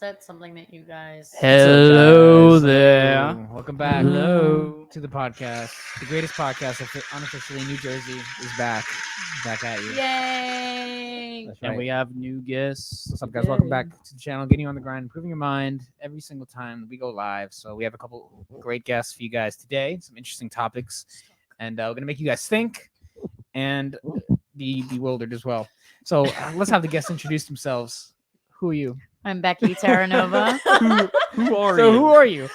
that something that you guys? Hello there. Welcome back Hello. to the podcast. The greatest podcast unofficially in New Jersey is back at you. Yay! That's And right. we have new guests. What's up, guys? Welcome back to the channel. Getting you on the grind, improving your mind every single time we go live. So we have a couple great guests for you guys today. Some interesting topics, and we're gonna make you guys think and be bewildered as well. So let's have the guests introduce themselves. Who are you? I'm Becky Terranova. Who are So who are you?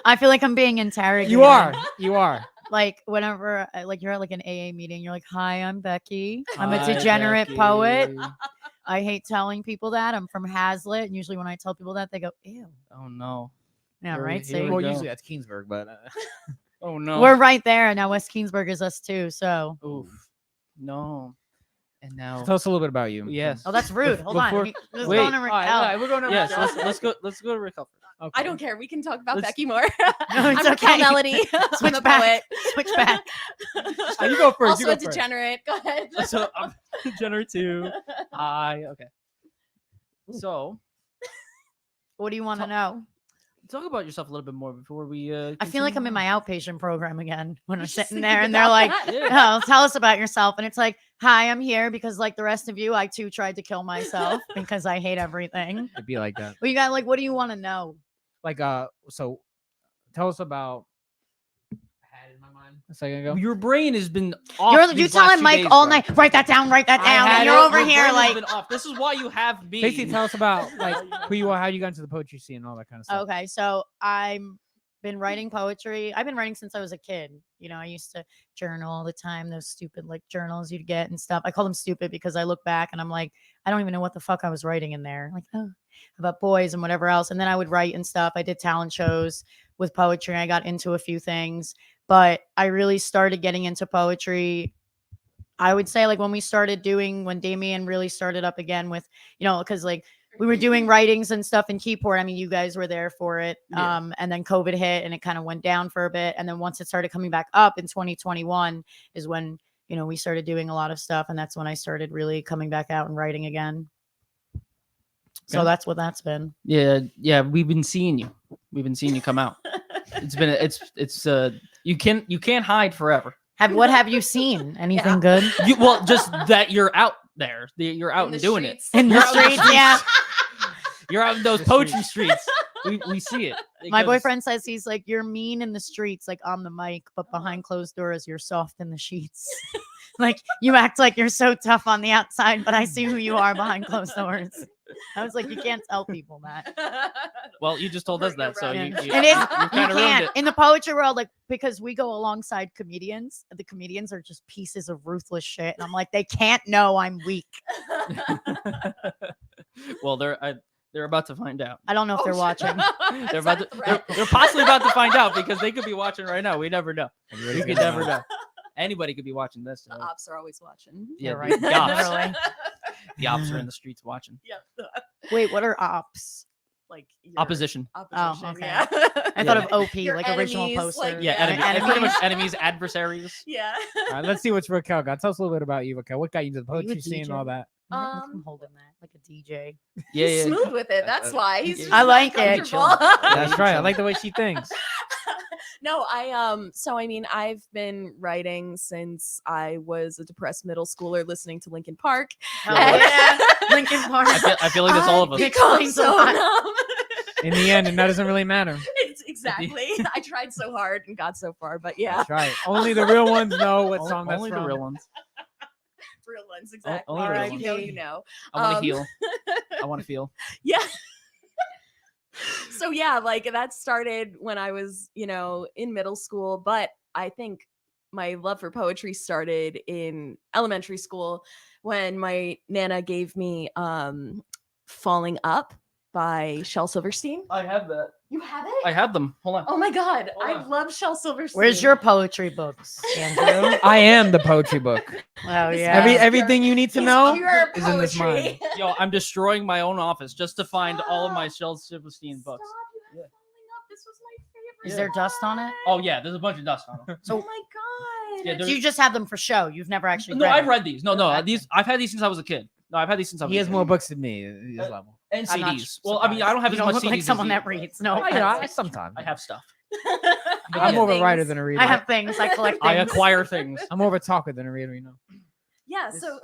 I feel like I'm being interrogated. You are. You are. Like whenever, like you're at like an AA meeting, you're like, "Hi, I'm Becky. I'm a Hi, degenerate Becky. poet. I hate telling people that. I'm from Hazlitt, and usually when I tell people that, they go, ew." Oh no. Yeah, Here- right. here we See, Well, go. usually that's Keensburg, but Oh no. we're right there now. West Keensburg is us too. So, Oof. No. And now. tell us a little bit about you. Yes. oh, that's rude. Hold on. Before- Let's Wait. go on to All Raquel. right, all right, we're going to Yes. Raquel. Let's go to Raquel. Okay. I don't care. We can talk about Let's- Becky more. No, I'm it's Raquel okay. Melody. I'm Switch a back. poet. Switch back. You go first. Also you go a first. degenerate. Go ahead. So I'm degenerate too. Hi. Okay. So What do you want to know? talk about yourself a little bit more before we. I feel like I'm in continue my outpatient program again when I'm Just sitting thinking there and they're about like, that. Yeah. "Oh, tell us about yourself." And it's like, "Hi, I'm here because like the rest of you, I too tried to kill myself because I hate everything." It'd be like that. Well, you got like, what do you want to know? Like, so tell us about. I had it in my mind a second ago. Your brain has been off. You these telling last 2 Mike days, all bro. night, write that down, I and had you're it. over Your here brain has like, been off. This is why you have me. Basically, tell us about like who you are, how you got into the poetry scene, and all that kind of stuff. okay, so I'm been writing poetry. I've been writing since I was a kid. You know, I used to journal all the time, those stupid like journals you'd get and stuff. I call them stupid because I look back and I'm like, I don't even know what the fuck I was writing in there. Like, oh, about boys and whatever else. And then I would write and stuff. I did talent shows with poetry. I got into a few things, but I really started getting into poetry. I would say like when Damien really started up again with, you know, because like we were doing writings and stuff in Keyport. I mean, you guys were there for it. Yeah. And then COVID hit and it kind of went down for a bit. And then once it started coming back up in 2021 is when, you know, we started doing a lot of stuff. And that's when I started really coming back out and writing again. So Okay. that's what that's been. Yeah. We've been seeing you. We've been seeing you come out. It's you can't hide forever. What have you seen? Anything Yeah. good? Well, just that you're out there. You're out In and the doing streets. In the You're out in the streets, yeah. You're out in those The poetry streets. We see it. My because- boyfriend says he's like, you're mean in the streets, like on the mic, but behind closed doors, you're soft in the sheets. Like you act like you're so tough on the outside, but I see who you are behind closed doors. I was like, you can't tell people that. Well, you just told us that, so Yeah. you It is. you You kind of ruined can't it. in the poetry world, like because we go alongside comedians. The comedians are just pieces of ruthless shit, and I'm like, they can't know I'm weak. Well, they're about to find out. I don't know if they're watching. They're about to. They're possibly about to find out because they could be watching right now. We never know. Everybody's You could gonna never know. know. Anybody could be watching this. The ops are always watching. Yeah, You're right. The ops, Literally. the ops are in the streets watching. Yeah. Wait, what are ops? Like your Opposition. Opposition. okay. Yeah. I thought Yeah. of OP, Your like original enemies, poster. like, Yeah, Yeah, enemies, enemies. pretty much enemies, adversaries. Yeah. All right, let's see what Raquel got. Tell us a little bit about you, Raquel. What got you into the Are you a poetry scene and all DJ? that? I'm holding that like a DJ. Yeah, He's yeah. smooth with it. That's why. He's yeah. just I like it. comfortable. That's right. I like the way she thinks. No, so I mean, I've been writing since I was a depressed middle schooler listening to Linkin Park. Oh, And- yeah. Linkin Park. I feel like that's all of us. It Become explains a so lot. numb. In the end, and that doesn't really matter. It's exactly. I tried so hard and got so far, but yeah, That's right. Only the real ones know what song that's Only from. the real ones. real ones exactly. only the real If ones. you know, you know. I want to Um, heal. I want to feel. Yeah. So yeah, like that started when I was, you know, in middle school, but I think my love for poetry started in elementary school when my nana gave me Falling Up by Shel Silverstein. I have that. You have it? I have them. Hold on. Oh my god, Hold I on. love Shel Silverstein. Where's your poetry books, Andrew? I am the poetry book. Oh This yeah. Everything you need to He's know pure is in this poetry. mind. Yo, I'm destroying my own office just to find all of my Shel Silverstein books. Stop, you have Yeah. Falling Up. This was my favorite. Is there dust on it? Oh yeah, there's a bunch of dust on them. Oh my god. Yeah, So there's- you just have them for show. You've never actually No, read I've them. read these. No, Okay. these I've had these since I was a kid. No, I've had these since I was. He a has kid. more books than me. At his level. And I'm not CDs. Well, I mean, I don't have you as don't much look like CDs as someone you. that reads. No, I, you know, I offense. sometimes. I have stuff. I'm more of a Things. writer than a reader. I have things. I collect I things. acquire things. I'm more of a talker than a reader. You know. Yeah. So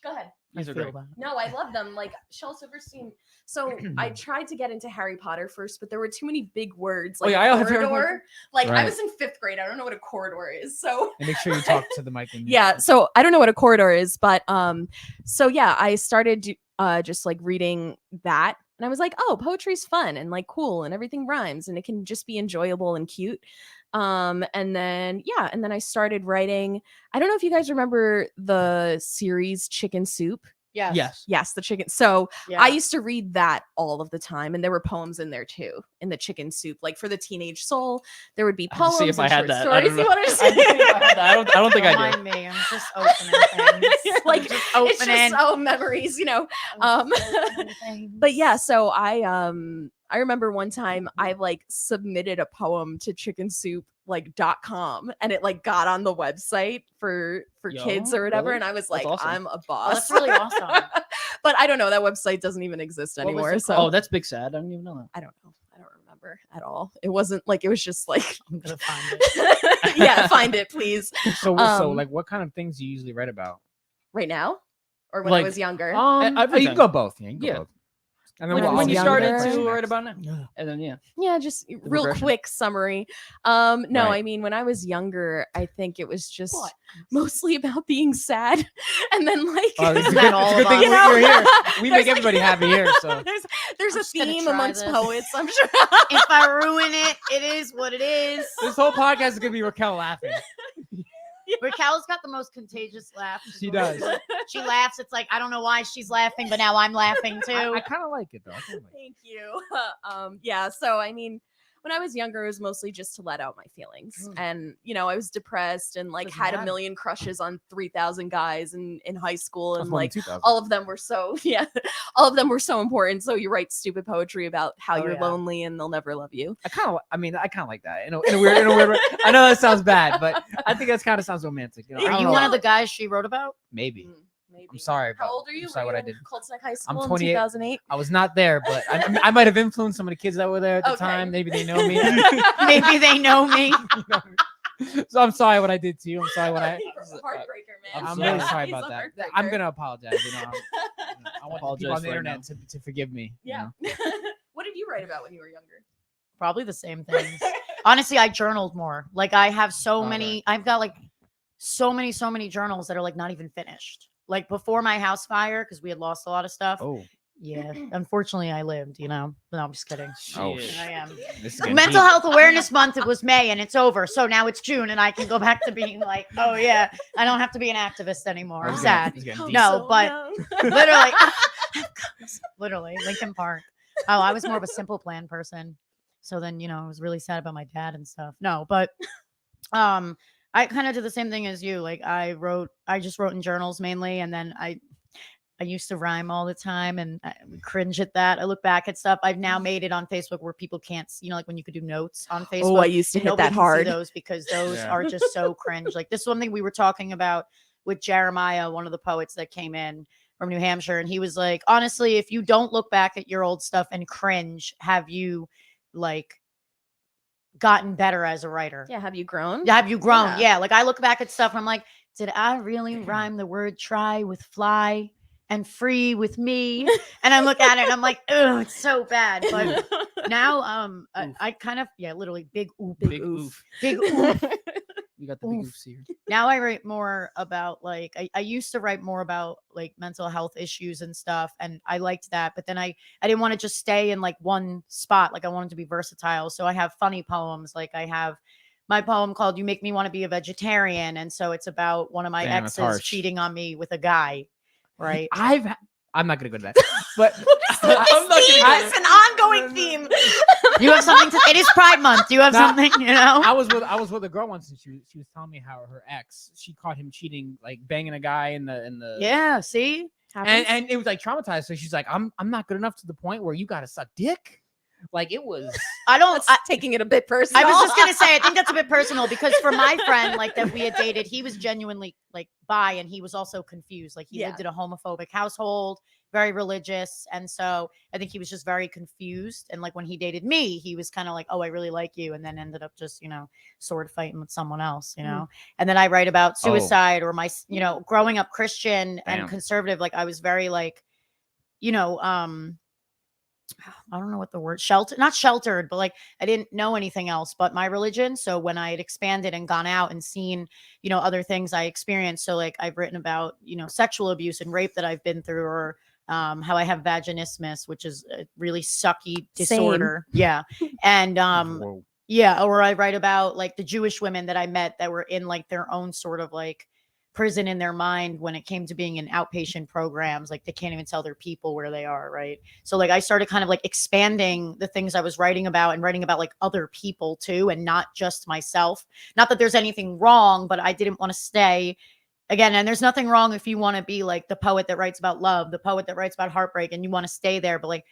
go ahead. These are feel great. that. No, I love them. Like Shel Silverstein. So I tried to get into Harry Potter first, but there were too many big words. Oh, Like yeah, I have Harry corridor. Like I Right. was in 5th grade. I don't know what a corridor is. So And make sure you talk to the mic. When you- yeah. So I don't know what a corridor is, but so yeah, I started just like reading that, and I was like, oh, poetry's fun and like cool, and everything rhymes, and it can just be enjoyable and cute. And then I started writing. I don't know if you guys remember the series Chicken Soup. Yes. Yes, the chicken. So Yeah. I used to read that all of the time, and there were poems in there too, in the Chicken Soup. Like for the teenage soul, there would be I have to poems see if and I had short that. I stories. don't You know. want to I don't think I had that. I don't think I Don't do. mind me. I'm just opening things. You're I'm like, just it's opening. just memories, you know. I'm just opening things. But yeah, so I remember one time I like submitted a poem to Chicken Soup like .com, and it like got on the website for kids Yo, or whatever, really? and I was That's like, awesome. I'm a Oh, boss. that's really awesome. But I don't know, that website doesn't even exist What was anymore. it So Oh, that's big sad. I don't even know that. I don't know. I don't remember at all. It wasn't like, it was just like I'm gonna find it. yeah, find it please. So Um, like, what kind of things do you usually write about? Right now? Or when I Like, was younger? You can everything. go both. Yeah, you can go Yeah. both. And then When I we'll was when you all younger. do that started question to write next. about it, and then Yeah, just real progression. quick summary. No, Right. I mean, when I was younger, I think it was just What? mostly about being sad. And then like Oh, it's a Isn't good, that it's all a good of thing us? You know? you're here. We There's, make like- everybody happy here. So there's I'm a just gonna theme try amongst this. poets, I'm sure. If I ruin it, it is what it is. this whole podcast is gonna be Raquel laughing. Raquel's got the most contagious laugh. She does. She laughs. It's like I don't know why she's laughing, but now I'm laughing too. I kind of like it though. I kinda like it. Thank you. Yeah, so I mean, when I was younger, it was mostly just to let out my feelings. And, you know, I was depressed and like Doesn't had a matter. million crushes on 3,000 guys in high school. That's And more than like 2,000. all of them were so, yeah, all of them were so important. So you write stupid poetry about how Oh, you're yeah. lonely and they'll never love you. I kind of like that. In a weird way. I know that sounds bad, but I think that's kind of sounds romantic. You know, I Are don't you know. one of the guys she wrote about? Maybe. Maybe. I'm sorry. How about- old are you? I'm sorry Were what I you in did. Colts Neck High I'm School in 28. 2008? I was not there, but I might have influenced some of the kids that were there at the Okay. time. Maybe they know me. Maybe they know me. So I'm sorry what I did to you. I'm sorry what I. Heartbreaker, man. I'm sorry. really sorry He's about a that. heartbreaker. I'm gonna apologize. You know, I want the Apologize people on the right internet to forgive me. you Yeah. know? What did you write about when you were younger? Probably the same things. Honestly, I journaled more. Like I have so Oh, many. right. I've got like so many journals that are like not even finished. Like before my house fire, because we had lost a lot of stuff. Oh, Yeah, unfortunately, I lived. You know, no, I'm just kidding. Oh, Shit. I am. this is getting Mental deep. Health Awareness Month. It was May, and it's over. So now it's June, and I can go back to being like, oh yeah, I don't have to be an activist anymore. I I'm was sad. getting- this is getting deep. No, So but young. literally, literally Lincoln Park. Oh, I was more of a Simple Plan person. So then, you know, I was really sad about my dad and stuff. No, but I kind of did the same thing as you. Like I just wrote in journals mainly, and then I used to rhyme all the time, and I would cringe at that. I look back at stuff. I've now made it on Facebook where people can't, you know, like when you could do notes on Facebook. Oh, I used to hit Nobody that can see hard. those because those Yeah. are just so cringe. Like this is something we were talking about with Jeremiah, one of the poets that came in from New Hampshire, and he was like, honestly, if you don't look back at your old stuff and cringe, have you like gotten better as a writer? Yeah, have you grown? Have you grown? Yeah. Yeah. Like I look back at stuff and I'm like, did I really rhyme the word try with fly and free with me? And I look at it and I'm like, oh, it's so bad. But now I kind of literally big oof. Big oof. Big oof. We got the big Oof. oofs here. Now I write more about like I used to write more about like mental health issues and stuff, and I liked that, but then I didn't want to just stay in like one spot. Like I wanted to be versatile, so I have funny poems. Like I have my poem called "You Make Me Want to Be a Vegetarian," and so it's about one of my Damn, that's exes harsh. cheating on me with a guy, right? I'm not gonna go to that, but I'm not gonna It's an ongoing theme. You have something to. It is Pride Month. Do you have Nah. something? You know. I was with a girl once, and she was telling me how her ex, she caught him cheating, like banging a guy in the Yeah. See. and it was like traumatized. So she's like, I'm not good enough to the point where you gotta suck dick. Like it was. I don't. That's taking it a bit personal. I was just gonna say, I think that's a bit personal because for my friend, like that we had dated, he was genuinely like bi, and he was also confused. Like he Yeah. lived in a homophobic household, very religious, and so I think he was just very confused. And like when he dated me, he was kind of like, "Oh, I really like you," and then ended up just sword fighting with someone else, And then I write about suicide or my, growing up Christian Damn. and conservative. Like I was very like, I don't know what the word not sheltered, but like I didn't know anything else but my religion. So when I had expanded and gone out and seen, other things I experienced. So like I've written about, sexual abuse and rape that I've been through, or how I have vaginismus, which is a really sucky disorder. Yeah. And Whoa. yeah, or I write about like the Jewish women that I met that were in like their own sort of like prison in their mind when it came to being in outpatient programs. Like they can't even tell their people where they are, right? So like I started kind of like expanding the things I was writing about and writing about like other people too, and not just myself. Not that there's anything wrong, but I didn't want to stay again. And there's nothing wrong if you want to be like the poet that writes about love, the poet that writes about heartbreak, and you want to stay there. But like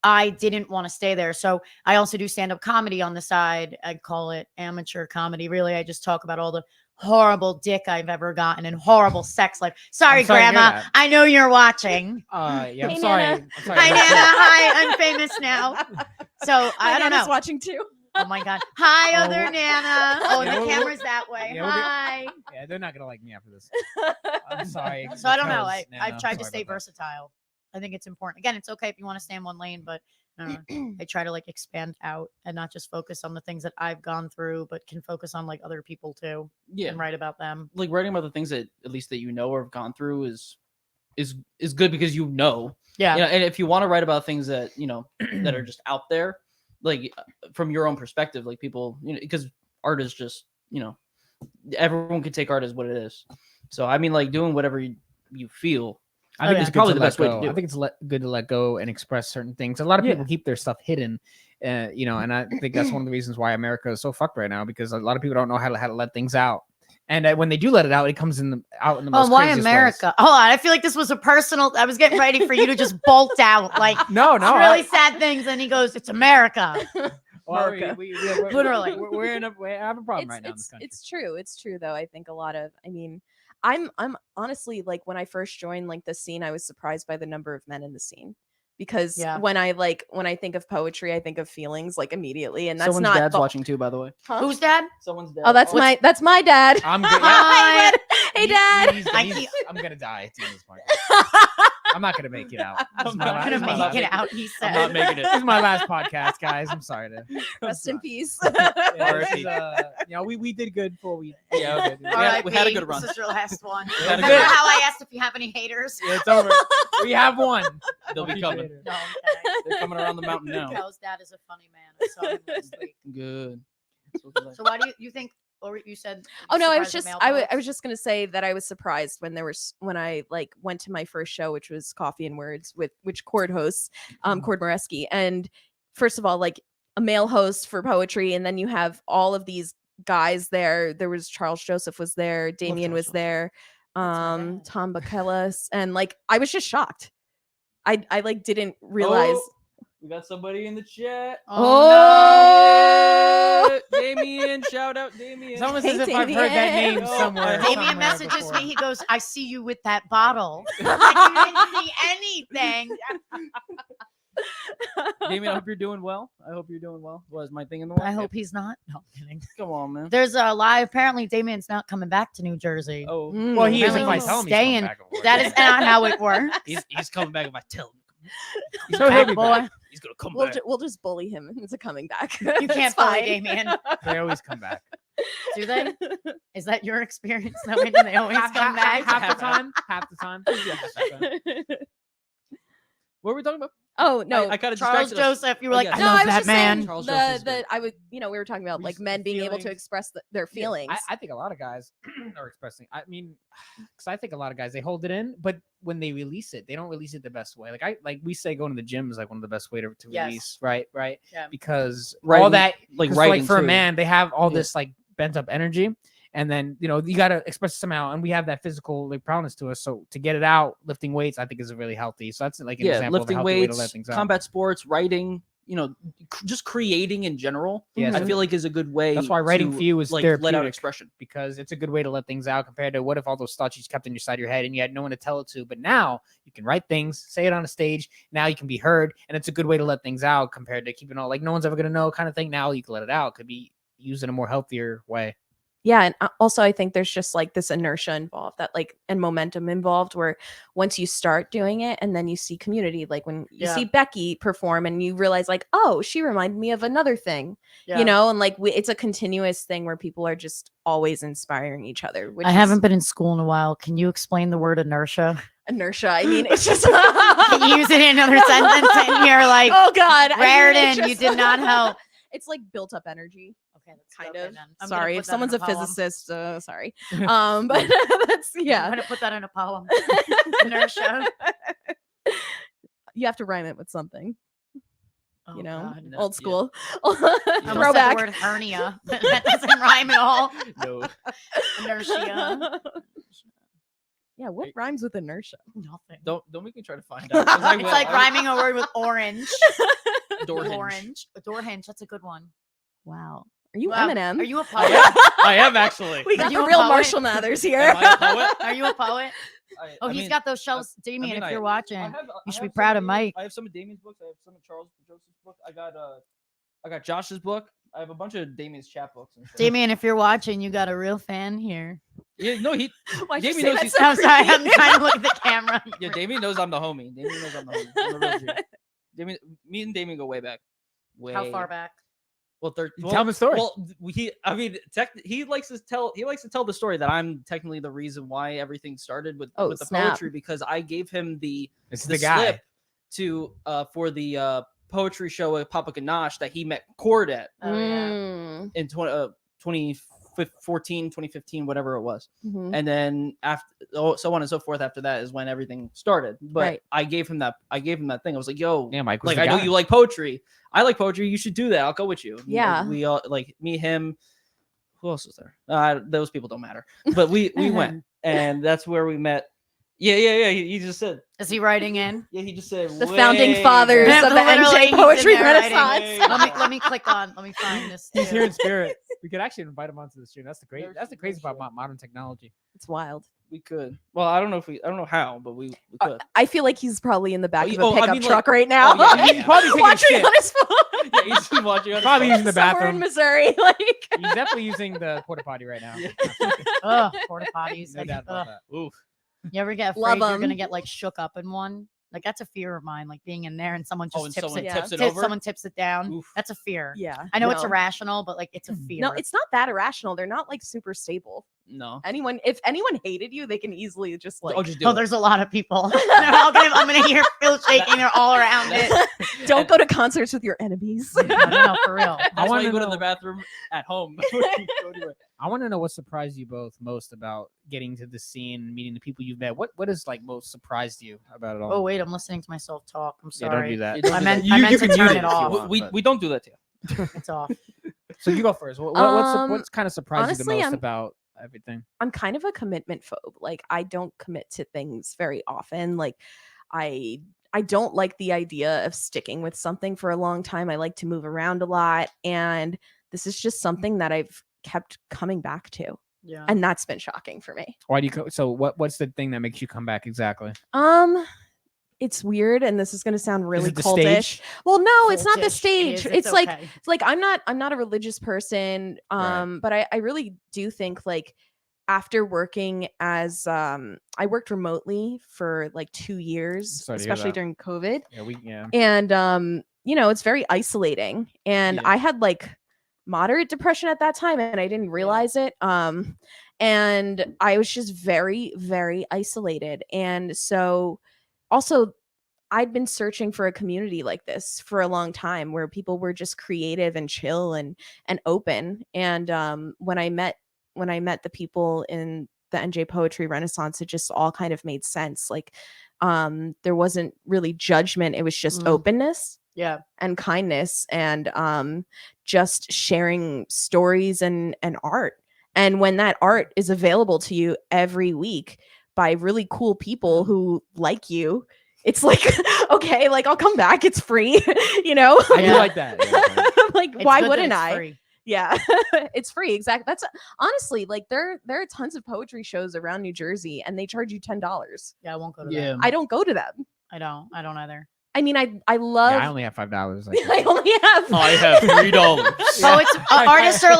I didn't want to stay there. So I also do stand-up comedy on the side. I call it amateur comedy. Really, I just talk about all the horrible dick I've ever gotten and horrible sex life. Sorry, I'm sorry to hear Grandma. that. I know you're watching. Yeah, Hey, I'm sorry. Nana. I'm sorry. Hi, Nana. Hi, I'm famous now. So I don't know. watching too. Oh my God. Hi, Oh, other well- Nana. Oh, Yeah, the we'll- camera's that way. yeah, we'll get- Hi. Yeah, they're not gonna like me after this. I'm sorry. So I don't know. because- I've tried to sorry stay about that. versatile. I think it's important. Again, it's okay if you want to stay in one lane, but I try to like expand out and not just focus on the things that I've gone through, but can focus on like other people too Yeah, and write about them. like writing about the things that at least that or have gone through is good because Yeah. and if you want to write about things that that are just out there, like from your own perspective, like people, because art is just everyone could take art as what it is. So I mean, like doing whatever you feel. I think yeah. it's Probably probably the the best way to go. do I it. think it's good to let go and express certain things. A lot of Yeah. people keep their stuff hidden, and I think that's one of the reasons why America is so fucked right now, because a lot of people don't know how to let things out. And when they do let it out, it comes out in the most Oh, why craziest ways. America? Hold on. I feel like this was a personal. I was getting ready for you to just bolt out like No, really sad things. And he goes, "It's America." Well, America. we're, Literally. we have a problem right now in this country. It's true. It's true though. I think a lot of. I mean, I'm honestly like when I first joined like the scene, I was surprised by the number of men in the scene. Because Yeah. when I think of poetry, I think of feelings like immediately, and that's Someone's not dad's the- watching too, by the way. Huh? Who's dad? Someone's dad. Oh, that's my dad. I'm good. Hi. Hey, Dad. I'm gonna die at the end of this podcast. I'm not gonna make it out. This is I'm my not last- I'm this gonna is my make it last- out. He said. I'm not making it. This is my last podcast, guys. I'm sorry to. Rest in peace. Yeah, this is, we did good before we. Yeah, okay. we had a good run. This is your last one. We had a Remember good- how I asked if you have any haters? Yeah, it's over. We have one. They'll be I'll coming. keep it No, I'm kidding. They're coming around the mountain now. Kel's dad is a funny man. I saw him last week. Good. So why do you think, or you said? Oh no, I was surprised just at male I was just gonna say that I was surprised when I like went to my first show, which was Coffee and Words with which Cord hosts, Cord Moreski, and first of all, like a male host for poetry, and then you have all of these guys there. There was Charles Joseph was there, Damien Charles was Joseph. there, my dad. Tom Bakelas, and like I was just shocked. I like didn't realize. Oh, we got somebody in the chat. Oh, Damien, shout out Damien. It's almost Hey, as if I've heard that name Damien. somewhere. no! Damien somewhere messages before. me. He goes, "I see you with that bottle." Like you didn't see anything. Damien, I hope you're doing well. I hope you're doing well. Was my thing in the way? I hope he's not. No, I'm kidding. Come on, man. There's a lie. Apparently, Damien's not coming back to New Jersey. Oh, Mm. Well, he is Apparently if I he's tell him staying. he's coming back. That is not how it works. he's coming back if I tell him. So he'll Back, be boy. back. He's gonna come We'll, back. we'll just bully him into coming back. You It's can't bully fine. Damien. They always come back. Do they? Is that your experience? No, they always come back. Half the time. Half the time. What were we talking about? Oh no, I kind of Charles Joseph, you were Oh, like, yeah. I no, love I was that just man. saying Charles Joseph is good. we were talking about like Release men the being able to feelings. express their feelings. I think a lot of guys are expressing. I mean, because I think a lot of guys they hold it in, but when they release it, they don't release it the best way. Like we say, going to the gym is like one of the best way to Yes. release, right? Yeah. Because Writing- all that, like 'cause writing for a too. man, they have all Yeah. this like bent up energy, and then you got to express it somehow, and we have that physical like prowess to us. So to get it out, lifting weights, I think is really healthy. So that's like an Yeah, example lifting of a healthy way to let weights, things out. combat sports, writing. just creating in general. Yeah, I feel like is a good way. That's why writing to, for you is like let out therapeutic. expression. Because it's a good way to let things out compared to what if all those thoughts you just kept inside your head and you had no one to tell it to. But now you can write things, say it on a stage. Now you can be heard, and it's a good way to let things out compared to keeping all like no one's ever gonna know kind of thing. Now you can let it out. Could be used in a more healthier way. Yeah, and also I think there's just like this inertia involved that like and momentum involved where once you start doing it and then you see community, like when you see Becky perform and you realize like, oh, she reminded me of another thing, you know, and like it's a continuous thing where people are just always inspiring each other. Which I haven't been in school in a while. Can you explain the word inertia? Inertia. I mean, it's just Can you use it in another sentence and you're like, oh God, Raritan, you did not help. It's like built up energy. Okay, that's Kind okay of. then. Sorry if someone's a physicist. Sorry. But that's I'm gonna put that in a poem. Inertia. You have to rhyme it with something. Oh, You know, God. old school. I almost said the Throwback. word hernia. That doesn't rhyme at all. No. Inertia. Yeah, what rhymes with inertia? Nothing. Don't make me try to find out. 'cause I It's will. like I- rhyming a word with orange. Door hinge. Orange. A door hinge. That's a good one. Wow. Are you Wow. Eminem? Are you a I poet? am, I am actually. We Are got you the a real poet? Marshall Mathers here. Am I a poet? Are you a poet? Oh, I he's mean, got those shelves. Damien, mean, if you're I watching, have- you should I be have proud some of Mike. I have some of Damien's books. I have some of Charles Joseph's book. I got Josh's book. I have a bunch of Damien's chat books. And stuff. Damien, if you're watching, you got a real fan here. Yeah, no, he. Why'd you Damien say knows that he's- so I'm sorry. I'm creepy? trying to look at the camera. Yeah, Damien knows I'm the homie. Damien knows I'm the homie. I'm a real G. Damien, me and Damien go way back. Way. How far back? Well, Tell him the story. Well, he likes to tell the story that I'm technically the reason why everything started with the snap. poetry because I gave him the It's the the guy. slip to for the poetry show at Papa Ganache that he met Cord at Oh, yeah. Mm. in 2014, 2015, whatever it was. Mhm. And then after so on and so forth after that is when everything started. But Right. I gave him that thing. I was like, yo, Yeah, Mike was like the I know guy. you like poetry. I like poetry. You should do that. I'll go with you. And, Yeah. we all like me, him. Who else was there? Those people don't matter. But we went, and that's where we met. Yeah. He just said. Is he writing in? Yeah, he just said The founding way fathers back. of the Literally, NJ he's in Poetry there writing. Renaissance. Let me click on. Let me find this. He's too. here in spirit. We could actually invite him onto the stream. That's the great. There's- That's the crazy there's part about modern technology. It's wild. We could. Well, I don't know how, but we could. I feel like he's probably in the back Oh, of a oh, I pickup mean, like- truck right now. oh, yeah, He's probably taking a watching shit. on his phone. Yeah, he's just watching. on Probably his using the Somewhere bathroom. in Missouri. Like He's definitely using the porta potty right now. Yeah. Ugh, porta potties. No Like, doubt about ugh. that. Oof. You ever get Love afraid you're 'em. gonna get like shook up in one? Like that's a fear of mine. Like being in there and someone just And tips someone it. tips it tips- over. Someone tips it down. Oof. That's a fear. yeah. I know it's no. irrational, but like it's a fear. No, it's not that irrational. They're not like super stable. No. If anyone hated you, they can easily just like I'll just do Oh, it. there's a lot of people. They're all gonna, I'm gonna hear Phil shaking. They're all around it. don't go to concerts with your enemies. No, for real. That's why wanna you go to know- the bathroom at home. before you go to it. I want to know what surprised you both most about getting to the scene and meeting the people you've met. What has like most surprised you about it all? Oh wait, I'm listening to myself talk. I'm yeah, sorry. don't do that. You don't I do meant that. I meant to can turn mute it if you off. want, we, but- we don't do that to you. It's off. So you go first. What's kind of surprised you honestly, the most I'm- about everything? I'm kind of a commitment phobe. Like I don't commit to things very often. Like I don't like the idea of sticking with something for a long time. I like to move around a lot, and this is just something that I've kept coming back to, Yeah. and that's been shocking for me. Why do you? So what's the thing that makes you come back exactly? It's weird, and this is going to sound Is really it the cultish. stage? Well, no, it's not the Cultish. It stage. is, It's like okay. it's like I'm not a religious person. Right. But I really do think like after working as I worked remotely for like 2 years, Sorry to hear especially that. during COVID. Yeah. And it's very isolating. And Yeah. I had like moderate depression at that time and I didn't realize it. And I was just very, very isolated. And so also I'd been searching for a community like this for a long time where people were just creative and chill and open. And when I met the people in the NJ Poetry Renaissance, it just all kind of made sense. Like there wasn't really judgment. It was just openness Yeah. and kindness and just sharing stories and art. And when that art is available to you every week by really cool people who like you, it's like, okay, like I'll come back. It's free, you know? I do like that. Yeah. Like, It's why good that wouldn't it's I? free. Yeah, it's free. Exactly. That's honestly like there are tons of poetry shows around New Jersey, and they charge you $10. Yeah, I won't go to Yeah. that. I don't go to them. I don't either. I mean, I love. Yeah, I only have $5. I only have. I have $3. Poets, artists are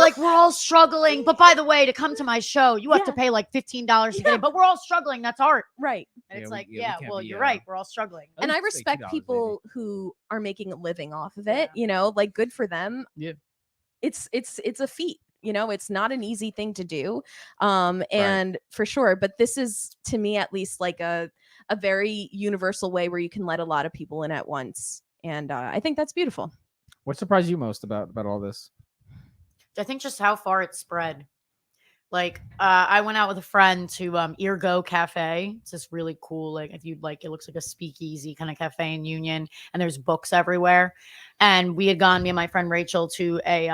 like, we're all struggling. But by the way, to come to my show, you have to Yeah. pay like $15 to get in. But we're all struggling. That's art. Right. And Yeah, it's we- like, yeah, we yeah, can't well, be, you're right. We're all struggling. And I least say respect $2 people who are making a living off of it. Yeah. You know, like good for them. Yeah. It's a feat. You know, it's not an easy thing to do. And for sure, but this is to me at least like a very universal way where you can let a lot of people in at once. And I think that's beautiful. What surprised you most about all this? I think just how far it spread. Like, I went out with a friend to Eargo Cafe. It's this really cool, like, if you'd like, it looks like a speakeasy kind of cafe in Union, and there's books everywhere. And we had gone, me and my friend Rachel, to a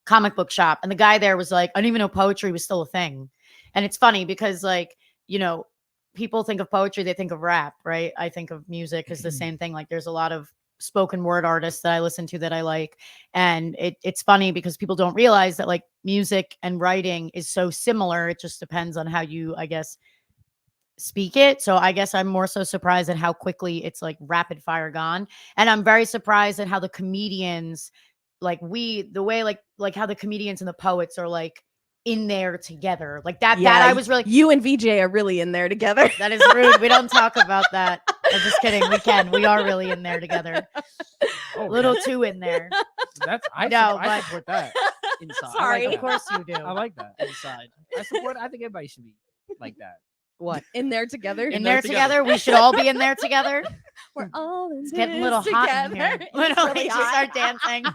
comic book shop, and the guy there was like, I didn't even know poetry was still a thing. And it's funny because, like, you know, people think of poetry, they think of rap, right? I think of music as the same thing. Like, there's a lot of spoken word artists that I listen to that I like. And it's funny because people don't realize that like music and writing is so similar. It just depends on how you, I guess, speak it. So I guess I'm more so surprised at how quickly it's like rapid fire gone. And I'm very surprised at how the comedians, like the way like how the comedians and the poets are like in there together. Like that I was really, You and VJ are really in there together. that is rude. We don't talk about that. I'm just kidding. We can. We are really in there together. A little too in there. That's No, I but- support that. Inside. Sorry. Of course you do. I like that. Inside. I support. I think everybody should be like that. What? In there together. In there together. We should all be in there together. We're all in It's getting a little this hot in together. here. It's Literally, really just hot. start dancing.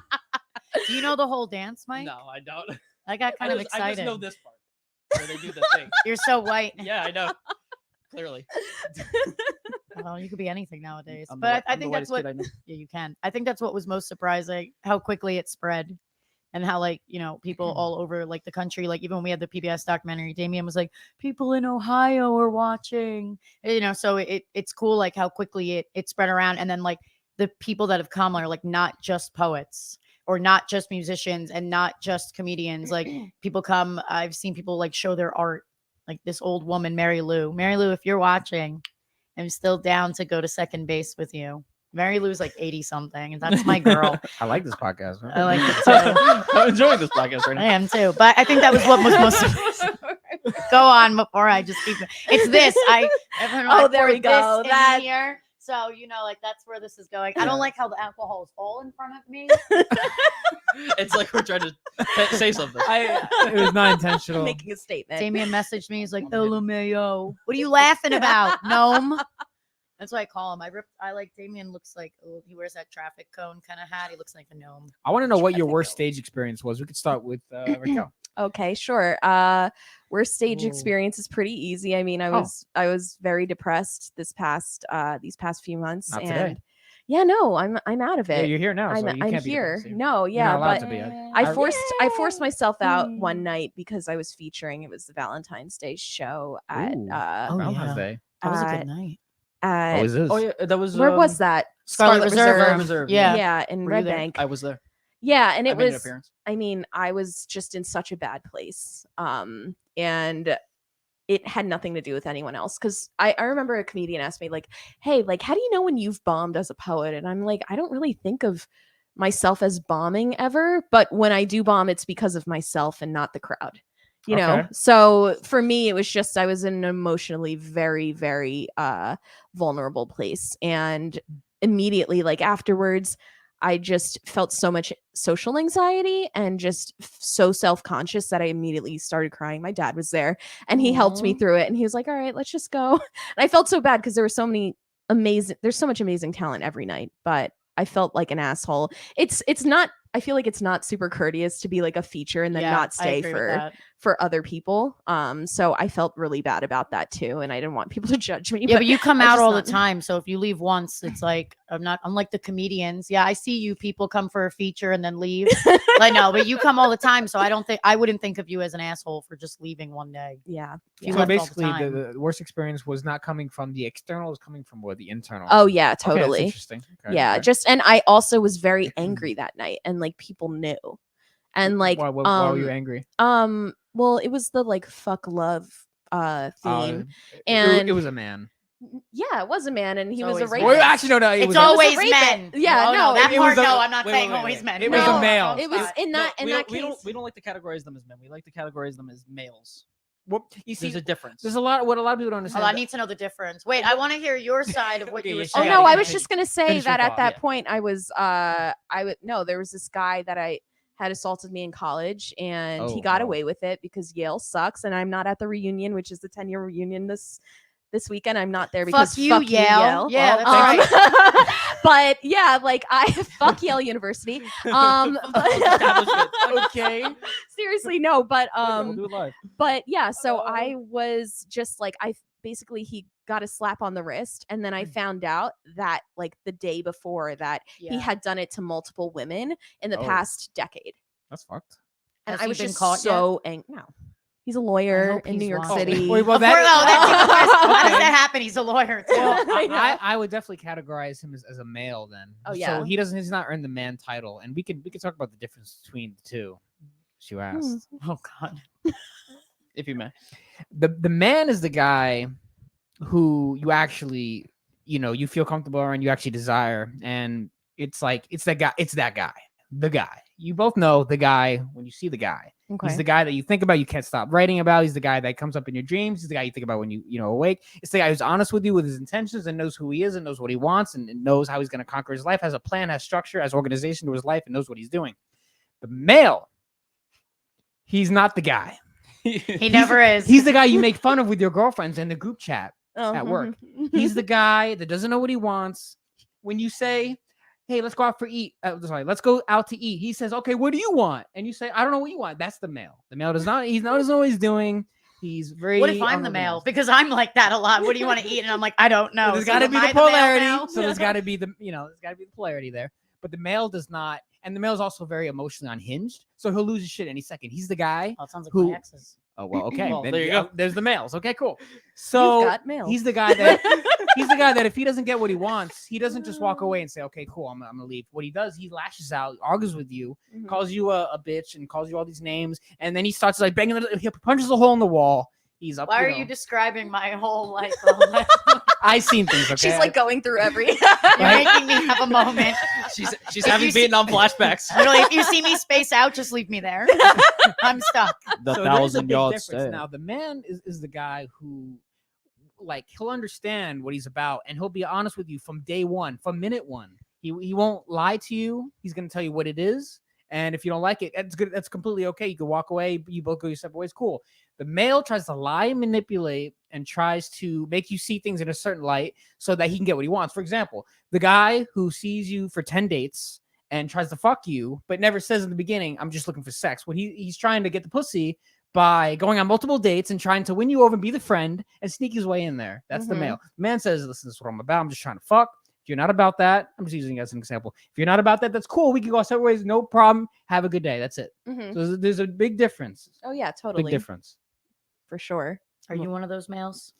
Do you know the whole dance, Mike? No, I don't. I got kind of I excited. just know this part where they do the thing. You're so white. Yeah, I know. Clearly. Well, you could be anything nowadays. I'm the But I I'm the think that's whitest what. kid I know. Yeah, you can. I think that's what was most surprising, how quickly it spread. And how, like, you know, people all over like the country, like even when we had the PBS documentary, Damien was like, people in Ohio are watching, you know, so it's cool, like how quickly it spread around. And then like the people that have come are like not just poets or not just musicians and not just comedians. Like people come, I've seen people like show their art, like this old woman, Mary Lou, if you're watching, I'm still down to go to second base with you. Mary Lou's like 80 something, and that's my girl. I like this podcast. Man. I like it too. I'm enjoying this podcast right I now. am too. But I think that was what was most. Go on before I just keep it. It's this. Oh, there we go. That here. So you know, like that's where this is going. I don't like how the alcohol is all in front of me. It's like we're trying to say something. It was not intentional. Making a statement. Damien messaged me. He's like, LMAO. What are you laughing about, gnome? That's what I call him. I like Damien looks like he wears that traffic cone kind of hat. He looks like a gnome. I want to know what your Traffic worst cone. stage experience was. We could start with Raquel. Okay, sure. Worst stage Ooh. experience is pretty easy. I mean, I was very depressed these past few months. Not and today. yeah, no, I'm out of Yeah, it. you're here now. So I'm you can't be here. depressed. No, You're yeah, not allowed but to be. I forced myself out one night because I was featuring. It was the Valentine's Day show at Ooh. Oh, Valentine's yeah. Day. That was a Uh, good night. at Oh, is this? Oh yeah, that was where was that? Scarlet Reserve. Reserve, Yeah. Yeah, in Were you Red there? Bank. I was there. Yeah, and I it made an was. appearance. I mean, I was just in such a bad place. And it had nothing to do with anyone else. Cause I remember a comedian asked me, like, hey, like, how do you know when you've bombed as a poet? And I'm like, I don't really think of myself as bombing ever. But when I do bomb, it's because of myself and not the crowd. You know? Okay. So for me, it was just I was in an emotionally very, very vulnerable place. And immediately, like afterwards, I just felt so much social anxiety and just so self-conscious that I immediately started crying. My dad was there and he helped me Aw. through it. And he was like, all right, let's just go. And I felt so bad because there's so much amazing talent every night, but I felt like an asshole. It's not, I feel like it's not super courteous to be like a feature and then Yeah, not I stay agree with that. for other people. So I felt really bad about that too, and I didn't want people to judge me. Yeah, but you come I out just all the not- time. So if you leave once, it's like I'm like the comedians. Yeah, I see you people come for a feature and then leave. Like no, but you come all the time. So I wouldn't think of you as an asshole for just leaving one day. Yeah. If you So left all the basically, time. the worst experience was not coming from the external; it was coming from what, the internal. Oh yeah, Okay, that's totally. interesting. Okay, Yeah, okay. just and I also was very angry that night, and like people knew, and like why were you angry? well, it was the like fuck love theme, It and was a man. yeah, it was a man, and he It's was a always rapist. Well, actually, no, it It's was always rapist. men. Yeah, Oh, no, that it part. was a- No, I'm not wait, saying wait, always wait. men. It was No, a male. it was in that we case. we don't like to categorize them as men. We like to categorize them as males. Well, you see, There's a difference. there's a lot. What a lot of people don't Well, understand. I need to know the difference. Wait, I want to hear your side of what Okay, you were yeah, Oh saying. Yeah, no, I yeah, was finish- just gonna say finish your that at thought, that yeah. point I was no, there was this guy that I had assaulted me in college, and he Oh, got no. away with it because Yale sucks, and I'm not at the reunion, which is the 10-year reunion this weekend. I'm not there because Fuck you, Yale. Yeah, that's right. But yeah, like I fuck Yale University. Establishment. Okay. Seriously, no, but We'll do it live. but yeah, so I was just like basically he got a slap on the wrist, and then I found out that like the day before that he had done it to multiple women in the Oh. past decade. That's fucked. And Has I he was been just caught yet? so angry. No. He's a lawyer hope in New he's York lying. City. Wait, well, Of course, that- that's even worse. How does Okay. that happen? He's a lawyer too. Well, I know. I would definitely categorize him as a male then. Oh, yeah. So he's not earned the man title, and we could talk about the difference between the two. As you asked. Oh God. If you may. The man is the guy who you actually, you feel comfortable around, you actually desire, and it's that guy, the guy. You both know the guy when you see the guy. Okay. He's the guy that you think about, you can't stop writing about. He's the guy that comes up in your dreams. He's the guy you think about when you awake. It's the guy who's honest with you with his intentions and knows who he is and knows what he wants and knows how he's going to conquer his life, has a plan, has structure, has organization to his life, and knows what he's doing. The male, he's not the guy. He never is. He's the guy you make fun of with your girlfriends in the group chat Oh, at work. He's the guy that doesn't know what he wants. When you say, hey, let's go out let's go out to eat. He says, okay, what do you want? And you say, I don't know what you want. That's the male. The male doesn't know what he's doing. He's very. What if I'm the male? Because I'm like that a lot. What do you want to eat? And I'm like, I don't know. So there's So got to am be I the male polarity. now? So there's got to be the polarity there. But the male does not, and the male's also very emotionally unhinged. So he'll lose his shit any second. He's the guy. Oh, it sounds like Who- my exes. Oh well, okay. Well, Then there you go. There's the males. Okay, cool. You've So got mail. he's the guy that if he doesn't get what he wants, he doesn't just walk away and say, okay, cool, I'm gonna leave. What he does, he lashes out, argues with you, Mhm. calls you a bitch, and calls you all these names, and then he starts like banging. He punches a hole in the wall. He's up. Why are you describing my whole life? You're I've seen things. Okay. She's like going through every making me have a moment. She's If having you see- Vietnam flashbacks. Literally, if you see me space out, just leave me there. I'm stuck. The So there's a 1,000 big yard difference. stare. Now the man is the guy who, like, he'll understand what he's about, and he'll be honest with you from day one, from minute one. He won't lie to you. He's gonna tell you what it is, and if you don't like it, that's good. That's completely okay. You can walk away. You both go your separate ways. Cool. The male tries to lie and manipulate and tries to make you see things in a certain light so that he can get what he wants. For example, the guy who sees you for 10 dates and tries to fuck you, but never says in the beginning, I'm just looking for sex. When he's trying to get the pussy by going on multiple dates and trying to win you over and be the friend and sneak his way in there. That's the Mhm. male. The man says, listen, this is what I'm about. I'm just trying to fuck. If you're not about that, I'm just using it as an example. If you're not about that, that's cool. We can go our separate ways. No problem. Have a good day. That's it. Mhm. So there's a big difference. Oh yeah, totally. Big difference. For sure. Are you one of those males?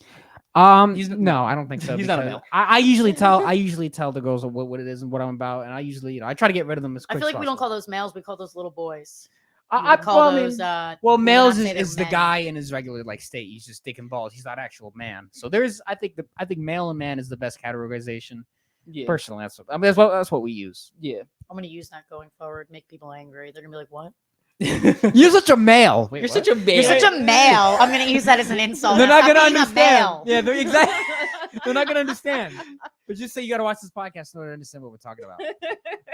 No, I don't think so. He's not a because male. I usually tell the girls what it is and what I'm about, and I usually, I try to get rid of them as I quick feel as like we don't possible. call those males. We call those little boys. I We call well, I mean, those. well, we would males not say they're is the men. guy in his regular like state. He's just dick and balls. He's not actual man. So there's, I think male and man is the best categorization. Yeah. Personally, that's what we use. Yeah. I'm gonna use that going forward. Make people angry. They're gonna be like, "What? You're such a male. Wait, You're what? such a man. You're such a male." I'm gonna use that as an insult. They're not Stop gonna being a understand. male. Yeah, they're exactly. They're not gonna understand. But just say you gotta watch this podcast in order to understand what we're talking about.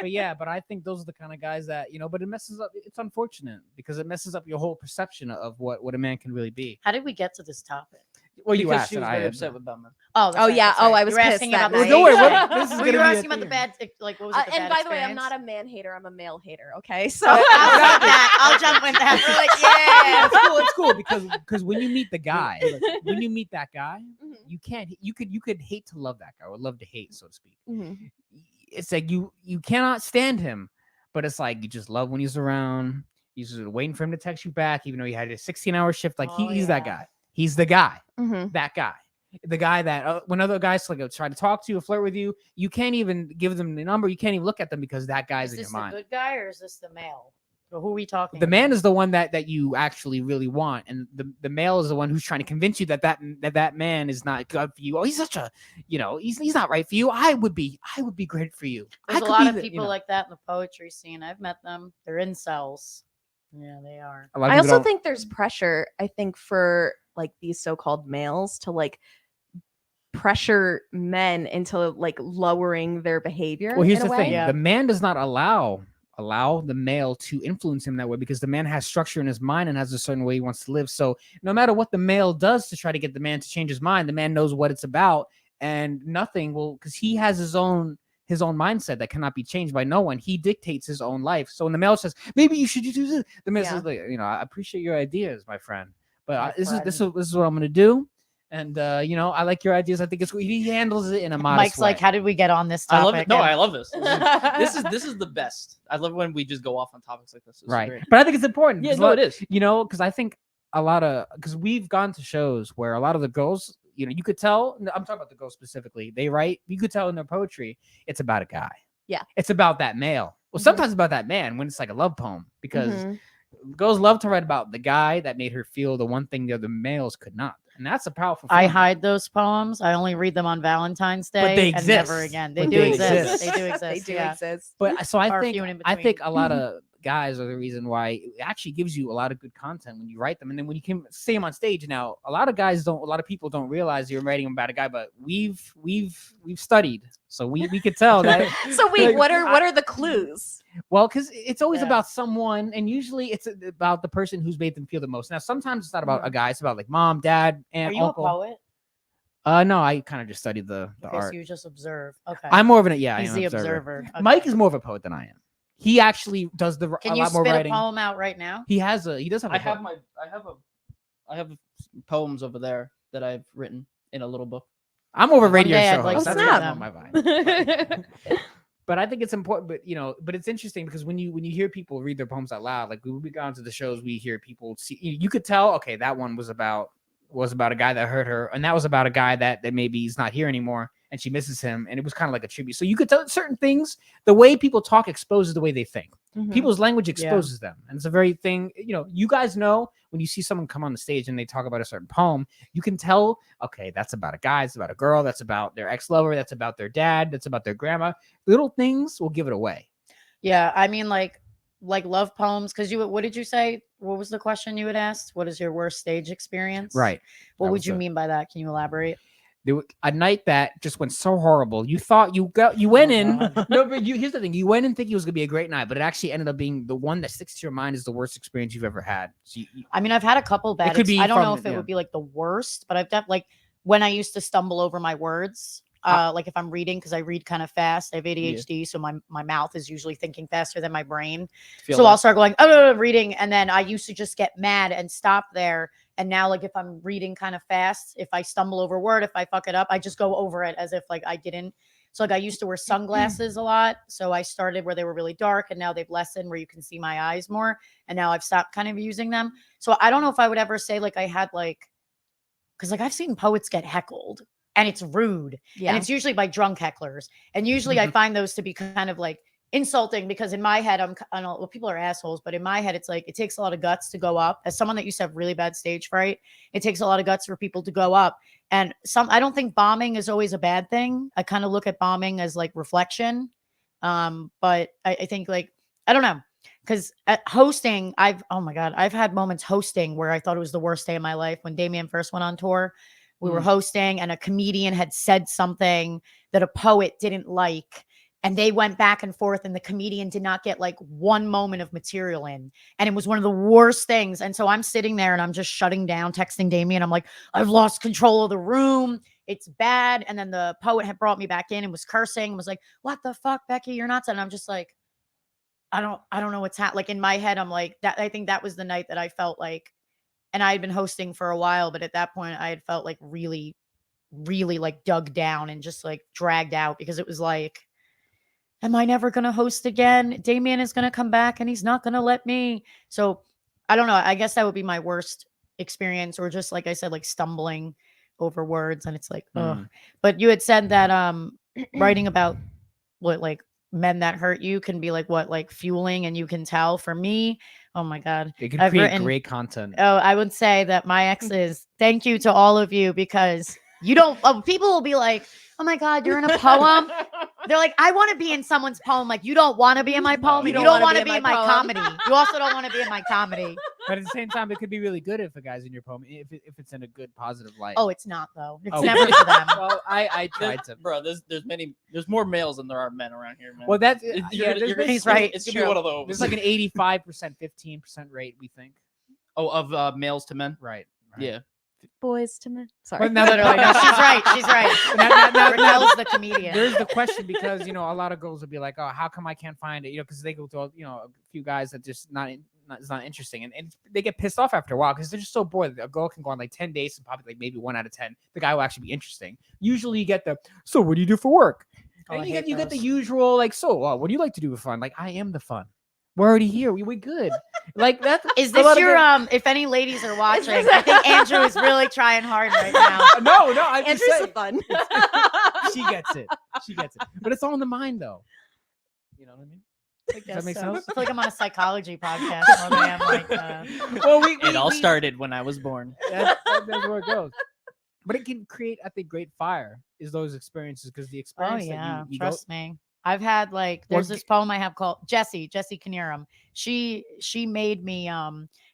But yeah, but I think those are the kind of guys that, but it messes up. It's unfortunate because it messes up your whole perception of what a man can really be. How did we get to this topic? Well, you because asked she and was I very had- upset with Batman. Oh, that's Oh, right, yeah. that's Oh, right. I was You were pissed asking that about the night. hate. Well, don't worry, this is Well, gonna you were be a asking about the thing. bad, like what was it? The And bad by the way, I'm experience? not a man hater. I'm a male hater. Okay, so I'll jump that. I'll jump with that. We're like, yeah. It's cool because when you meet the guy, when you meet that guy, Mhm. you could hate to love that guy or love to hate, so to speak. Mhm. It's like you cannot stand him, but it's like you just love when he's around. You're just waiting for him to text you back, even though you had a 16-hour shift. Like Oh, he's that yeah. guy. He's the guy. Mhm. That guy. The guy that when other guys like try to talk to you, flirt with you, you can't even give them the number. You can't even look at them because that guy's Is in your this the mind. good guy or is this the male? Or who are we talking The man about? is the one that you actually really want, and the male is the one who's trying to convince you that man is not good for you. Oh, he's such a, he's not right for you. I would be great for you. There's I a could lot be of the- people like that in the poetry scene. I've met them. They're incels. Yeah, they are. a lot of I people also don't- think there's pressure. I think for like these so-called males to like pressure men into like lowering their behavior. Well, here's in a the way. thing: Yeah. the man does not allow the male to influence him that way because the man has structure in his mind and has a certain way he wants to live. So no matter what the male does to try to get the man to change his mind, the man knows what it's about, and nothing will because he has his own mindset that cannot be changed by no one. He dictates his own life. So when the male says, "Maybe you should do this," the man says, like, "I appreciate your ideas, my friend, but My this is what I'm gonna do." And I like your ideas. I think it's he handles it in a modest Mike's way. like, how did we get on this I topic? love it. No, And I love this. This is the best. I love when we just go off on topics like this. It's right, great. but I think it's important. Yeah, 'cause no, it is. because I think because we've gone to shows where a lot of the girls, you could tell. I'm talking about the girls specifically. They write. You could tell in their poetry, it's about a guy. Yeah. It's about that male. Well, Mhm. sometimes about that man when it's like a love poem because Mhm. girls love to write about the guy that made her feel the one thing the other males could not, and that's a powerful. I feeling. hide those poems. I only read them on Valentine's Day But they and never exist. again. They But do they exist. exist. They do exist. They do yeah. exist. But so Or I a think few in I think between. a lot of guys are the reason why it actually gives you a lot of good content when you write them, and then when you can say them on stage. Now, a lot of people don't realize you're writing about a guy, but we've studied, so we could tell that. So wait, Like, what are the clues? Well, because it's always Yeah. about someone, and usually it's about the person who's made them feel the most. Now, sometimes it's not about a guy; it's about like mom, dad, aunt, Are you uncle. a poet? No, I kind of just studied the Okay, art. so you just observe. Okay. I'm more of an yeah. He's I am the an observer. observer. Okay. Mike is more of a poet than I am. He actually does a Can you lot more spit writing. a poem out right now? He does have. I have poems over there that I've written in a little book. I'm over One radio day I'd show like host. to That's read not them. my vibe. But I think it's important. But it's interesting because when you hear people read their poems out loud, like when we go to the shows, we hear people see. You could tell, okay, that one was about a guy that hurt her, and that was about a guy that maybe he's not here anymore, and she misses him, and it was kind of like a tribute. So you could tell certain things. The way people talk exposes the way they think. Mhm. People's language exposes them, and it's a very thing. You guys know when you see someone come on the stage and they talk about a certain poem, you can tell, okay, that's about a guy, it's about a girl, that's about their ex-lover, that's about their dad, that's about their grandma. Little things will give it away. Yeah, I mean, like love poems. Because what did you say? What was the question you had asked? What is your worst stage experience? Right. What That would was you it. mean by that? Can you elaborate? There was a night that just went so horrible. You thought you went Oh, in. God. No, but here's the thing. You went in thinking it was gonna be a great night, but it actually ended up being the one that sticks to your mind is the worst experience you've ever had. So I mean, I've had a couple bad. could be I don't know from- if it yeah. would be like the worst, but I've definitely like when I used to stumble over my words. Like if I'm reading, because I read kind of fast. I have ADHD, so my mouth is usually thinking faster than my brain. Feel So that. I'll start going, oh, reading, and then I used to just get mad and stop there. And now, like if I'm reading kind of fast, if I stumble over a word, if I fuck it up, I just go over it as if like I didn't. So like I used to wear sunglasses a lot. So I started where they were really dark, and now they've lessened where you can see my eyes more. And now I've stopped kind of using them. So I don't know if I would ever say like I had like, because like I've seen poets get heckled, and it's rude. Yeah. And it's usually by drunk hecklers. And usually I find those to be kind of like insulting because in my head, I know well, people are assholes, but in my head, it's like it takes a lot of guts to go up. As someone that used to have really bad stage fright, it takes a lot of guts for people to go up. And I don't think bombing is always a bad thing. I kind of look at bombing as like reflection. But I think like, I don't know. Because at hosting, oh my God, I've had moments hosting where I thought it was the worst day of my life. When Damien first went on tour, we were hosting and a comedian had said something that a poet didn't like. and they went back and forth, and the comedian did not get like one moment of material in, and it was one of the worst things. And so I'm sitting there and I'm just shutting down, texting Damien. I'm like, I've lost control of the room. It's bad. And then the poet had brought me back in and was cursing and was like, what the fuck, Becky, you're nuts. And I'm just like, I don't know what's happening. Like in my head, I'm like that. I think that was the night that I felt like, and I had been hosting for a while, but at that point I had felt like really, really like dug down and just like dragged out, because it was like, am I never going to host again? Damien is going to come back and he's not going to let me. So I don't know. I guess that would be my worst experience, or just like I said, like stumbling over words. And it's like, ugh. But you had said that writing about what, like, men that hurt you can be like what, like fueling, and you can tell. For me, oh my God, It can create great content. Oh, I would say that my exes, thank you to all of you, because you don't, people will be like, oh my God, you're in a poem. They're like, I want to be in someone's poem. Like, you don't want to be in my poem. You You don't don't wanna want to be in my comedy. You also don't want to be in my comedy. But at the same time, it could be really good if a guy's in your poem, if it's in a good, positive light. Oh, it's not though. It's Oh. never for them. Well, I tried to. Bro, there's more males than there are men around here, man. Well, that's He's right. It's It's gonna be true. one of those. There's like an 85%, 15% rate, we think. Oh, of males to men. Right. Yeah. Boys to men. Sorry. But now, Literally, no, she's right. She's right. now, Raquel's the comedian. there's the question, because a lot of girls will be like, oh, how come I can't find it? Because they go to a few guys that just it's not interesting, and they get pissed off after a while because they're just so bored. A girl can go on like 10 dates and probably like maybe 1 out of 10 the guy will actually be interesting. Usually you get the, so what do you do for work? Oh, And I you hate get the those. usual like, so what do you like to do for fun? Like, I am the fun. We're already here. We good. Like that. Is a this lot of your girls- if any ladies are watching, I think Andrew is really trying hard right now. No, I'm just Andrew's saying. the fun. She gets it. But it's all in the mind, though. You know what I mean? I Does that make so. sense? I feel like I'm on a psychology podcast. More than I'm like, Well, It all started when I was born. That's where it goes. But it can create, I think, great fire is those experiences, because the oh experience yeah, that you trust me. I've had like, there's Well, this poem I have called Jessie Knierim. She made me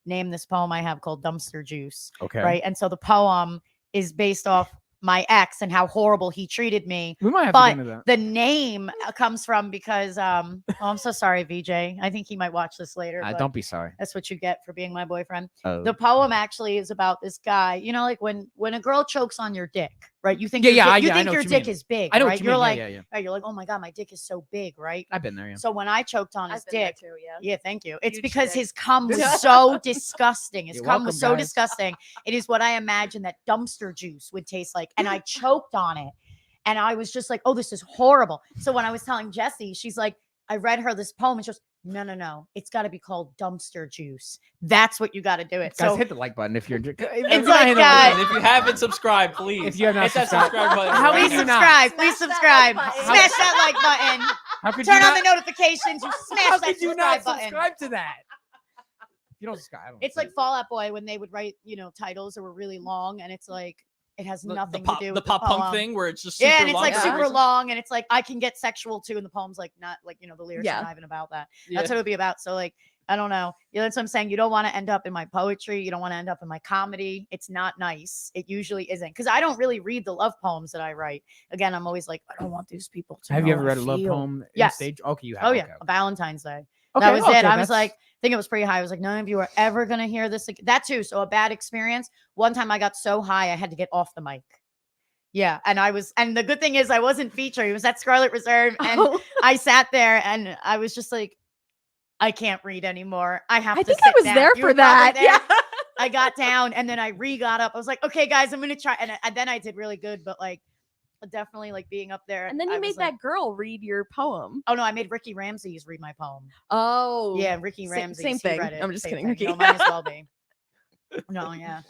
name this poem I have called Dumpster Juice. Okay. Right. And so the poem is based off my ex and how horrible he treated me. We might have But to get into that. the name comes from because oh, I'm so sorry, VJ. I think he might watch this later. But Don't be sorry. that's what you get for being my boyfriend. Oh. The poem actually is about this guy. Like when a girl chokes on your dick, right? You think Yeah, your yeah, dick, you I think know your what you dick mean. is big. I know right? what you You're mean. like, Yeah. right, you're like, oh my God, my dick is so big, right? I've been there. Yeah. So when I choked on his I've been there dick, too, yeah. yeah, thank you. It's Huge because dick. his cum was Yeah. so disgusting. His You're cum was welcome, so guys. disgusting. It is what I imagined that dumpster juice would taste like. And I choked on it. And I was just like, oh, this is horrible. So when I was telling Jessie, she's like, I read her this poem and she goes, no. It's got to be called Dumpster Juice. That's what you got to do it. Guys, so hit the like button if you're. It's like, guys, If you haven't subscribed, please. If you have not hit that subscribed- subscribe button. How right is please it now. not? subscribe. Please Smash that subscribe. like button. Smash that like button. How could Turn you on not, the notifications. You smash How that could you subscribe not button. subscribe to that? You don't subscribe. I don't It's see like it. Fall Out Boy when they would write, titles that were really long, and it's like it has nothing pop, to do the with pop the punk poem. thing where it's just super Yeah, and it's long like for super some reason. long, and it's like I can get sexual too, and the poem's like not like the lyrics Yeah. are not even about that. Yeah. That's what it would be about. So like I don't know. That's what I'm saying. You don't want to end up in my poetry. You don't want to end up in my comedy. It's not nice. It usually isn't, because I don't really read the love poems that I write. Again, I'm always like, I don't want these people to. Have know you ever what I read a love feel. poem? Yes. Stage? Okay, you have. Oh yeah, Okay. Valentine's Day. Okay, That was okay, it. I was that's- like, I think it was pretty high. I was like, none of you are ever gonna hear this again. That too. So a bad experience. One time I got so high I had to get off the mic. Yeah, and the good thing is I wasn't featured. It was at Scarlet Reserve, and Oh. I sat there and I was just like, I can't read anymore. I have I to. think I sit was down. there You for were probably that. there. Yeah. I got down and then I got up. I was like, okay, guys, I'm gonna try. And then I did really good, but like definitely like being up there. And then you I made was that like, girl read your poem. oh no, I made Ricky Ramsey's read my poem. Oh. Yeah, Ricky Same- Ramsey. same thing. Read it. I'm just Same kidding, thing. Ricky. No, might as well be. No, yeah.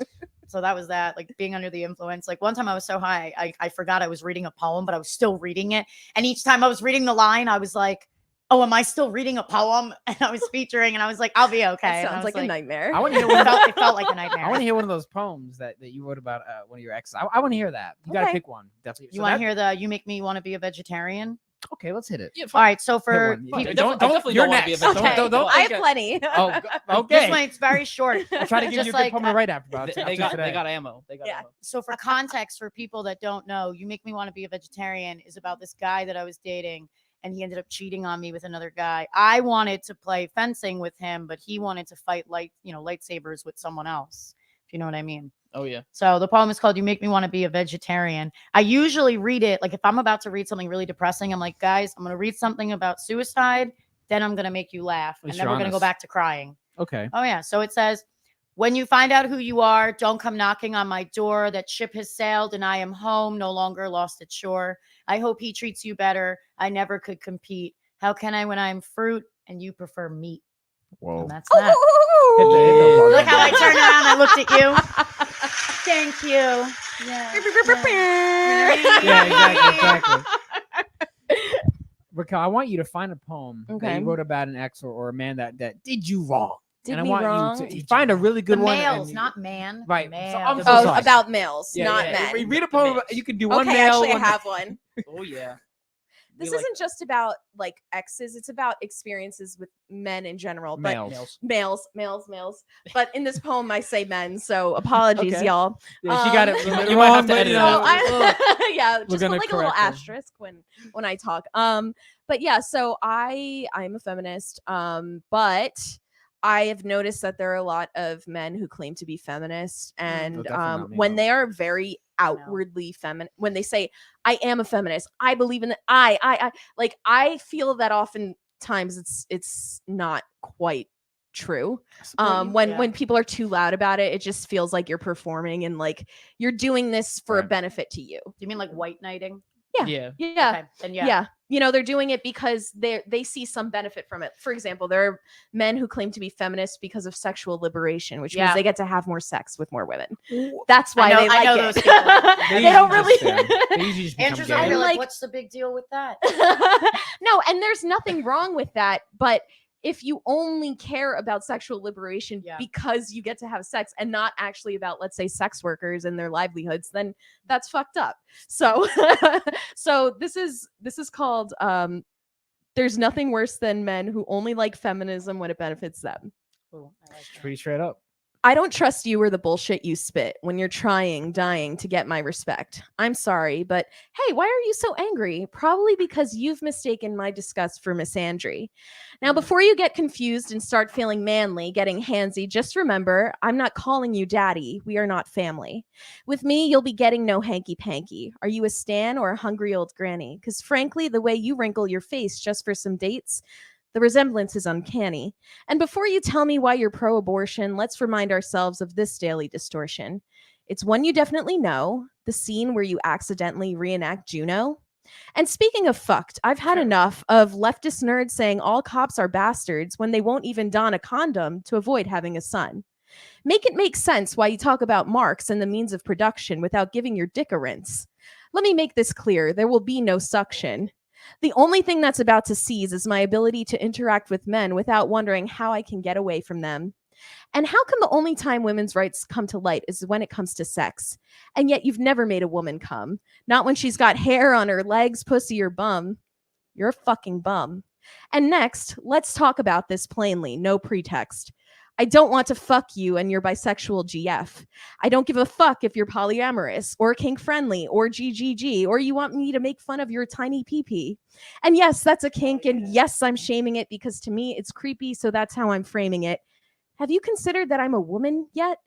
So that was that, like being under the influence. Like one time I was so high, I forgot I was reading a poem, but I was still reading it. And each time I was reading the line, I was like, oh, am I still reading a poem? And I was featuring, and I was like, I'll be okay. That And I sounds was like a nightmare. I want to hear It one. felt, it felt like a nightmare. I want to hear one of those poems that you wrote about one of your exes. I want to hear that. You gotta Okay. pick one. Definitely. You So want to that- hear the "You Make Me Want to Be a Vegetarian"? Okay, let's hit it. Yeah, All right. So Hit for one. Fine. people, I Don't- definitely you're don't want to be a next. vegetarian. Don't- I have Okay. plenty. Oh, this okay. one it's very short. I'm trying to give Just you a good like, poem to write after. About They got ammo. They got Yeah. ammo. So for context, for people that don't know, "You Make Me Want to Be a Vegetarian" is about this guy that I was dating, and he ended up cheating on me with another guy. I wanted to play fencing with him, but he wanted to fight lightsabers with someone else, if you know what I mean. Oh yeah. So the poem is called You Make Me Want to Be a Vegetarian. I usually read it, like if I'm about to read something really depressing, I'm like, guys, I'm going to read something about suicide, then I'm going to make you laugh, At least and then you're we're going to go honest. back to crying. Okay. Oh, yeah. So it says, when you find out who you are, don't come knocking on my door. That ship has sailed and I am home, no longer lost at shore. I hope he treats you better. I never could compete. How can I when I'm fruit and you prefer meat? Whoa. And that's that. Hit the Yeah. buzzer. Look how I turned around. I looked at you. Thank you. Yeah. Yeah, exactly. Raquel, I want you to find a poem that Okay. you wrote about an ex or a man that did you wrong. Did and I me want wrong? you to find a really good The one. males, and- not man. Right. So Males. I'm so Oh, sorry. about males, Yeah, not yeah. men. Read a The poem. males. You can do one Okay, male. actually, I one have one. Oh yeah. This We like isn't just about like exes; it's about experiences with men in general. But males. males. But in this poem, I say men, so apologies, Okay. y'all. Yeah, she got it. You wrong, might have to but, edit you it know, out. Yeah, We're just put gonna like a little correct her. asterisk when I talk. But yeah, so I'm a feminist. But I have noticed that there are a lot of men who claim to be feminists, and definitely not me, when though. they are very outwardly feminine, when they say I am a feminist, I believe in the I like I feel that oftentimes it's not quite true. When Yeah. when people are too loud about it, it just feels like you're performing and like you're doing this for a Right. benefit to you. Do you mean like white knighting? Yeah. Yeah. Okay. Then Yeah. You know, they're doing it because they see some benefit from it. For example, there are men who claim to be feminists because of sexual liberation, which means Yeah. they get to have more sex with more women. That's why know- they I like know it. those people. They usually don't just, really. they usually just become Andrew's gay. over here And, like, like- what's the big deal with that? No, and there's nothing wrong with that, but if you only care about sexual liberation Yeah. because you get to have sex and not actually about, let's say, sex workers and their livelihoods, then that's fucked up. So so this is called there's nothing worse than men who only like feminism when it benefits them. Ooh, I like that. Pretty straight up. I don't trust you or the bullshit you spit when you're dying to get my respect. I'm sorry, but hey, why are you so angry? Probably because you've mistaken my disgust for misandry. Now, before you get confused and start feeling manly, getting handsy, just remember, I'm not calling you daddy. We are not family. With me, you'll be getting no hanky-panky. Are you a stan or a hungry old granny? Because frankly, the way you wrinkle your face just for some dates, the resemblance is uncanny. And before you tell me why you're pro-abortion, let's remind ourselves of this daily distortion. It's one you definitely know, the scene where you accidentally reenact Juno. And speaking of fucked, I've had enough of leftist nerds saying all cops are bastards when they won't even don a condom to avoid having a son. Make it make sense why you talk about Marx and the means of production without giving your dick a rinse. Let me make this clear, there will be no suction. The only thing that's about to cease is my ability to interact with men without wondering how I can get away from them. And how come the only time women's rights come to light is when it comes to sex? And yet you've never made a woman come. Not when she's got hair on her legs, pussy, or bum. You're a fucking bum. And next, let's talk about this plainly, no pretext. I don't want to fuck you and your bisexual GF. I don't give a fuck if you're polyamorous or kink friendly or GGG or you want me to make fun of your tiny pee-pee. And yes, that's a kink, and yes, I'm shaming it because to me it's creepy, so that's how I'm framing it. Have you considered that I'm a woman yet?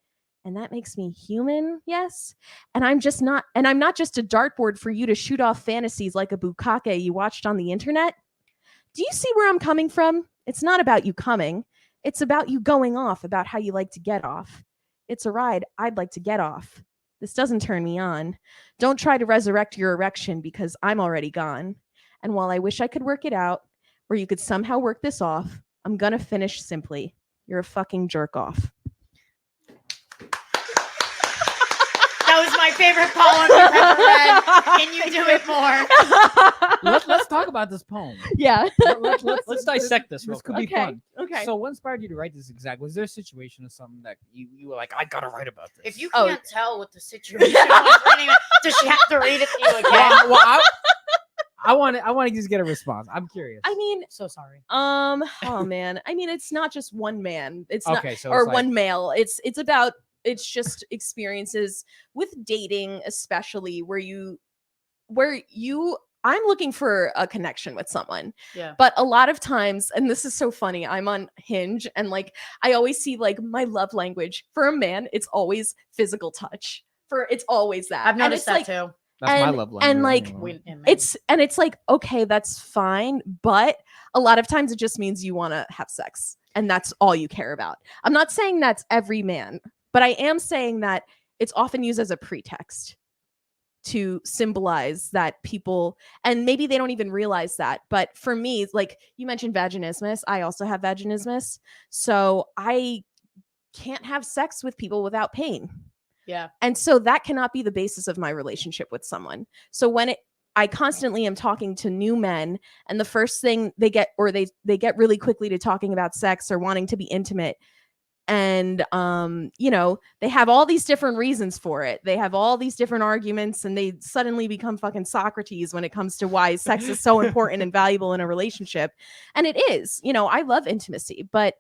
And that makes me human, yes? And I'm not just a dartboard for you to shoot off fantasies like a bukkake you watched on the internet. Do you see where I'm coming from? It's not about you coming. It's about you going off about how you like to get off. It's a ride I'd like to get off. This doesn't turn me on. Don't try to resurrect your erection because I'm already gone. And while I wish I could work it out, or you could somehow work this off, I'm gonna finish simply. You're a fucking jerk off. That was my favorite poem you've ever read. Can you do it more? Let's talk about this poem. Yeah. Let's dissect this real This could quick. be Okay. fun. Okay. So what inspired you to write this exactly? Was there a situation or something that you were like, I gotta write about this? If you Oh. can't tell what the situation was reading, does she have to read it to you again? well, I want to just get a response. I'm curious. I mean, So sorry. oh man. I mean, it's not just one man. It's not okay, so or it's like, one male. It's just experiences with dating, especially where you I'm looking for a connection with someone. Yeah. But a lot of times, and this is so funny, I'm on Hinge and like I always see like my love language for a man, it's always physical touch. It's always that. I've And noticed it's that like, too. That's my and- love and, language. like, anyway. it's like, okay, that's fine, but a lot of times it just means you want to have sex and that's all you care about. I'm not saying that's every man, but I am saying that it's often used as a pretext to symbolize that people, and maybe they don't even realize that, but for me, like you mentioned vaginismus, I also have vaginismus, so I can't have sex with people without pain. Yeah. And so that cannot be the basis of my relationship with someone. So when I constantly am talking to new men and the first thing they get, or they get really quickly to talking about sex or wanting to be intimate, and you know, they have all these different reasons for it. They have all these different arguments and they suddenly become fucking Socrates when it comes to why sex is so important and valuable in a relationship. And it is, you know, I love intimacy, but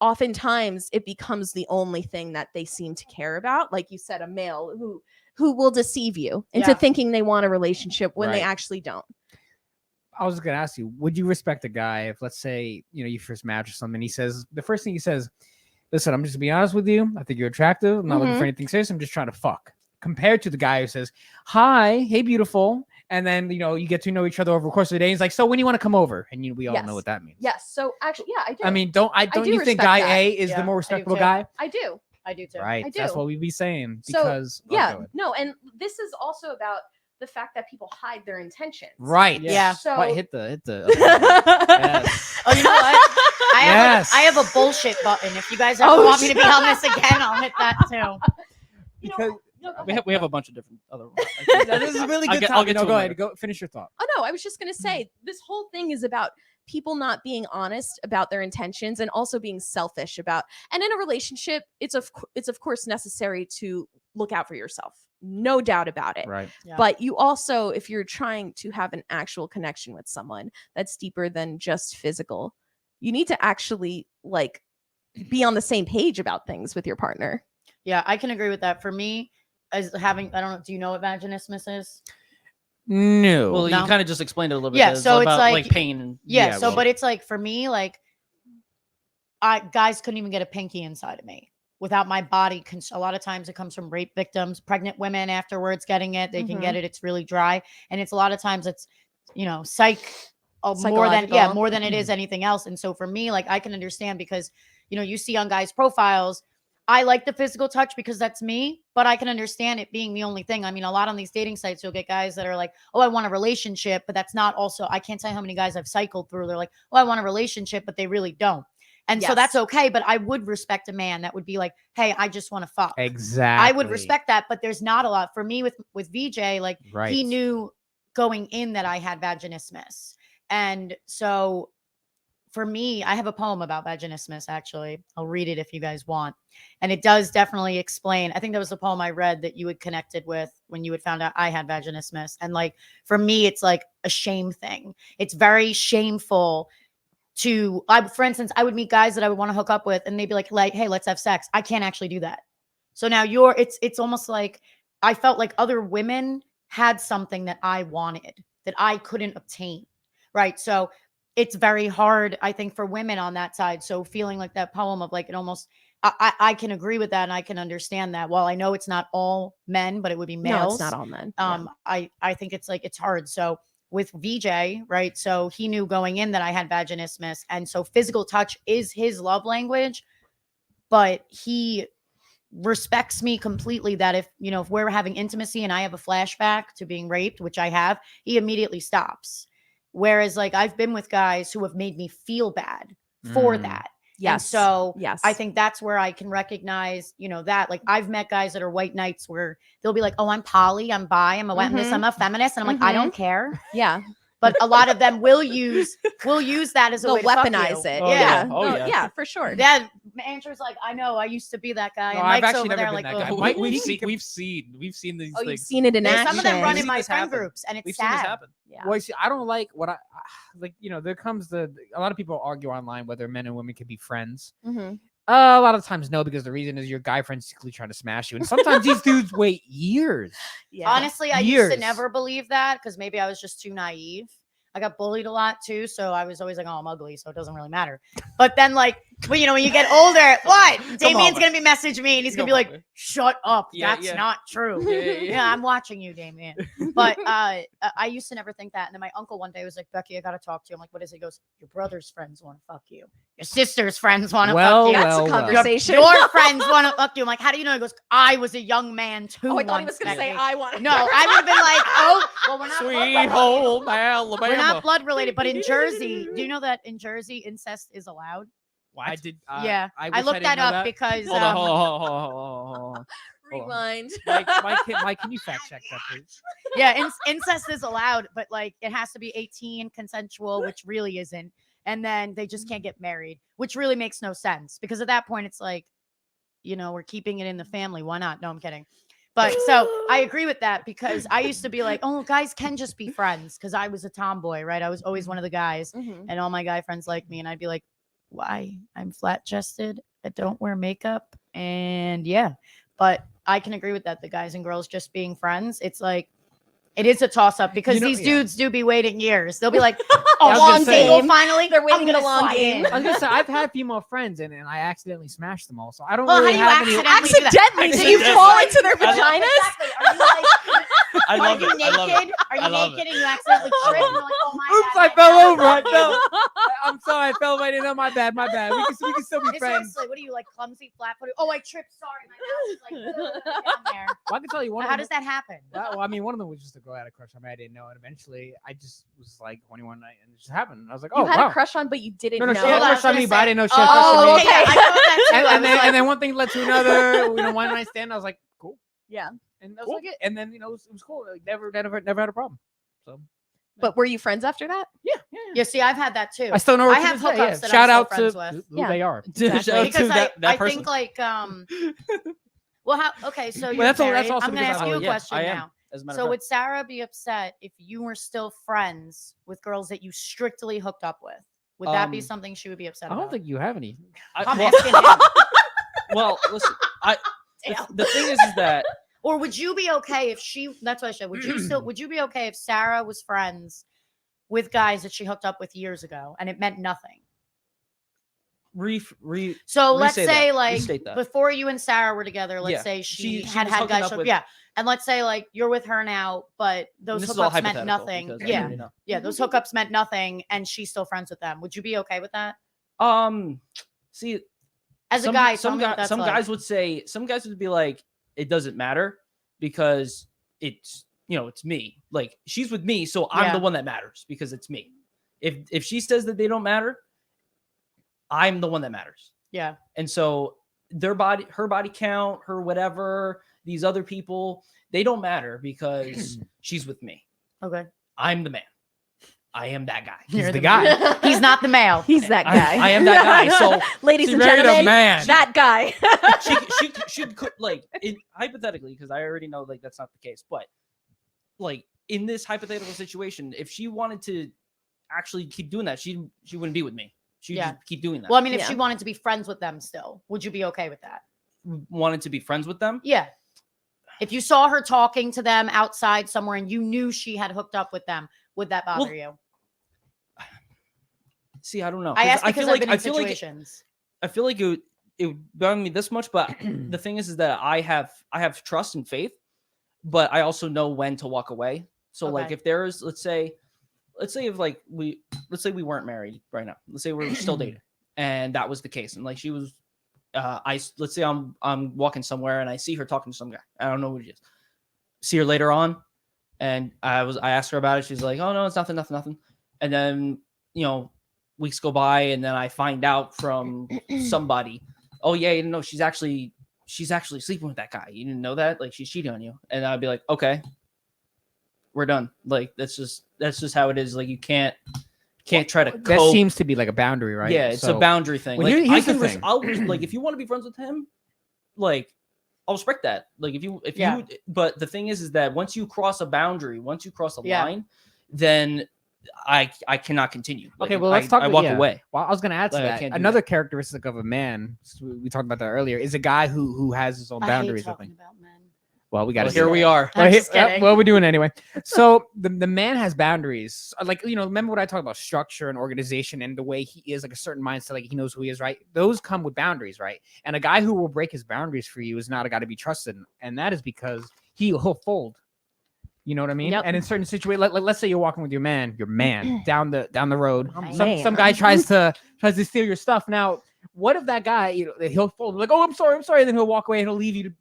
oftentimes it becomes the only thing that they seem to care about. Like you said, a male who will deceive you into Yeah. thinking they want a relationship when they Right. actually don't. I was gonna ask you, would you respect a guy if, let's say, you know, you first match or something, he says, the first thing he says, listen, I'm just gonna be honest with you, I think you're attractive, I'm not looking for anything serious, I'm just trying to fuck. Compared to the guy who says, hi, hey, beautiful, and then, you know, you get to know each other over the course of the day. He's like, so when do you want to come over? And we all know Yes. what that means. Yes. So actually, yeah, I do. I mean, don't do you think respect guy that. A is Yeah, the more I do respectable too. guy? I do. I do too. Right. I That's do. what we'd be saying. So, Because go yeah, ahead. no, and this is also about the fact that people hide their intentions. Right. Yeah. So What, hit the yes. Oh, you know what? Yes. I have a bullshit button. If you guys ever Oh, want me to be on this again, I'll hit that too. You know, Because no, go We ahead. have a bunch of different other ones. this is a really I'll good get- topic. I'll get No, to go them ahead. later. Go finish your thought. Oh no, I was just gonna say this whole thing is about people not being honest about their intentions and also being selfish about. And in a relationship, it's of course necessary to look out for yourself, no doubt about it. Right. Yeah. But you also, if you're trying to have an actual connection with someone that's deeper than just physical, you need to actually like be on the same page about things with your partner. Yeah, I can agree with that. For me, as having, I don't know, do you know what vaginismus is? No. Well, No. you kind of just explained it a little bit. Yeah, It's so it's about like- pain and Yeah, Yeah, so well- but it's like for me, like guys couldn't even get a pinky inside of me without my body. A lot of times it comes from rape victims, pregnant women afterwards getting it. They can get it. It's really dry, and it's a lot of times it's, you know, Psychological. more than it is anything else. And so for me, like I can understand because, you know, you see on guys' profiles, I like the physical touch because that's me, but I can understand it being the only thing. I mean, a lot on these dating sites, you'll get guys that are like, oh, I want a relationship, but that's not also, I can't tell you how many guys I've cycled through. They're like, oh, I want a relationship, but they really don't. And so that's Yes. okay. But I would respect a man that would be like, hey, I just want to fuck. Exactly. I would respect that, but there's not a lot for me with VJ. Like Right. he knew going in that I had vaginismus. And so for me, I have a poem about vaginismus, actually. I'll read it if you guys want. And it does definitely explain. I think that was the poem I read that you had connected with when you had found out I had vaginismus. And like, for me, it's like a shame thing. It's very shameful for instance, I would meet guys that I would want to hook up with and they'd be like, hey, let's have sex. I can't actually do that. So now it's almost like I felt like other women had something that I wanted that I couldn't obtain. Right. So it's very hard, I think, for women on that side. So feeling like that poem of like, it almost, I can agree with that. And I can understand that. While I know it's not all men, but it would be males. No, it's not all men. Yeah. I think it's like, it's hard. So with VJ, right? So he knew going in that I had vaginismus. And so physical touch is his love language, but he respects me completely that if we're having intimacy and I have a flashback to being raped, which I have, he immediately stops. Whereas like I've been with guys who have made me feel bad for that. Yes. And so yes. I think that's where I can recognize, that like I've met guys that are white knights where they'll be like, oh, I'm poly, I'm bi, I'm a wet this, I'm a feminist. And I'm like, I don't care. Yeah. But a lot of them will use that as a They'll way to fuck weaponize you. it. Oh, yeah. yeah. Oh, No, yeah. yeah, for sure. Yeah, Andrew's like, I know, I used to be that guy. No, And I've Mike's actually over never there been like, that guy. oh. Mike, we've we- seen these Oh, you've things. seen it in There's action. some of them run in We've my seen this friend happen. groups, and it's We've seen this sad. happen. Yeah. Well, see, I don't like what I like. There comes a lot of people argue online whether men and women can be friends. Mhm. A lot of times no, because the reason is your guy friend's secretly trying to smash you, and sometimes these dudes wait years. Yeah. Honestly, I used to Years. never believe that because maybe I was just too naive. I got bullied a lot too, so I was always like, "Oh, I'm ugly, so it doesn't really matter." But then, like, when you get older, what? Damien's on, gonna be messaging me, and he's gonna be Come on, like, man. "Shut up, Yeah, that's yeah. not true." Yeah. Yeah, I'm watching you, Damien. But I used to never think that. And then my uncle one day was like, "Becky, I gotta talk to you." I'm like, "What is it?" He goes, "Your brother's friends want to fuck you. Your sister's friends want to Well, fuck you. That's a well. conversation. Your friends want to fuck you." I'm like, "How do you know?" He goes, "I was a young man too." Oh, I thought he once, was gonna say Becky." I want. No, I would have been like, "Oh, well, we're not blood Sweet related. home We're Alabama. not blood related." But in Jersey, do you know that in Jersey incest is allowed? I did. Yeah, I, I wish looked didn't that know up because Hold on, hold on, hold on, hold on, hold on. Rewind. Mike, can you fact check that, please? yeah, incest is allowed, but like it has to be 18, consensual, which really isn't. And then they just can't get married, which really makes no sense because at that point it's like, we're keeping it in the family. Why not? No, I'm kidding. But so I agree with that because I used to be like, oh, guys can just be friends because I was a tomboy, right? I was always one of the guys, Mhm. and all my guy friends like me, and I'd be like, why? I'm flat chested. I don't wear makeup, and yeah. But I can agree with that. The guys and girls just being friends, it's like it is a toss up because these dudes do be waiting years. They'll be like, I was gonna long say- single finally. They're waiting I'm in a gonna long slide game. in." I was gonna say I've had female friends and I accidentally smashed them all, so I don't Well, how really do you have any. accidentally do that? Accidentally? Did you Accidentally. fall into their I love- vaginas? Exactly. Are you like? I love Are you it. naked? I love it. Are you I love naked and you accidentally I trip? love And you're like, oh my Oops, bad, I my fell bad, over. I my fell. bad. I'm sorry, I fell right in. On my bad. We can still be Miss friends. Huxley, what are you like, clumsy, flat-footed? Oh, I tripped. Sorry, my mouth is like down there. Well, I can tell you one. How of does them, that happen? Well, I mean, one of them was just a girl I had a crush on. I didn't know, and eventually, I just was like 21 night, and it just happened. I was like, oh You had wow. a crush on, but you didn't No, know. she had a Hold on, I was crush on gonna me, but I say- didn't know she had a crush Oh, on me. okay. Yeah, I thought that too. And, I and, was then, like, and then one thing led to another. One night stand. I was like, cool. Yeah. And that was like it. And then it was cool. Like, never had a problem. So But were you friends after that? yeah. yeah, see, I've had that too. I still know her I to have this day, hookups that Shout I'm out still to friends with. who they are. Shout out Because to I that person. think like well, how okay, so you're that's all- married. that's also I'm gonna because ask I- you a yeah, question I am. now. As a matter So of fact. would Sarah be upset if you were still friends with girls that you strictly hooked up with? Would that be Um, something she would be upset I about? don't think you have any. I'm well, asking him. well, listen. Damn. The thing is that Or would you be okay if she? That's what I said. Would you be okay if Sarah was friends with guys that she hooked up with years ago and it meant nothing? So let's Restate say that. like Restate that. before you and Sarah were together, let's Yeah. say she She had was hooking guys up show, with- yeah, and let's say like you're with her now, but those this is all hookups meant hypothetical nothing. because I Yeah, already know. yeah, those hookups meant nothing, and she's still friends with them. Would you be okay with that? See, As some, a guy, some, tell me what guy, that's some like. guys would say, some guys would be like, it doesn't matter because it's, it's me. Like she's with me, so I'm Yeah. the one that matters because it's me. If she says that they don't matter, I'm the one that matters. Yeah, And so her body count, her whatever, these other people, they don't matter because she's with me. okay. I'm the man. I am that guy. He's You're the guy. He's not the male. He's that I- guy. I am that guy. So, ladies She and married a gentlemen, man. that guy. she could like hypothetically, because I already know like that's not the case, but like in this hypothetical situation, if she wanted to actually keep doing that, she wouldn't be with me. She'd Yeah. just keep doing that. Well, I mean, if Yeah. she wanted to be friends with them still, would you be okay with that? Wanted to be friends with them. Yeah. If you saw her talking to them outside somewhere and you knew she had hooked up with them, would that bother Well, you? See, I don't know. I asked because I've been in I feel like situations. I feel like it would bother me this much, but the thing is that I have trust and faith, but I also know when to walk away. So like Okay. if there's let's say if like we weren't married right now. Let's say we're still dating, and that was the case, and like she was, let's say I'm walking somewhere and I see her talking to some guy. I don't know who it is. See her later on, and I asked her about it. She's like, oh no, it's nothing. And then weeks go by, and then I find out from somebody, oh yeah, you know, she's actually sleeping with that guy. You didn't know that? Like she's cheating on you. And I'd be like, okay, we're done. Like that's just how it is. Like you can't try to That cope. seems to be like a boundary, right? Yeah, it's So- a boundary thing. Well, Like here's the thing. like if you want to be friends with him, like I'll respect that. Like if you Yeah. but the thing is that once you cross a boundary, once you cross a Yeah. line, then I cannot continue. Like, Okay, well, let's talk I about- walk yeah. away. Well, I was going to add to Like, I that. can't do Another characteristic of a man, we talked about that earlier, is a guy who has his own I hate boundaries. I talking think. about men. Well, we got Well, to here we are. I'm just kidding. Well, we're doing it anyway. So the man has boundaries. Like, remember what I talked about structure and organization and the way he is, like a certain mindset, like he knows who he is, right? Those come with boundaries, right? And a guy who will break his boundaries for you is not a guy to be trusted. And that is because he'll fold. You know what I mean? Yep. And in certain situations, like let's say you're walking with your man down the road. Man. Some guy tries to steal your stuff. Now, what if that guy, he'll fold like, oh, I'm sorry, then he'll walk away and he'll leave you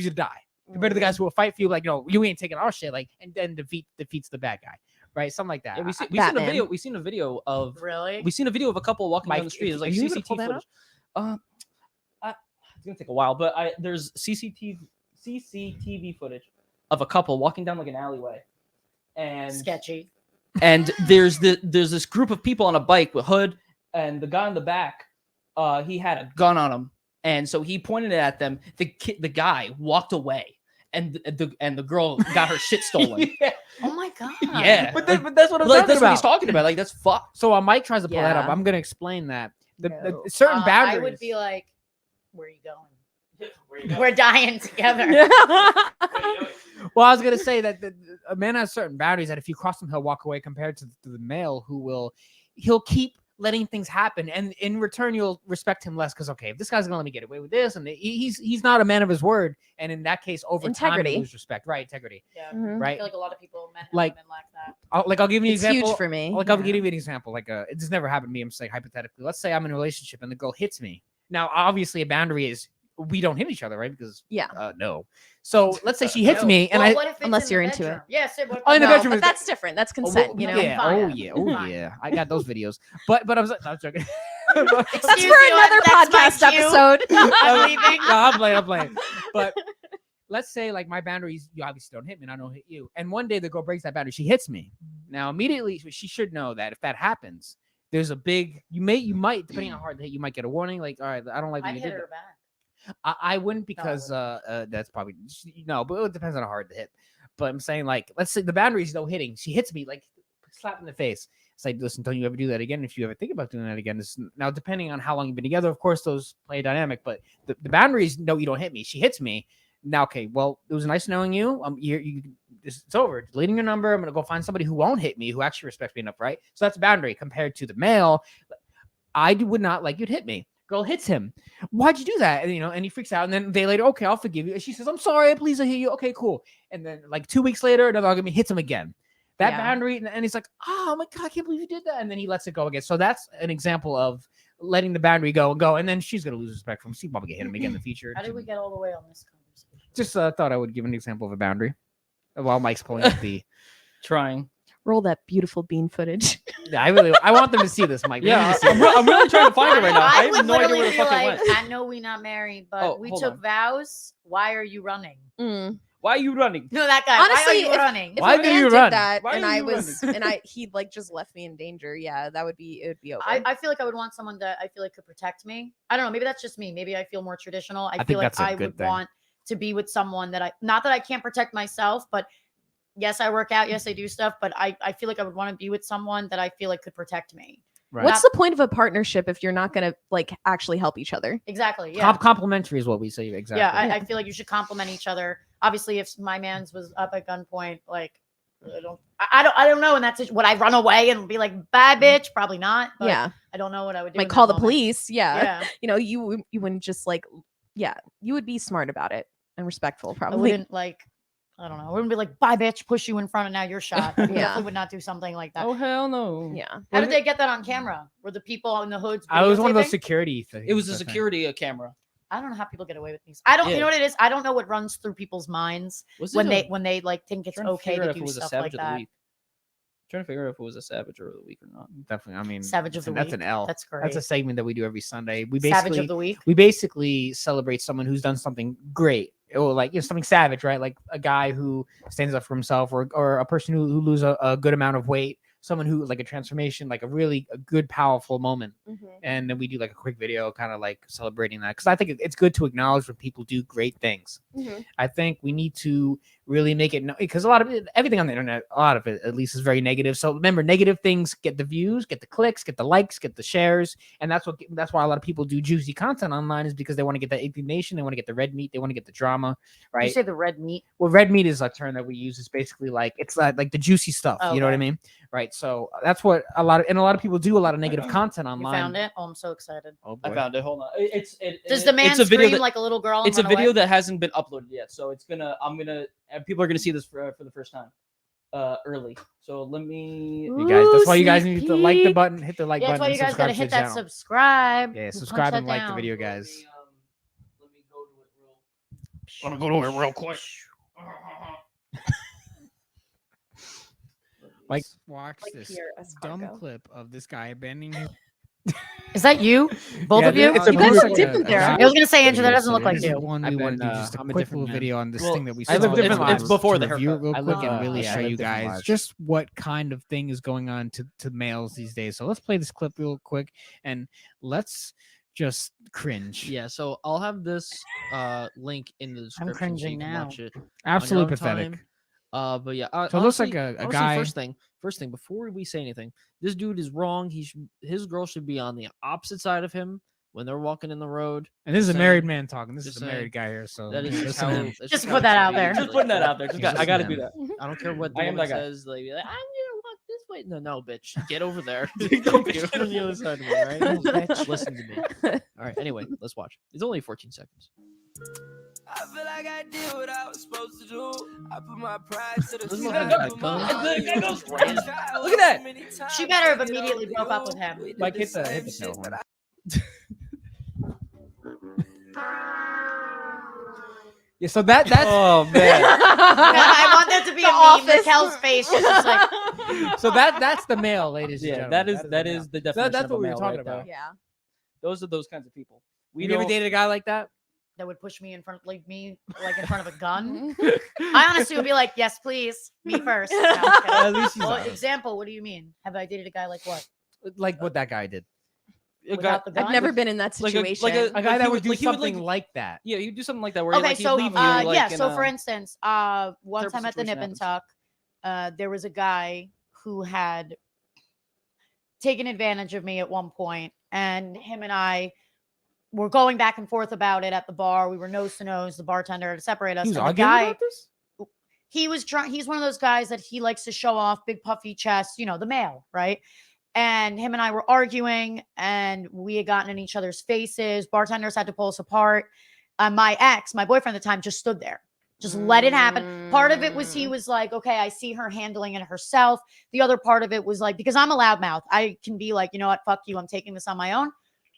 to die. Compared to the guys who will fight for you, like, you ain't taking our shit, like, and then defeats the bad guy, right? Something like that. Yeah, we've seen a Batman. video. We've seen a video of Really? a couple walking Mike, down the street. It's like are you able to CCTV pull that footage. It's gonna take a while, but there's CCTV footage of a couple walking down like an alleyway, and Sketchy. and there's this group of people on a bike with hood, and the guy in the back, he had a gun on him, and so he pointed it at them. The guy walked away, and the girl got her shit stolen. Oh my god. Yeah, But like, that's what I'm like, talking that's what he's about. talking about. Like, that's fucked. So while Mike tries to pull that up, Yeah. I'm gonna explain that the No. certain boundaries. I would be like, where are you going? We're dying together. Well, I was gonna say that a man has certain boundaries that if you cross them, he'll walk away. Compared to the male, he'll keep letting things happen, and in return, you'll respect him less because if this guy's gonna let me get away with this, and he's not a man of his word, and in that case, over time, Integrity. you lose respect, right? Integrity, Yeah. Mhm. I right? feel like a lot of people, men and Like- women, lack that. I'll give you an It's example. huge for me. Like, I'll give you an example. Like, it just never happened to me. I'm saying hypothetically. Let's say I'm in a relationship and the girl hits me. Now, obviously, a boundary is we don't hit each other, right? Because Yeah. no. So let's say she hits No. me, and Well, I. what if it's Unless in you're the into it. bedroom? Yes. What, Oh, in the No, bedroom but is- that's different. That's Oh, consent, well, you know. yeah. Fine. Oh yeah. Oh Fine. yeah. I got those videos. But I'm no, I'm joking. That's Excuse for me, another that's my podcast cue. episode. I'm leaving. No, I'm playing. But let's say like my boundaries, you obviously don't hit me, and I don't hit you. And one day the girl breaks that boundary, she hits me. Now immediately she should know that if that happens, there's a big you might depending on how hard the hit, you might get a warning. Like, all right, I don't like I'd when you hit did her that. back. I wouldn't because that's probably no, but it depends on how hard the hit. But I'm saying like let's say the boundary is no hitting. She hits me like slap in the face. It's like, listen, don't you ever do that again. If you ever think about doing that again, now depending on how long you've been together, of course, those play a dynamic. But the boundaries, no, you don't hit me. She hits me. Now, okay, well, it was nice knowing you. It's over. Deleting your number. I'm gonna go find somebody who won't hit me, who actually respects me enough, right? So that's a boundary compared to the male. I would not like you'd hit me. Girl hits him. Why'd you do that? And, and he freaks out. And then they later, okay, I'll forgive you. And she says, I'm sorry, please, I hit you. Okay, cool. And then like 2 weeks later, another argument hits him again. That Yeah. boundary, and he's like, oh my God, I can't believe you did that. And then he lets it go again. So that's an example of letting the boundary go. And then she's going to lose respect from him. She'll probably get him again in the future. How did we get all the way on this conversation? Just thought I would give an example of a boundary while Mike's pulling up the. Trying. Roll that beautiful bean footage. Yeah, I want them to see this, Mike. They need Yeah, to see I'm, this. I'm really trying to find it right now. I have would no idea literally where the be fuck it like, went. I know we not married, but Oh, we hold took on. vows. Why are you running? Mm. Why are you running? No, that guy. Honestly, why are you if- running? If Why a do man you did run? that Why and are I you was he'd like just left me in danger, yeah, it would be over. I feel like I would want someone that I feel like could protect me. I don't know. Maybe that's just me. Maybe I feel more traditional. I think feel like that's a I good would thing. want to be with someone that not that I can't protect myself, but yes, I work out. Yes, I do stuff. But I feel like I would want to be with someone that I feel like could protect me. Right. What's the point of a partnership if you're not gonna like actually help each other? Exactly. Yeah. Complimentary is what we say. Exactly. Yeah, I feel like you should compliment each other. Obviously, if my man's was up at gunpoint, like I don't know, and that's would I run away and be like, bye, bitch? Probably not. But Yeah, I don't know what I would do. like in call that the moment. police. Yeah. Yeah, you wouldn't just like, yeah, you would be smart about it and respectful, I probably. wouldn't like. I don't know. I wouldn't be like, bye, bitch, push you in front, and now you're shot. I Yeah. definitely would not do something like that. Oh hell no. Yeah, How did they get that on camera? Were the people in the hoods? I was one of those videotaping? security things. It was a I think. security camera. I don't know how people get away with these. I don't. Yeah. You know what it is? I don't know what runs through people's minds Was when it they like think it's trying to okay figure out to if it do was a stuff savage like of the that. week. Trying to figure out if it was a savage or the week or not. Definitely. I mean, Savage of the that's week. an L. That's great. That's a segment that we do every Sunday. We Savage basically of the week. we basically celebrate someone who's done something great, or like something savage, right? Like a guy who stands up for himself, or a person who lose a good amount of weight. someone who like a transformation, like a good, powerful moment. Mhm. And then we do like a quick video kind of like celebrating that, because I think it's good to acknowledge when people do great things. Mhm. I think we need to really make it because everything on the internet, a lot of it at least, is very negative. So remember, negative things get the views, get the clicks, get the likes, get the shares, and that's why a lot of people do juicy content online, is because they want to get that indignation, they want to get the red meat, they want to get the drama, right? You say the red meat? Well, red meat is a term that we use. It's basically like it's like the juicy stuff. Oh, you know what I okay. mean? Right. So that's what a lot of people do a lot of negative content You online. found it? Oh, I'm so excited. Oh, I boy. found it. Hold on. Does the man it's a video scream that, like a little girl? And it's a run video away? that hasn't been uploaded yet, so people are gonna see this for the first time early. So let me. You guys, that's why you guys sneak need to like the peek. button, hit the like Yeah, that's button, why you and guys gotta subscribe to hit the that channel. subscribe. Yeah, We'll subscribe punch and that like the down. video, guys. Let me go to it real. I'm gonna go to it real quick. Like, watch Like this Pierre dumb Escargot. clip of this guy abandoning his. Is that you? Both Yeah, of you? it's a You guys group look of different a there. guy- I was gonna say, Andrew, that video, doesn't so look like this is you. one we I've want to been, do just a I'm a quick different little man. video on this Well, thing that we I saw. live live different lives. It's before the review it haircut. real I quick live, and really I show live you different guys lives. just what kind of thing is going on to males these days. So let's play this clip real quick and let's just cringe. Yeah, so I'll have this link in the description so cringing you can now. watch it. Absolutely on your own pathetic. time. But yeah, So it looks like honestly- a honestly, guy. First thing, before we say anything, this dude is wrong. His girl should be on the opposite side of him when they're walking in the road. And this is a Just married saying. man talking. This Just is a married guy here. So That is just listen how. to him. that's Just how put it that should out be. there. Just putting that out there. Yeah, I gotta listen do to that. I don't care what the I am woman that guy. says. Like, I'm gonna walk this way. No, bitch, get over there. Don't Get bitch. over on the other side of me, all right? Oh, bitch. Listen to me. All right. Anyway, let's watch. It's only 14 seconds. I feel like I did what I was supposed to do. I put my pride to the This side. motherfucker Put got my guns. heart The guy goes to random. the side. Look at that. Many times She better have I get immediately over broke up you. with him. We did Like, the hit the same tail shit horn. that Yeah, so that's Oh man. I want that to be The a meme. Office. Raquel's face. She's just like, so that's the male, ladies and Yeah, gentlemen. that is the definition. that's of a what we were male talking right there. about. Yeah. Those are those kinds of people. We You ever don't. dated a guy like that? that would push me in front, leave me like in front of a gun. I honestly would be like, yes, please, me first. No, I'm kidding. At least he's Well, honest. example, what do you mean? Have I dated a guy like what? Like what that guy did. A guy, Without the gun? I've never been in that Like a- situation. like a- A guy Like that he would would- do like he would, something like- like that. yeah, you do something like that where Okay, like, he'd so leave you, yeah, like, in so a- for instance, one terrible time at the situation Nip and happens. Tuck, there was a guy who had taken advantage of me at one point, and him and I were going back and forth about it at the bar. We were nose to nose. The bartender had to separate us. He was and the arguing guy, about this? he was trying. He's one of those guys that he likes to show off, big puffy chest, the male, right? And him and I were arguing, and we had gotten in each other's faces. Bartenders had to pull us apart. My ex, my boyfriend at the time, just stood there, just let it happen. Part of it was he was like, okay, I see her handling it herself. The other part of it was like, because I'm a loudmouth, I can be like, you know what, fuck you, I'm taking this on my own.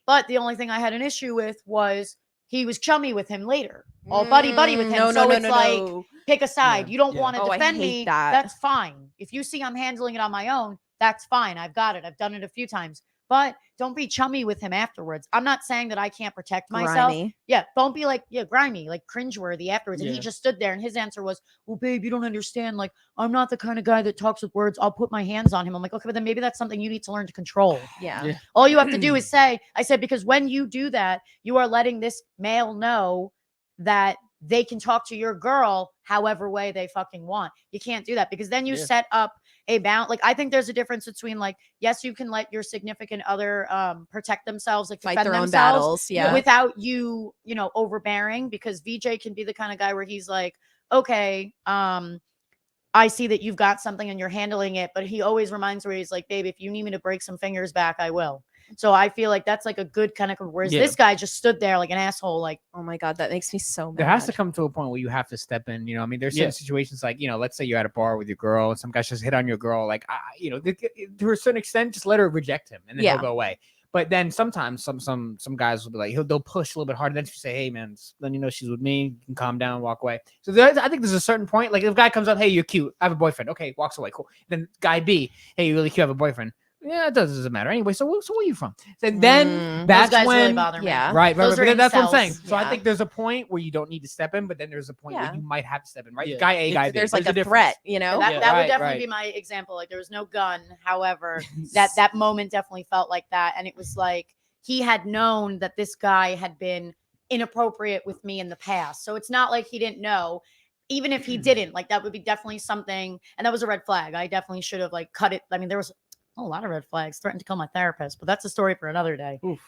But the only thing I had an issue with was he was chummy with him later, all buddy with him. No, So no, it's no, like, no. pick a side. Yeah, You don't yeah. want to Oh, I defend hate me. that. That's fine. If you see I'm handling it on my own, that's fine. I've got it. I've done it a few times. But don't be chummy with him afterwards. I'm not saying that I can't protect myself. Grimy. Yeah, don't be like, grimy, like cringeworthy afterwards. And he Yeah. just stood there and his answer was, well, babe, you don't understand. Like, I'm not the kind of guy that talks with words. I'll put my hands on him. I'm like, okay, but then maybe that's something you need to learn to control. Yeah. Yeah. All you have to do is say, I said, because when you do that, you are letting this male know that they can talk to your girl however way they fucking want. You can't do that because then you Yeah. set up a bound. Like, I think there's a difference between like, yes, you can let your significant other protect themselves, like Fight defend their own themselves battles. Yeah. without you, overbearing, because VJ can be the kind of guy where he's like, okay, I see that you've got something and you're handling it, but he always reminds where he's like, babe, if you need me to break some fingers back, I will. So I feel like that's like a good kind of, whereas Yeah. this guy just stood there like an asshole, like, Oh my god, that makes me so mad. There has to come to a point where you have to step in. I mean, there's certain Yeah. situations like, let's say you're at a bar with your girl and some guy just hit on your girl. Like, to a certain extent, just let her reject him and then Yeah. he'll go away. But then sometimes some guys will be like, they'll push a little bit harder. Then you say, hey, man, then she's with me. You can calm down, walk away. So I think there's a certain point. Like if a guy comes up, hey, you're cute. I have a boyfriend. Okay, walks away. Cool. Then guy B, hey, you're really cute. I have a boyfriend. Yeah, it doesn't matter anyway. So where are you from? And then Mm. that's Those guys when really bother me. Yeah. right. Those are But that's what I'm incels. saying. So I Yeah. think there's a point where you don't need to step in, but then there's a point Yeah. where you might have to step in. Right? Yeah. Guy A, guy B. There's like a difference. threat, you know? That, Yeah. that would Right, definitely right. be my example. Like there was no gun. However, that moment definitely felt like that. And it was like he had known that this guy had been inappropriate with me in the past. So it's not like he didn't know. Even if he didn't, like that would be definitely something. And that was a red flag. I definitely should have like cut it. I mean, there was a lot of red flags. Threatened to kill my therapist, but that's a story for another day. Oof.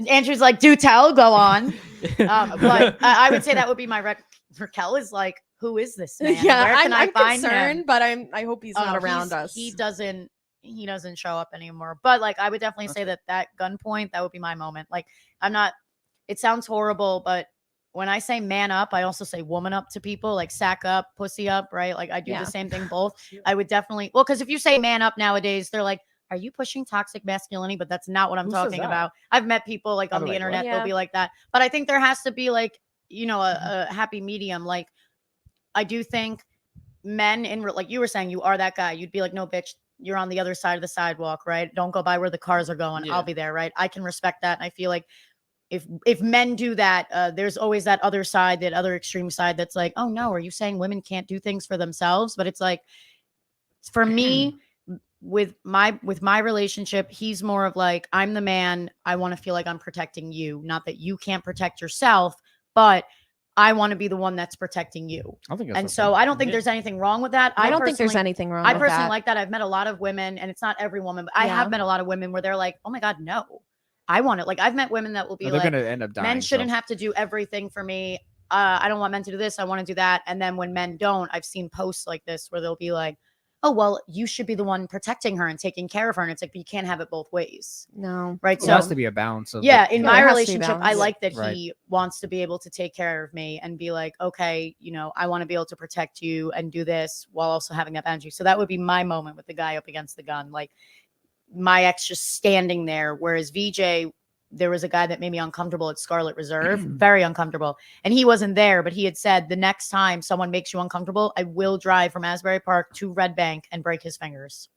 Andrew's like, do tell, go on. But I would say that would be my Raquel is like, who is this man? Yeah, Where can I'm I find concerned, him? but I hope he's Oh, not no, around us. He doesn't show up anymore. But like I would definitely say that gunpoint, that would be my moment. Like I'm not, it sounds horrible, but when I say man up, I also say woman up to people, like sack up, pussy up, right? Like I do Yeah. the same thing both. I would definitely, well, because if you say man up nowadays, they're like, are you pushing toxic masculinity? But that's not what I'm Who says talking that? about. I've met people like I'd on be the like, internet, what? they'll Yeah. be like that. But I think there has to be like, you know, a happy medium. Like I do think men like you were saying, you are that guy. You'd be like, no, bitch, you're on the other side of the sidewalk, right? Don't go by where the cars are going. Yeah. I'll be there, right? I can respect that. And I feel like if men do that, there's always that other side, that other extreme side that's like, oh no, are you saying women can't do things for themselves? But it's like, for me, with my relationship, he's more of like, I'm the man. I want to feel like I'm protecting you. Not that you can't protect yourself, but I want to be the one that's protecting you. I think that's And okay. so I don't think Yeah. there's anything wrong with that. I don't think there's personally- anything wrong I with personally that. like that. I've met a lot of women, and it's not every woman, but I Yeah. have met a lot of women where they're like, oh my God, no, I want it. Like I've met women that will be they're like, gonna end up dying. men shouldn't so. have to do everything for me. I don't want men to do this. I want to do that. And then when men don't, I've seen posts like this where they'll be like, oh, well, you should be the one protecting her and taking care of her. And it's like, but you can't have it both ways. No. Right. There So has to be a balance of yeah, the- in Yeah, my there has to be relationship, I balance. like that Right. he wants to be able to take care of me and be like, okay, you know, I want to be able to protect you and do this while also having that boundary. So that would be my moment with the guy up against the gun, like my ex just standing there. Whereas VJ, there was a guy that made me uncomfortable at Scarlet Reserve, very uncomfortable. And he wasn't there, but he had said, the next time someone makes you uncomfortable, I will drive from Asbury Park to Red Bank and break his fingers.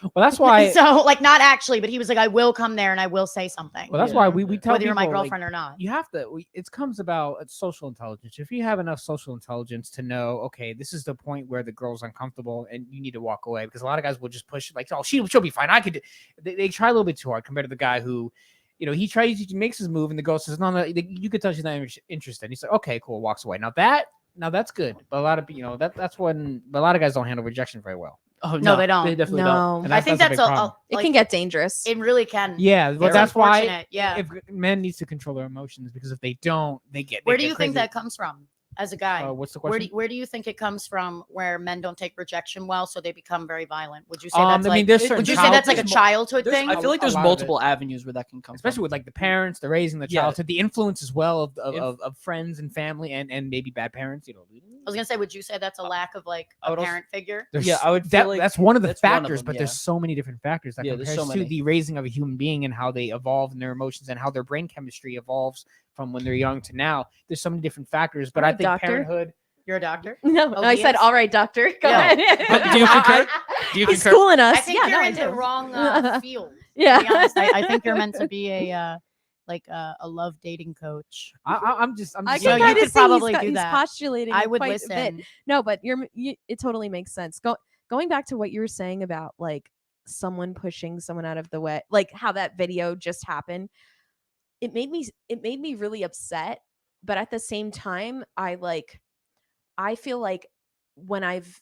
Well, that's why. So like not actually, but he was like, I will come there and I will say something. Well, that's Yeah. why we tell whether you're my people, like, girlfriend or not. you have to. It comes about social intelligence. If you have enough social intelligence to know, okay, this is the point where the girl's uncomfortable and you need to walk away, because a lot of guys will just push it like, oh, she'll be fine. I could. They try a little bit too hard compared to the guy who, you know, he makes his move and the girl says, no, you could tell she's not interested. He's like, okay, cool, walks away. Now that's good, but a lot of that's when, but a lot of guys don't handle rejection very well. Oh No, they don't. They definitely No. don't. And I think a that's big problem. It like, can get dangerous. it really can. Yeah, well, It's that's why. unfortunate, yeah. If men needs to control their emotions, because if they don't, they get. Where they do get you think crazy. that comes from as a guy? What's the question? Where do you think it comes from where men don't take rejection well, so they become very violent? Would you say that's I mean, like, there's certain would you say that's like a childhood- childhood There's- thing? I feel like A there's lot of it. multiple avenues where that can come especially from. with like the parents, the raising the Yeah. childhood, the influence as well of If- of friends and family and maybe bad parents. You know, I was gonna say, would you say that's a lack of like I a would also- parent figure? there's- Yeah, I would feel like that's one of the that's one of factors, them, but yeah. there's so many different factors that Yeah, there's compares so to many. the raising of a human being and how they evolve in their emotions and how their brain chemistry evolves from when they're young to now. There's so many different factors, but I Alright, think doctor. parenthood. You're a doctor. No, Oh, I he said, is? all right, doctor. Go Yeah. ahead. Do you concur? Do you He's concur? schooling us. I think yeah, you're no, I in the do. wrong field. Yeah. To be honest, I think you're meant to be a love dating coach. I'm just. I You know, can you kind could of see probably he's, do he's that. postulating I would quite a listen. bit. No, but it totally makes sense. Going back to what you were saying about like someone pushing someone out of the way, like how that video just happened. It made me really upset, but at the same time, I feel like when I've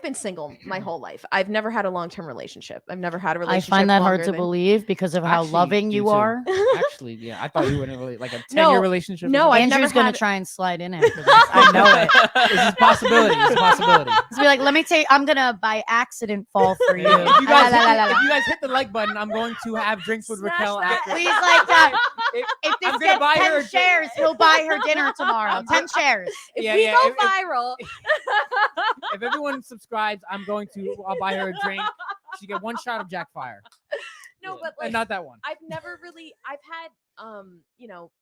been single my whole life. I've never had a long-term relationship. I've never had a I relationship. find that hard longer to than- believe because of how Actually, loving do you too. are. Actually, yeah, I thought you were in a really like a 10-year No, relationship. or no, something. I've never Andrew's gonna had- try and slide in after this. I know it. This is a possibility. It's a possibility. He's be like, let me take. I'm gonna by accident fall for you. If you guys, La, la, la, la, la. if you guys hit the like button, I'm going to have drinks with Smash Raquel that. after. Please like that. If- If this I'm gonna buy gets her 10 a drink. shares, he'll buy her dinner tomorrow. 10 shares. If Yeah, we yeah, go if- viral, If everyone subscribes, I'll buy her a drink. She get one shot of Jackfire, no, Yeah. but like and not that one. I've had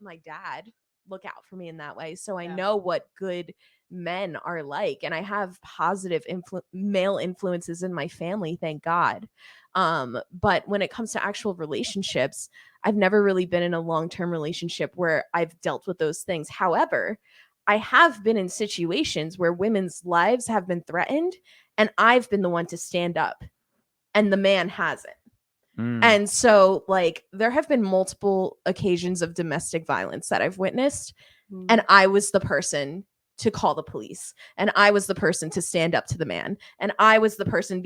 my dad look out for me in that way. So I Yeah. know what good men are like, and I have positive male influences in my family, thank God. But when it comes to actual relationships, I've never really been in a long-term relationship where I've dealt with those things. However, I have been in situations where women's lives have been threatened and I've been the one to stand up and the man hasn't. And so, like, there have been multiple occasions of domestic violence that I've witnessed, and I was the person to call the police, and I was the person to stand up to the man, and I was the person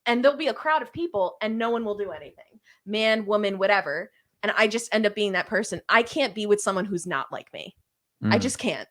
and there'll be a crowd of people, and no one will do anything, man, woman, whatever, and I just end up being that person. I can't be with someone who's not like me. I just can't.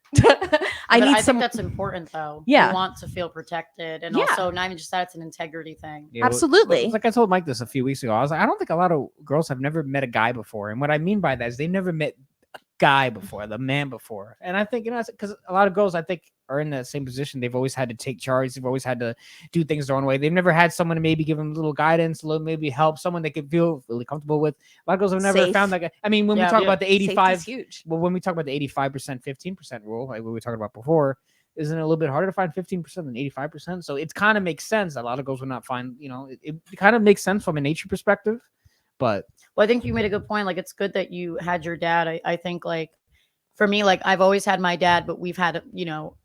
I think that's important, though. Yeah. You want to feel protected. And Yeah. also, not even just that, it's an integrity thing. Yeah, Absolutely. Like I told Mike this a few weeks ago. I was like, I don't think a lot of girls have never met a guy before. And what I mean by that is they've never met a guy before, the man before. And I think, because a lot of girls, I think, are in the same position. They've always had to take charge. They've always had to do things their own way. They've never had someone to maybe give them a little guidance, a little maybe help, someone they could feel really comfortable with. A lot of girls have never Safe. found that guy. I mean, when we Yeah. talk Yeah. about the Safety's 85, huge. well, when we talk about the 85%, 15% rule, like we were talking about before, isn't it a little bit harder to find 15% than 85%? So it kind of makes sense. A lot of girls would not find, it kind of makes sense from a nature perspective. But Well, I think you made a good point. Like, it's good that you had your dad. I think, like, for me, like, I've always had my dad, but we've had,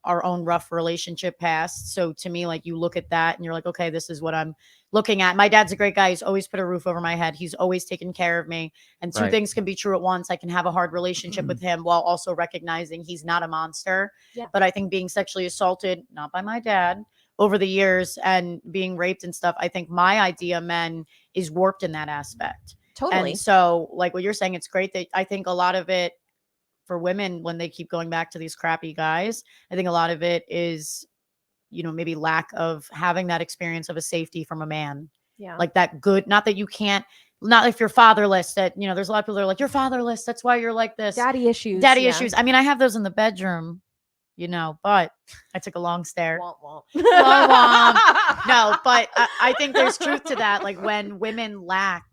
our own rough relationship past. So to me, like, you look at that and you're like, okay, this is what I'm looking at. My dad's a great guy. He's always put a roof over my head. He's always taken care of me. And two Right. things can be true at once. I can have a hard relationship with him while also recognizing he's not a monster. Yeah. But I think being sexually assaulted, not by my dad, over the years and being raped and stuff, I think my idea of men is warped in that aspect. Totally. And so, like what you're saying, it's great that I think a lot of it for women, when they keep going back to these crappy guys, I think a lot of it is, maybe lack of having that experience of a safety from a man. Yeah. Like that good, not that you can't, not if you're fatherless, that, there's a lot of people that are like, you're fatherless. That's why you're like this. Daddy issues. Daddy yeah. issues. I mean, I have those in the bedroom, but I took a long stare. Womp womp. Womp womp. No, but I think there's truth to that. Like when women lack,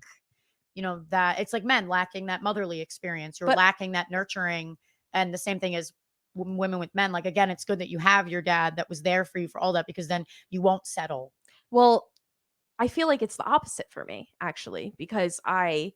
that it's like men lacking that motherly experience. You're But- lacking that nurturing. And the same thing as women with men. Like, again, it's good that you have your dad that was there for you for all that, because then you won't settle. Well, I feel like it's the opposite for me, actually, because I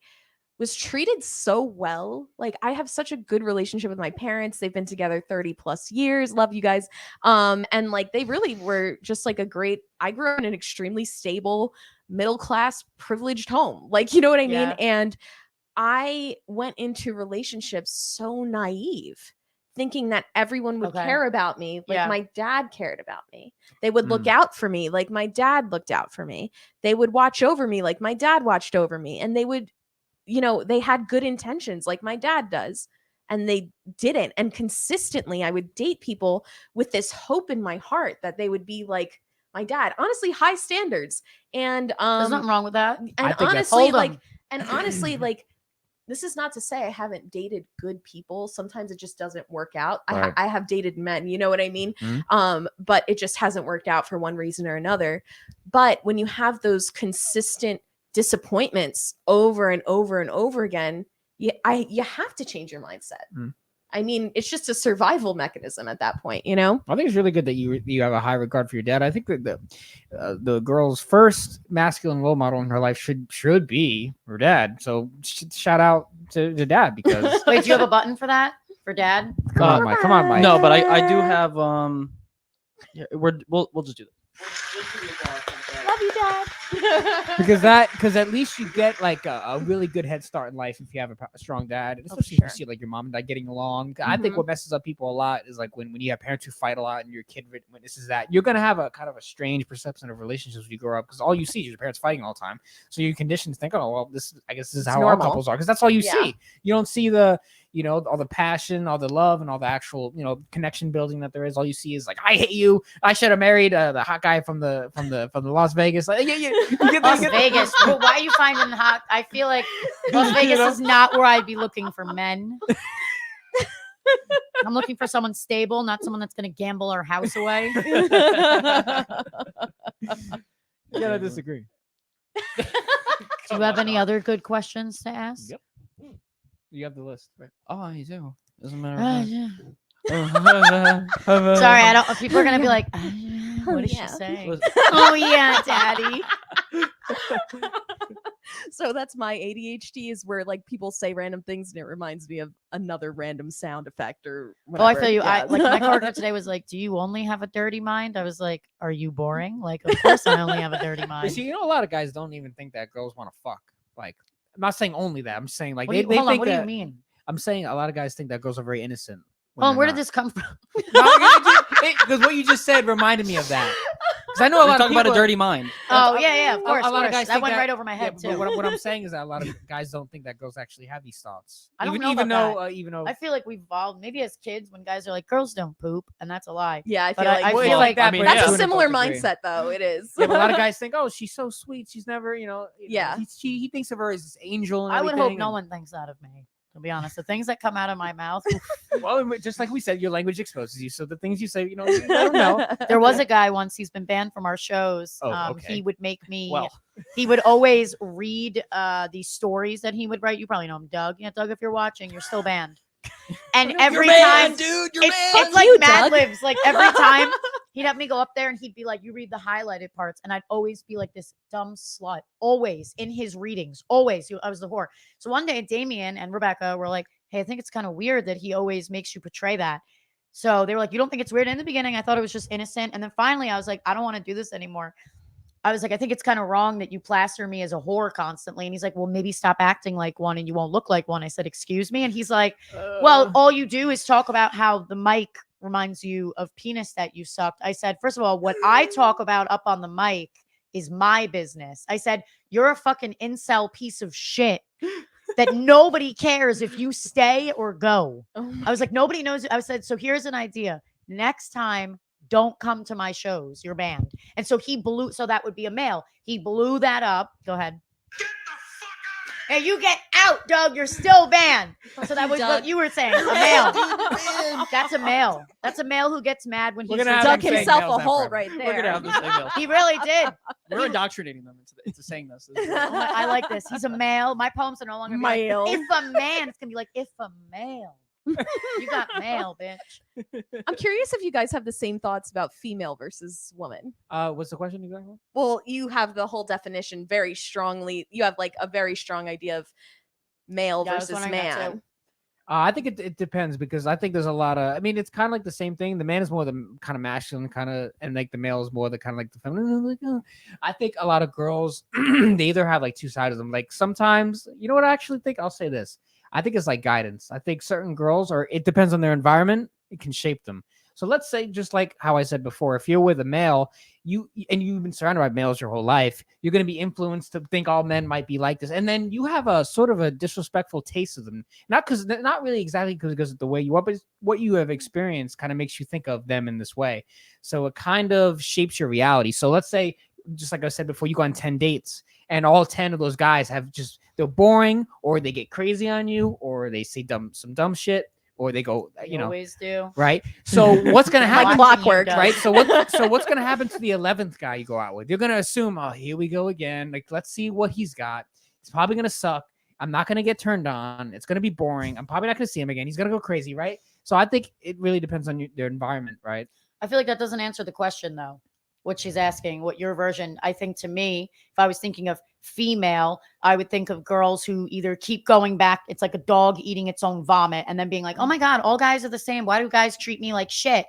was treated so well. Like, I have such a good relationship with my parents. They've been together 30 plus years. Love you guys. And like, they really were just like I grew up in an extremely stable, middle class, privileged home. Like, you know what I mean? Yeah. And I went into relationships so naive, thinking that everyone would Okay. care about me like Yeah. my dad cared about me. They would look out for me like my dad looked out for me. They would watch over me like my dad watched over me. And they would, they had good intentions like my dad does. And they didn't. And consistently, I would date people with this hope in my heart that they would be like my dad. Honestly, high standards. And There's nothing wrong with that. and I think that's- honestly, Hold 'em. like, and honestly, like, this is not to say I haven't dated good people. Sometimes it just doesn't work out. Right. I have dated men, you know what I mean? Mhm. But it just hasn't worked out for one reason or another. But when you have those consistent disappointments over and over and over again, you have to change your mindset. Mm. I mean, it's just a survival mechanism at that point, I think it's really good that you have a high regard for your dad. I think that the girl's first masculine role model in her life should be her dad. So shout out to dad because Wait, do you have a button for that? For dad? come on, Mike. No, but I do have yeah, we'll just do that. Love you, Dad. because at least you get like a really good head start in life if you have a strong dad, and especially if you sure. see like your mom and dad getting along. I think what messes up people a lot is like when you have parents who fight a lot and your kid witnesses that, you're gonna have a kind of a strange perception of relationships when you grow up because all you see is your parents fighting all the time. So you're conditioned to think, oh well, I guess this is It's how normal. all couples are because that's all you Yeah. see. You don't see the all the passion, all the love, and all the actual connection building that there is. All you see is like, I hate you. I should have married the hot guy from the Las Vegas. Like, you get Las Vegas. Well, why are you finding hot? I feel like Las Vegas is not where I'd be looking for men. I'm looking for someone stable, not someone that's going to gamble our house away. You gotta disagree. Do you have any other good questions to ask? Yep. You have the list, right? Oh, you do. Doesn't matter. Yeah. Sorry, I don't. People are gonna be like, "What is Yeah. she saying?" Oh yeah, daddy. So that's my ADHD is where like people say random things and it reminds me of another random sound effect or Oh, whatever. I feel you. I Yeah. like my coworker today was like, "Do you only have a dirty mind?" I was like, "Are you boring?" Like, of course I only have a dirty But mind. see, you know, a lot of guys don't even think that girls want to fuck. Like, I'm not saying only that. I'm just saying like What do they you, hold on, think what do you that. mean? I'm saying a lot of guys think that girls are very innocent. Hold on, where did this come from? Because what you just said reminded me of that. Because I know a We're lot of talking about a people. dirty mind. Oh yeah, of course. A lot of guys That think went that- right over my Yeah, head but too. what I'm saying is that a lot of guys don't think that girls actually have these thoughts. I don't even know even about though that. even though I feel like we've evolved. Maybe as kids, when guys are like, "Girls don't poop," and that's a lie. Yeah, I But feel like I well, feel it's like that, I mean, but that's yeah. a to an similar adult degree. mindset though. It is. Yeah, but a lot of guys think, oh, she's so sweet. She's never, Yeah. he thinks of her as this angel. And I would hope everything, no and- one thinks that of me. To be honest, the things that come out of my mouth. Well, just like we said, your language exposes you. So the things you say, you let them know. There was a guy once. He's been banned from our shows. Oh, okay. He would make me. Well. He would always read these stories that he would write. You probably know him, Doug. Yeah, Doug, if you're watching, you're still banned. And every You're time, banned, dude. You're it's banned. like you, Mad Doug. Libs. Like every time he'd have me go up there and he'd be like, "You read the highlighted parts," and I'd always be like this dumb slut. Always in his readings. Always, I was the whore. So one day, Damien and Rebecca were like, "Hey, I think it's kind of weird that he always makes you portray that." So they were like, "You don't think it's weird?" In the beginning, I thought it was just innocent, and then finally, I was like, "I don't want to do this anymore." I was like, "I think it's kind of wrong that you plaster me as a whore constantly." And he's like, "Well, maybe stop acting like one and you won't look like one." I said, "Excuse me?" And he's like, "Well, all you do is talk about how the mic reminds you of penis that you sucked." I said, "First of all, what I talk about up on the mic is my business." I said, "You're a fucking incel piece of shit that nobody cares if you stay or go." I was like, "Nobody knows." I said, "So here's an idea. Next time, don't come to my shows. You're banned." And so he blew, so that would be a male. He blew that up. Go ahead. Hey, you get out, Doug. You're still banned. So that was what you were saying. A male. That's a male. That's a male who gets mad when We're he's gonna have Dug them saying himself males a now hole forever. right We're gonna there. have the same male. He really did. We're indoctrinating them into saying this. I like this. He's a male. My poems are no longer gonna be Male. like, if a man. It's gonna be like, if a male. You got mail, bitch. I'm curious if you guys have the same thoughts about female versus woman. What's the question exactly? Well, you have the whole definition very strongly. You have like a very strong idea of male Yeah, I was versus wondering that man. too. I think it depends because I think there's a lot of. I mean, it's kind of like the same thing. The man is more the kind of masculine kind of, and like the male is more the kind of like the feminine. Like, I think a lot of girls they either have like two sides of them. Like sometimes, you know what I actually think? I'll say this. I think it's like guidance. I think certain girls, or it depends on their environment, it can shape them. So let's say, just like how I said before, if you're with a male, you've been surrounded by males your whole life, you're going to be influenced to think all men might be like this, and then you have a sort of a disrespectful taste of them. Not really exactly because of the way you are, but it's what you have experienced kind of makes you think of them in this way. So it kind of shapes your reality. So let's say, just like I said before, you go on 10 dates, and all 10 of those guys they're boring, or they get crazy on you, or they say some dumb shit, or they go, You always do. right? So what's gonna Like happen? clockwork, Right? So what's gonna happen to the 11th guy you go out with? You're gonna assume, oh, here we go again. Like, let's see what he's got. It's probably gonna suck. I'm not gonna get turned on. It's gonna be boring. I'm probably not gonna see him again. He's gonna go crazy, right? So I think it really depends on their environment, right? I feel like that doesn't answer the question though. What she's asking, what your version. I think to me, if I was thinking of female, I would think of girls who either keep going back. It's like a dog eating its own vomit and then being like, "Oh my God, all guys are the same. Why do guys treat me like shit?"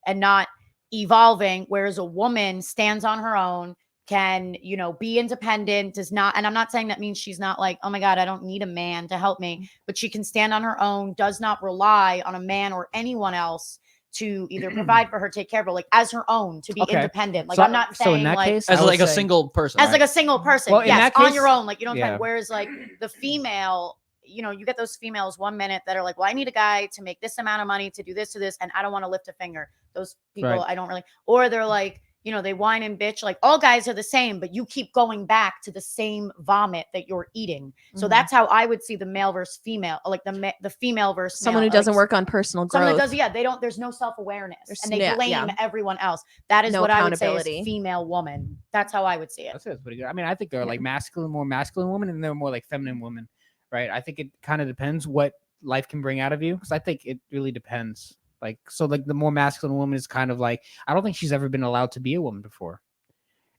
And not evolving. Whereas a woman stands on her own, can, be independent, does not, and I'm not saying that means she's not like, "Oh my God, I don't need a man to help me," but she can stand on her own, does not rely on a man or anyone else to either provide for her, take care of her, like as her own, to be Okay. independent. Like So- I'm not so saying in that like case, As I would like a say- single person. as right? like a single person. Well, in Yes, that on case- your own. Like you don't yeah. depend. Whereas like the female, you get those females 1 minute that are like, "Well, I need a guy to make this amount of money to do this to this, and I don't want to lift a finger." Those people, Right. I don't really. Or they're like, they whine and bitch. Like all guys are the same, but you keep going back to the same vomit that you're eating. So Mhm. that's how I would see the male versus female, like the female versus Someone male. who doesn't like, work on personal Someone growth. that does, yeah, they don't. There's no self-awareness, There's- and they yeah, blame yeah. everyone else. That is No what I would say accountability. is female woman. That's how I would see it. That's pretty good. I mean, I think there are like more masculine women, and there are more like feminine women, right? I think it kind of depends what life can bring out of you, because I think it really depends. Like, so like the more masculine woman is kind of like, I don't think she's ever been allowed to be a woman before.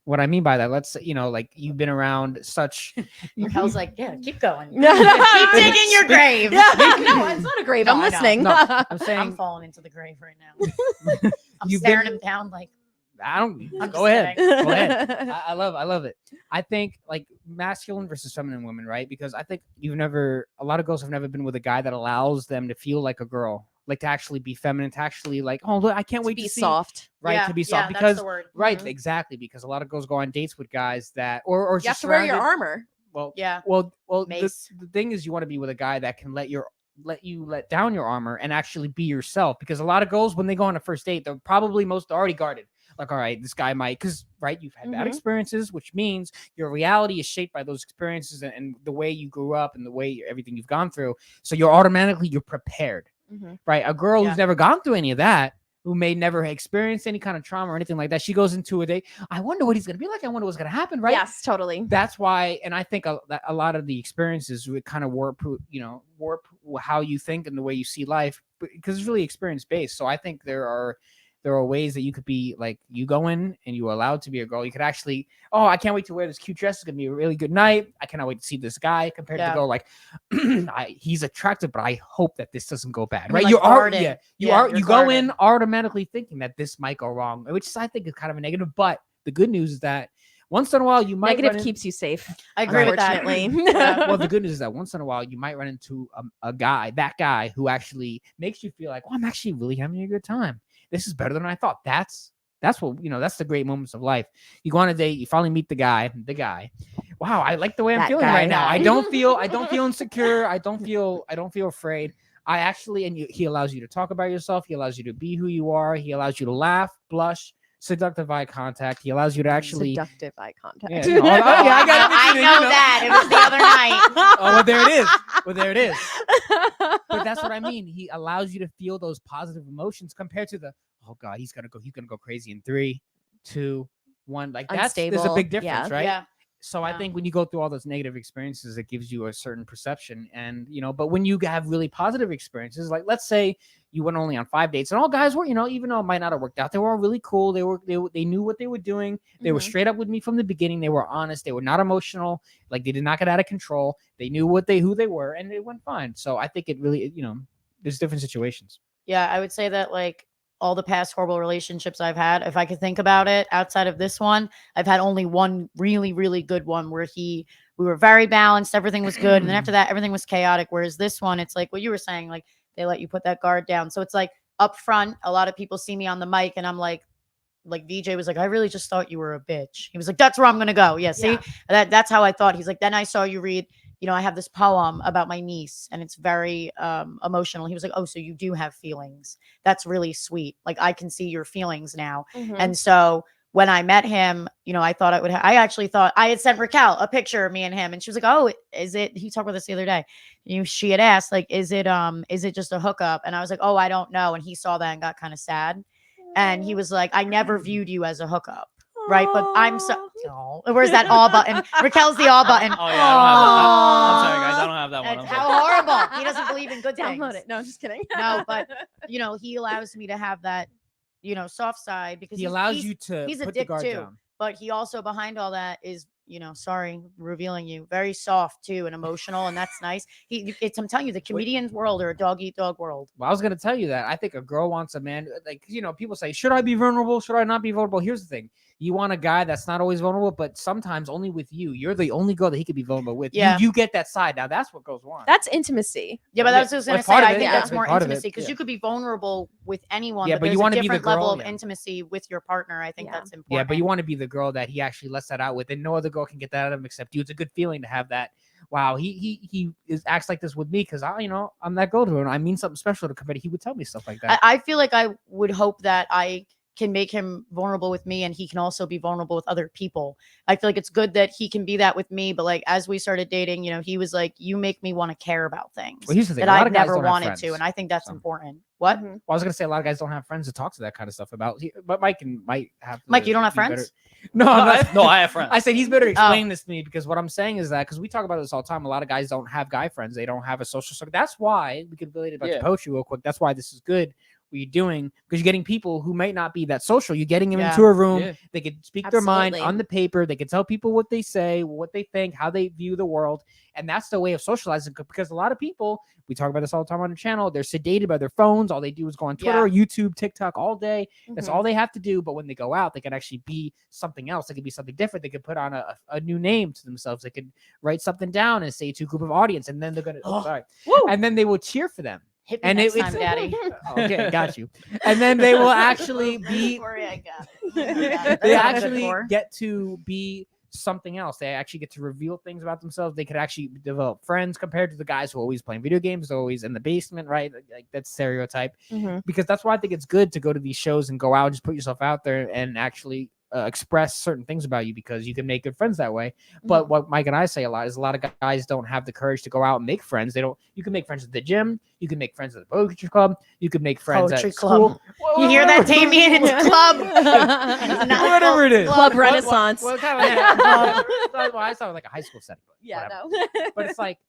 What I mean by that, let's say, like you've been around such. Raquel's like, yeah, keep going. No, Keep digging your grave. Yeah. No, it's not a grave. No, I'm I know. listening. No, I'm I'm saying falling into the grave right now. I'm You've staring been- him down like, I don't. I'm Go just ahead. kidding. Go ahead. I love it. I think like masculine versus feminine women, right? Because I think a lot of girls have never been with a guy that allows them to feel like a girl, like to actually be feminine, to actually like, oh, look, I can't wait Be to see, soft. right? yeah, To be yeah, soft that's because, the word. right, Mhm. exactly, because a lot of girls go on dates with guys that, or You have just to wear your surrounded- armor. Well, Yeah. well, the Mace. thing is, you want to be with a guy that can let you let down your armor and actually be yourself. Because a lot of girls, when they go on a first date, they're probably most already guarded. Like, all right, this guy might, because right, you've had bad Mhm. experiences, which means your reality is shaped by those experiences and the way you grew up and the way everything you've gone through. So you're prepared, Mhm. right? A girl Yeah. who's never gone through any of that, who may never experience any kind of trauma or anything like that, she goes into a date. I wonder what he's gonna be like. I wonder what's gonna happen, right? Yes, totally. That's why, and I think that a lot of the experiences would kind of warp how you think and the way you see life, because it's really experience based. So I think there are ways that you could be like, you go in and you are allowed to be a girl. You could actually, oh, I can't wait to wear this cute dress. It's gonna be a really good night. I cannot wait to see this guy. Compared to Yeah. go like, he's attractive, but I hope that this doesn't go bad, I mean, right? like you are, guarding. yeah, Yeah, you you're go in guarded. automatically thinking that this might go wrong, which is, I think, is kind of a negative. But the good news is that once in a while you might Negative run in- keeps you safe. I agree with that. Unfortunately. Yeah. well, the good news is that once in a while you might run into a guy who actually makes you feel like, oh, I'm actually really having a good time. This is better than I thought. That's what, that's the great moments of life. You go on a date, you finally meet the guy. Wow, I like the way I'm That feeling guy. right now. I don't feel insecure. I don't feel afraid. I actually, he allows you to talk about yourself. He allows you to be who you are. He allows you to laugh, blush, seductive eye contact. He allows you to actually. Seductive eye contact. Yeah, you know, I got I it, know you know. that. It was the other night. Oh, well, there it is. Well, there it is. But that's what I mean. He allows you to feel those positive emotions compared to the, oh God, he's gonna go crazy in 3, 2, 1. Like there's a Unstable. big difference, Yeah. right? Yeah. So I Yeah. think when you go through all those negative experiences, it gives you a certain perception. And but when you have really positive experiences, like let's say you went only on 5 dates, and all guys were, even though it might not have worked out, they were all really cool. They knew what they were doing. They were Mhm. straight up with me from the beginning. They were honest. They were not emotional. Like they did not get out of control. They knew who they were, and it went fine. So I think it really, there's different situations. Yeah, I would say that like all the past horrible relationships I've had, if I could think about it, outside of this one, I've had only one really, really good one where we were very balanced, everything was good, and then after that, everything was chaotic. Whereas this one, it's like what you were saying, like they let you put that guard down. So it's like up front, a lot of people see me on the mic, and I'm like VJ was like, I really just thought you were a bitch. He was like, that's where I'm gonna go. Yeah, see, that's how I thought. He's like, then I saw you read. I have this poem about my niece and it's very emotional. He was like, oh, so you do have feelings. That's really sweet. Like I can see your feelings now. Mhm. And so when I met him, I thought I actually thought I had sent Raquel a picture of me and him. And she was like, oh, is it, he talked about this the other day. She had asked like, is it just a hookup? And I was like, oh, I don't know. And he saw that and got kind of sad. And he was like, I never viewed you as a hookup. Right. But I'm so, oh, where's that all button? Raquel's the all button. Oh yeah, I don't have that. I'm sorry, guys. I don't have that one. And I'm how sorry. horrible. He doesn't believe in good Download things. it. No, I'm just kidding. No, but he allows me to have that, soft side because He allows you to he's a put the dick guard too. down. But he also behind all that is, sorry, revealing you, very soft too and emotional, and that's nice. I'm telling you, the comedian's world or a dog eat dog world. Well, I was going to tell you that. I think a girl wants a man, like, people say, should I be vulnerable? Should I not be vulnerable? Here's the thing. You want a guy that's not always vulnerable, but sometimes only with you. You're the only girl that he could be vulnerable with. Yeah. You get that side. Now, that's what goes on. That's intimacy. Yeah, but that's what I was Well, gonna say. part of I it, think yeah. that's more Part of it, intimacy because yeah. you could be vulnerable with anyone. Yeah, but but you there's wanna a be the different level girl, of yeah. intimacy with your partner. I think Yeah. that's important. Yeah, but you want to be the girl that he actually lets that out with, and no other girl can get that out of him except you. It's a good feeling to have that. Wow, he acts like this with me because I'm that girl to him. I mean something special to committee. He would tell me stuff like that. I feel like I would hope that I can make him vulnerable with me and he can also be vulnerable with other people. I feel like it's good that he can be that with me, but like as we started dating, he was like, you make me want to care about things Well, here's the thing, that a lot I've of guys never don't have wanted friends, to, and I think that's so. important. What? Mhm. Well, I was gonna say a lot of guys don't have friends to talk to that kind of stuff about. But Mike might have. Mike, you don't have be better- friends? No, No, I'm I not- have, no, I have friends. I said he's better explaining this to me because what I'm saying is that because we talk about this all the time, a lot of guys don't have guy friends. They don't have a social circle. That's why we could relate it about Yeah. your poetry real quick. That's why this is good. what you're doing, because you're getting people who might not be that social. You're getting them Yeah. into a room. Yeah. They could speak their mind Absolutely. on the paper. They could tell people what they say, what they think, how they view the world. And that's the way of socializing, because a lot of people, we talk about this all the time on the channel, they're sedated by their phones. All they do is go on Twitter, YouTube, TikTok all day. That's Mhm. all they have to do. But when they go out, they can actually be something else. They could be something different. They could put on a new name to themselves. They could write something down and say to a group of audience, and then they're gonna and then they will cheer for them. Hit me And next it's time, Daddy. okay, got you. And then they will actually be Sorry, I got it. they That's what I'm good actually for. get to be something else. They actually get to reveal things about themselves. They could actually develop friends compared to the guys who are always playing video games, always in the basement, right? Like that's stereotype. Mhm. Because that's why I think it's good to go to these shows and go out and just put yourself out there and actually express certain things about you, because you can make good friends that way. But what Mike and I say a lot is a lot of guys don't have the courage to go out and make friends. They don't. You can make friends at the gym. You can make friends at the poetry club. You can make friends Poetry at club. school. You hear that, Damien? It's club. Whatever it is. Club Renaissance. What kind of well, I sound like a high school setting. But Yeah, whatever. no. But it's like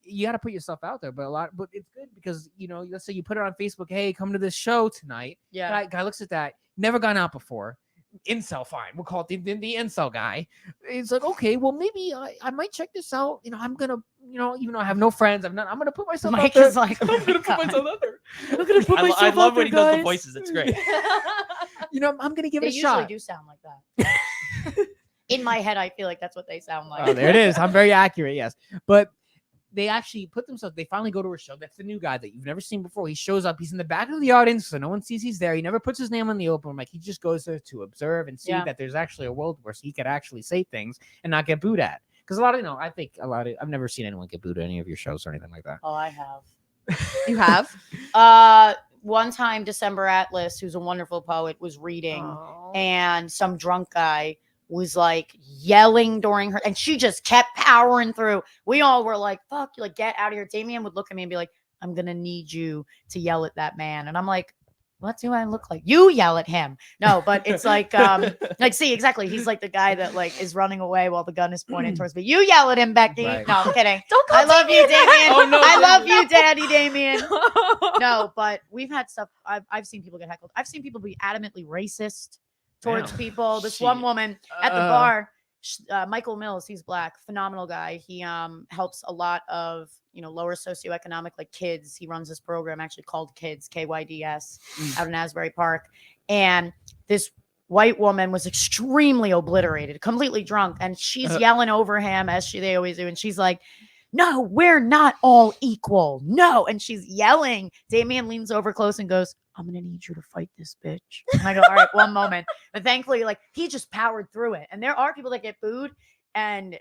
you got to put yourself out there. But it's good because let's say you put it on Facebook. Hey, come to this show tonight. Yeah. Guy looks at that. Never gone out before. Incel, fine. We'll call it the incel guy. It's like, okay, well, maybe I might check this out. I'm gonna, even though I have no friends, I'm gonna put myself out Mike there. is like, I'm oh gonna my put God. myself out there. I'm gonna put myself I out love there, when he does the guys. voices. It's great. I'm gonna give They it a usually shot. do sound like that. In my head, I feel like that's what they sound like. Oh, there it is. I'm very accurate, yes. But they actually put themselves, they finally go to a show. That's the new guy that you've never seen before. He shows up. He's in the back of the audience, so no one sees he's there. He never puts his name on the open mic. He just goes there to observe and see Yeah. that there's actually a world where he could actually say things and not get booed at. Because I've never seen anyone get booed at any of your shows or anything like that. Oh, I have. You have? One time, December Atlas, who's a wonderful poet, was reading, Oh. and some drunk guy was like yelling during her, and she just kept powering through. We all were like, fuck, you, like, get out of here. Damien would look at me and be like, I'm gonna need you to yell at that man. And I'm like, what do I look like? You yell at him. No, but it's like, see, exactly. He's like the guy that like is running away while the gun is pointed towards me. You yell at him, Becky. Right. No, I'm kidding. Don't call I love you, Damien. Oh, no, I love Damien. you, Daddy Damien. No, but we've had stuff. I've seen people get heckled. I've seen people be adamantly racist towards Damn. people. This one Shit. woman at the bar, Michael Mills, he's black, phenomenal guy. He helps a lot of lower socioeconomic like kids. He runs this program actually called Kids, KYDS, out in Asbury Park. And this white woman was extremely obliterated, completely drunk, and she's yelling over him as they always do, and she's like, no, we're not all equal. No. And she's yelling. Damien leans over close and goes, I'm going to need you to fight this bitch. And I go, all right, one moment. But thankfully, like, he just powered through it. And there are people that get booed, and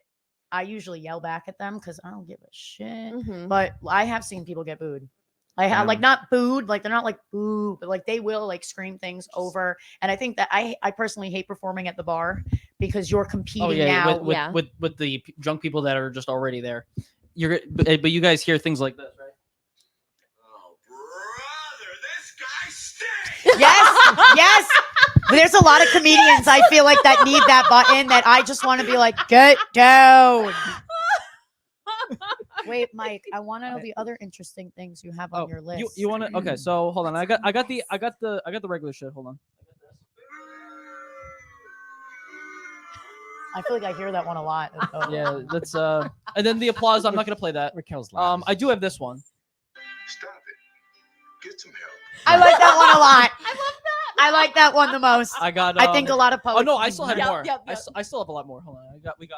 I usually yell back at them because I don't give a shit. Mhm. But I have seen people get booed. I have like not booed, like they're not like boo, but like they will like scream things over. And I think that I personally hate performing at the bar because you're competing Oh yeah, now. with the drunk people that are just already there. But you guys hear things like this, right? Oh, brother, this guy stinks. Yes. There's a lot of comedians I feel like that need that button that I just want to be like, get down. Wait, Mike, I want to know the other interesting things you have on your list. You want to? Okay, so hold on. I got the regular shit. Hold on. I feel like I hear that one a lot. Yeah, that's and then the applause. I'm not gonna play that. Raquel's loud. I do have this one. Stop it. Get some help. I like that one a lot. I love that. I like that one the most. I got. I think a lot of poets. Oh no, I still have Yep, more. yep, I yep. still have a lot more. Hold on. We got Bruh.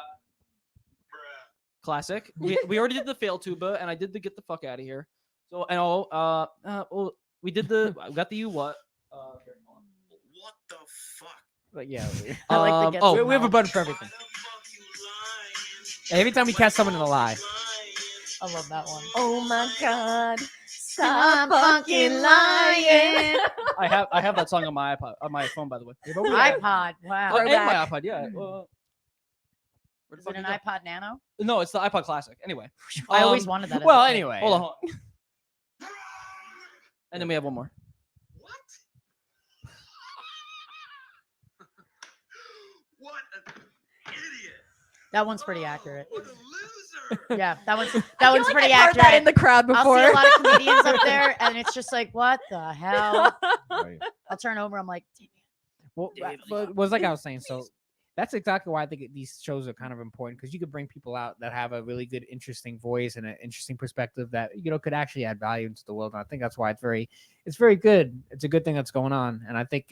classic. We already did the fail tuba, and I did the get the fuck out of here. So and we did the I got the you what. Here, hold on. What the fuck? But yeah, I like the get oh, some we have a help. button for everything. Every time we catch someone in a lie. I love that one. Oh my God. Stop fucking lying. I have that song on my iPod on my phone, by the way. iPod. Wow. And my Throwback. iPod, yeah. Where the Is fuck it an did it iPod Nano? go? No, it's the iPod Classic. Anyway, I always wanted that. as Well, a kid. anyway. hold on. And then we have one more. What? What an idiot. That one's pretty accurate. What a loser Yeah, that I one's feel like pretty I've heard that accurate. in the crowd I'll before. see a lot of comedians up there, and it's just like, what the hell? Right. I'll turn over. I'm like, Well, Dave, but was like I was saying. So that's exactly why I think these shows are kind of important because you could bring people out that have a really good, interesting voice and an interesting perspective that could actually add value into the world. And I think that's why it's very good. It's a good thing that's going on, and I think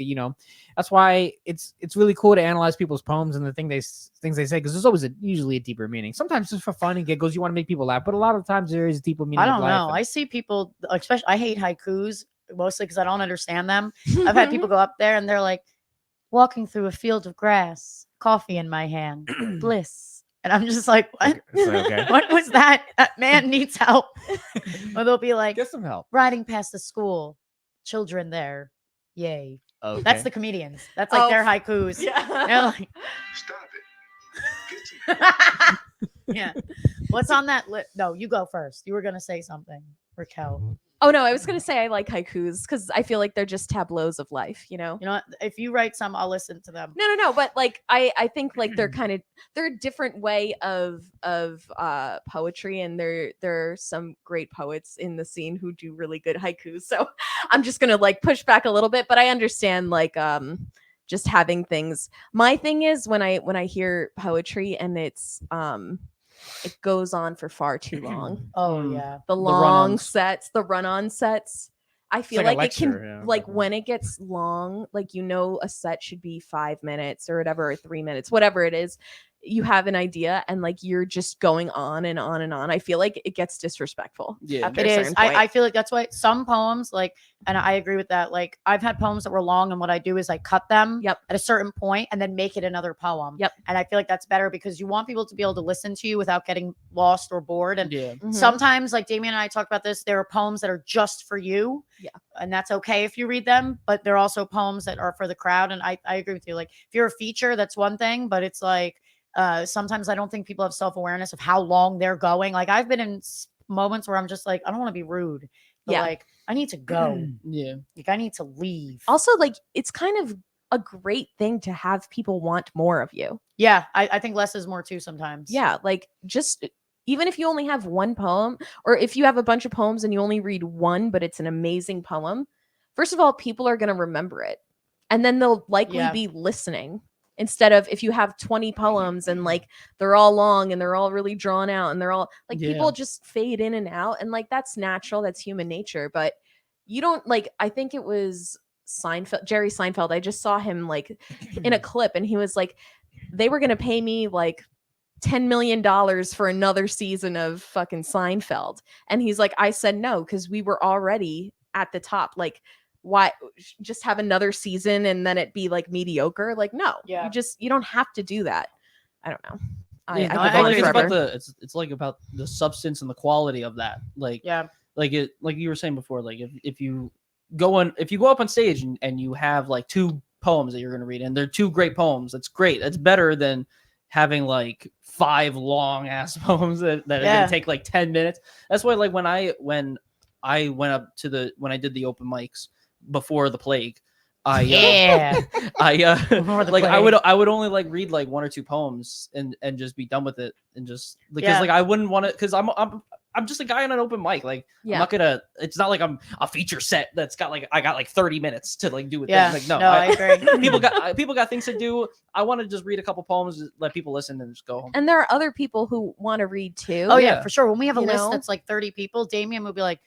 that's why it's really cool to analyze people's poems and the things they say because there's always usually a deeper meaning. Sometimes just for fun and giggles, you want to make people laugh, but a lot of times there is deeper meaning. I don't of life know. and- I see people, especially. I hate haikus mostly because I don't understand them. I've had people go up there and they're like, walking through a field of grass, coffee in my hand, bliss. And I'm just like, what? Okay. What was that? That man needs help. Or they'll be like, Get some help. riding past the school, children there. Yay. Okay. That's the comedians. That's like their haikus. Yeah. They're like, Stop it. Get some yeah. What's on that list? No, you go first. You were going to say something, Raquel. Oh no, I was gonna say I like haikus because I feel like they're just tableaus of life. You know what? If you write some, I'll listen to them. No, but like I think like they're a different way of poetry, and there are some great poets in the scene who do really good haikus. So I'm just gonna like push back a little bit, but I understand like just having things. My thing is when I hear poetry and it's it goes on for far too long. Oh, Mm. yeah. The long run-ons. sets, the run-on sets. I feel like a like it can lecture, yeah, like definitely. when it gets long, like a set should be 5 minutes or whatever, or 3 minutes, whatever it is. You have an idea and like you're just going on and on and on. I feel like it gets disrespectful. Yeah. after It a is. certain point. I feel like that's why some poems, like, and I agree with that. Like, I've had poems that were long, and what I do is I cut them Yep. at a certain point and then make it another poem. Yep. And I feel like that's better because you want people to be able to listen to you without getting lost or bored. And Yeah. Mhm. sometimes, like Damien and I talked about this, there are poems that are just for you. Yeah. And that's okay if you read them, but there are also poems that are for the crowd. And I agree with you. Like, if you're a feature, that's one thing, but it's like, sometimes I don't think people have self-awareness of how long they're going. Like, I've been in moments where I'm just like, I don't want to be rude, but Yeah. like, I need to go. Yeah. Like, I need to leave. Also, like it's kind of a great thing to have people want more of you. Yeah, I think less is more too sometimes. Yeah, like just even if you only have one poem, or if you have a bunch of poems and you only read one, but it's an amazing poem, first of all, people are going to remember it. And then they'll likely Yeah. be listening instead of if you have 20 poems and like they're all long and they're all really drawn out and they're all like Yeah. people just fade in and out. And like that's natural, that's human nature. But you don't like, I think it was Jerry Seinfeld. I just saw him like in a clip and he was like, they were going to pay me like $10 million for another season of fucking Seinfeld. And he's like, I said no, because we were already at the top. Like, why just have another season and then it be like mediocre? Like, no, Yeah. you don't have to do that. I don't know. Yeah, no, I I could go on agree. it's forever. about it's like about the substance and the quality of that. Like Yeah. like you were saying before, like if you go up on stage and you have like 2 poems that you're going to read and they're 2 great poems, that's great. That's better than having like 5 long ass poems that are Yeah. going to take like 10 minutes. That's why like when I went up to when I did the open mics before the plague, Yeah. Before the like plague. I would only like read like 1 or 2 poems and just be done with it and just because Yeah. like I wouldn't want to because I'm just a guy on an open mic. Like I'm Yeah. not gonna. It's not like I'm a feature set that's got like I got like 30 minutes to like do with Yeah. things. Like No, I agree. people got things to do. I want to just read a couple poems, let people listen, and just go home. And there are other people who want to read too. Oh, yeah, Yeah. for sure. When we have a You list know? that's like 30 people, Damien would be like,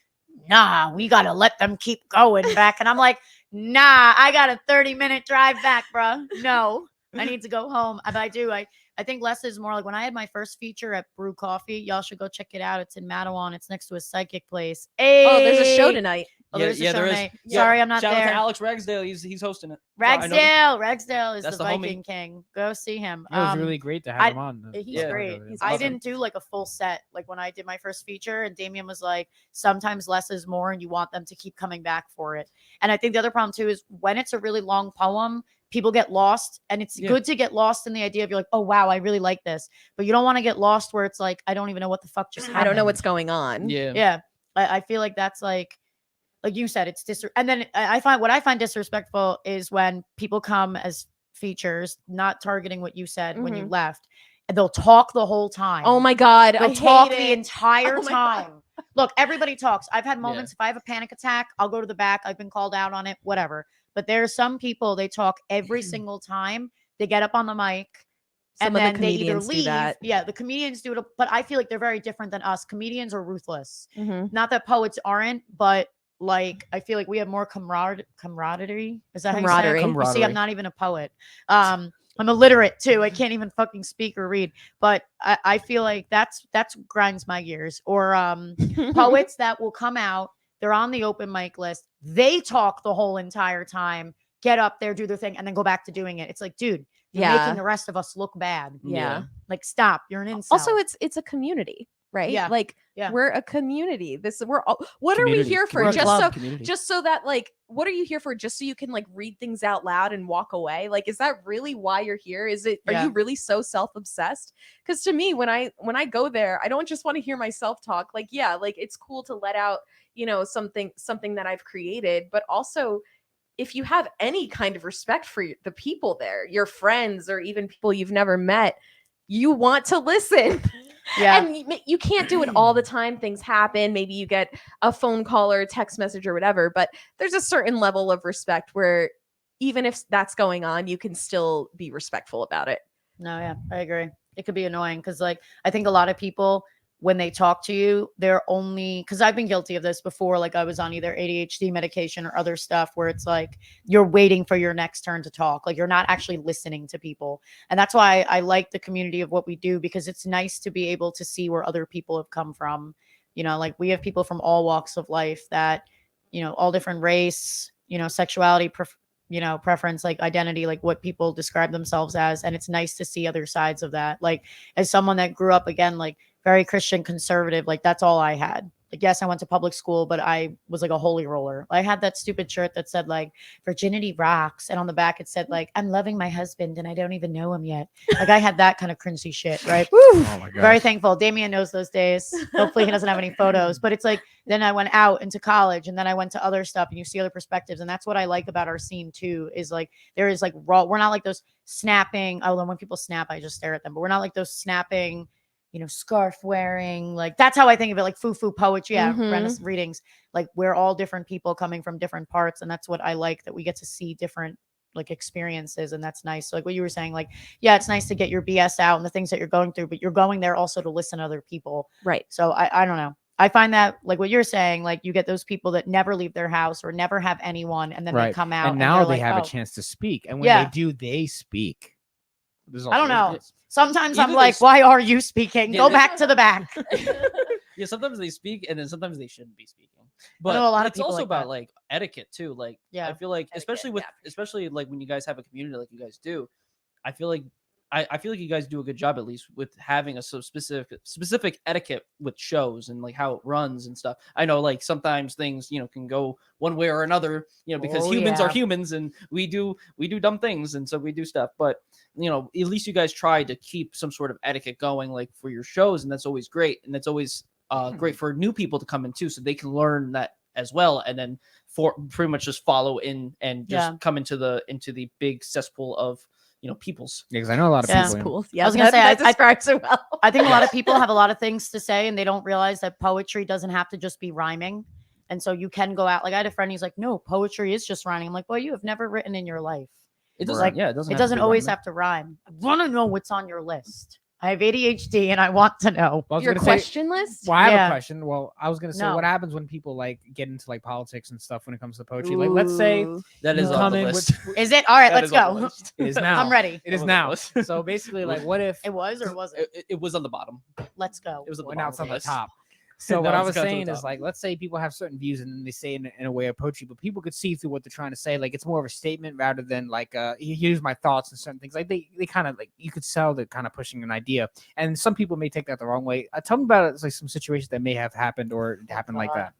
nah, we got to let them keep going back. And I'm like, nah, I got a 30-minute drive back, bro. No, I need to go home. But I do. I think less is more. Like when I had my first feature at Brew Coffee, y'all should go check it out. It's in Matawan. It's next to a psychic place. Oh, there's a show Hey! tonight. Oh, Yeah, there's a yeah, show there is. tonight. Yeah. Sorry, I'm not Shout out there. to Alex Ragsdale. He's hosting it. So I know that- Ragsdale is That's the the homie. Viking King. Go see him. It was really great to have I- him on. He's Yeah. great. He's I awesome. didn't do like a full set like when I did my first feature, and Damien was like, sometimes less is more, and you want them to keep coming back for it. And I think the other problem too is when it's a really long poem, people get lost, and it's Yeah. good to get lost in the idea of you're like, oh wow, I really like this, but you don't want to get lost where it's like, I don't even know what the fuck just happened. I don't know what's going on. Yeah. Yeah, I feel like that's like you said, it's and then I find what I find disrespectful is when people come as features, not targeting what you said when you left, and they'll talk the whole time. Oh my God. They'll I talk hate the it. entire Oh my God. time. Look, everybody talks. I've had moments, if I have a panic attack, I'll go to the back. I've been called out on it, whatever. But there are some people, they talk every single time. They get up on the mic Some and of the then they either comedians do leave. that. Yeah, the comedians do it, but I feel like they're very different than us. Comedians are ruthless. Mhm. Not that poets aren't, but like I feel like we have more camaraderie. Is that how you say it? Camaraderie. You see, I'm not even a poet. I'm illiterate too. I can't even fucking speak or read. But I feel like that's grinds my gears. Or poets that will come out, they're on the open mic list, they talk the whole entire time, get up there, do their thing, and then go back to doing it. It's like, dude, you're Yeah. making the rest of us look bad. Yeah. Like, stop. You're an incel. Also, it's a community, right? Yeah. Like Yeah. we're a community. We're all, what are we Community. here for? We're a club. Just so that like, what are you here for? Just so you can like read things out loud and walk away? Like, is that really why you're here? Are Yeah. you really so self-obsessed? Because to me, when I go there, I don't just want to hear myself talk. Like, yeah, like it's cool to let out, something that I've created, but also if you have any kind of respect for the people there, your friends or even people you've never met, you want to listen. Yeah. And you can't do it all the time. Things happen. Maybe you get a phone call or a text message or whatever, but there's a certain level of respect where even if that's going on, you can still be respectful about it. No, yeah, I agree. It could be annoying because, like, I think a lot of people, when they talk to you, they're only, because I've been guilty of this before. Like, I was on either ADHD medication or other stuff where it's like you're waiting for your next turn to talk. Like, you're not actually listening to people. And that's why I like the community of what we do, because it's nice to be able to see where other people have come from. Like we have people from all walks of life that, all different race, sexuality, preference, like identity, like what people describe themselves as. And it's nice to see other sides of that. Like, as someone that grew up, again, like very Christian conservative, like that's all I had. Like, yes, I went to public school, but I was like a holy roller. I had that stupid shirt that said like virginity rocks. And on the back, it said like, I'm loving my husband and I don't even know him yet. Like, I had that kind of cringy shit, right? Oh my god. Very thankful. Damien knows those days. Hopefully he doesn't have any photos, but it's like, then I went out into college and then I went to other stuff and you see other perspectives. And that's what I like about our scene too, is like, there is like raw, we're not like those snapping. Although when people snap, I just stare at them, but we're not like those snapping, scarf wearing, like that's how I think of it, like foo-foo poetry, Renaissance readings. Like, we're all different people coming from different parts. And that's what I like, that we get to see different like experiences. And that's nice. So like what you were saying, like, yeah, it's nice to get your BS out and the things that you're going through, but you're going there also to listen to other people. Right. So I don't know. I find that, like what you're saying, like you get those people that never leave their house or never have anyone, and then they come out and now they're they like, have oh. a chance to speak, and when Yeah. they do, they speak. I don't know. Sometimes I'm Either like, they- why are you speaking? Yeah, Go they- back to the back. Yeah, sometimes they speak and then sometimes they shouldn't be speaking. I But know a lot of it's people also like about that. like etiquette too. Like, Yeah. I feel like Etiquette, especially like when you guys have a community like you guys do, I feel like I feel like you guys do a good job, at least with having a so specific etiquette with shows and like how it runs and stuff. I know like sometimes things can go one way or another, because Oh, humans are yeah. humans and we do dumb things, and so we do stuff. But at least you guys try to keep some sort of etiquette going, like for your shows, and that's always great. And that's always great for new people to come in too, so they can learn that as well, and then for pretty much just follow in and just come into the big cesspool of peoples. because I know a lot of Yeah. people. Cool. Yeah, I was gonna say, that I describes it well. I think a lot of people have a lot of things to say and they don't realize that poetry doesn't have to just be rhyming. And so you can go out. Like, I had a friend, he's like, no, poetry is just rhyming. I'm like, well, you have never written in your life. It doesn't. Like, Yeah, it doesn't. It have to doesn't be always rhyming. have to rhyme. I want to know what's on your list. I have ADHD and I want to know. Well, I was Your gonna say- question list? Well, I have Yeah. a question. Well, I was gonna say, No. what happens when people like get into like politics and stuff when it comes to poetry? Like, let's say Ooh. That is you on come the in list. Is it? All right, That let's is on the go. list. it is now. I'm ready. It is That was on the now. list. So basically, like, what if It was or wasn't? It was on the bottom. Let's go. It was on the well, bottom now of it's on the list. top? So Now what I it's was got to the saying is, top. like, let's say people have certain views and then they say in a way of poetry, but people could see through what they're trying to say. Like, it's more of a statement rather than like, here's my thoughts and certain things. Like, they kind of like, you could tell they're kind of pushing an idea, and some people may take that the wrong way. Tell me about it, like some situations that may have happened or happened like that.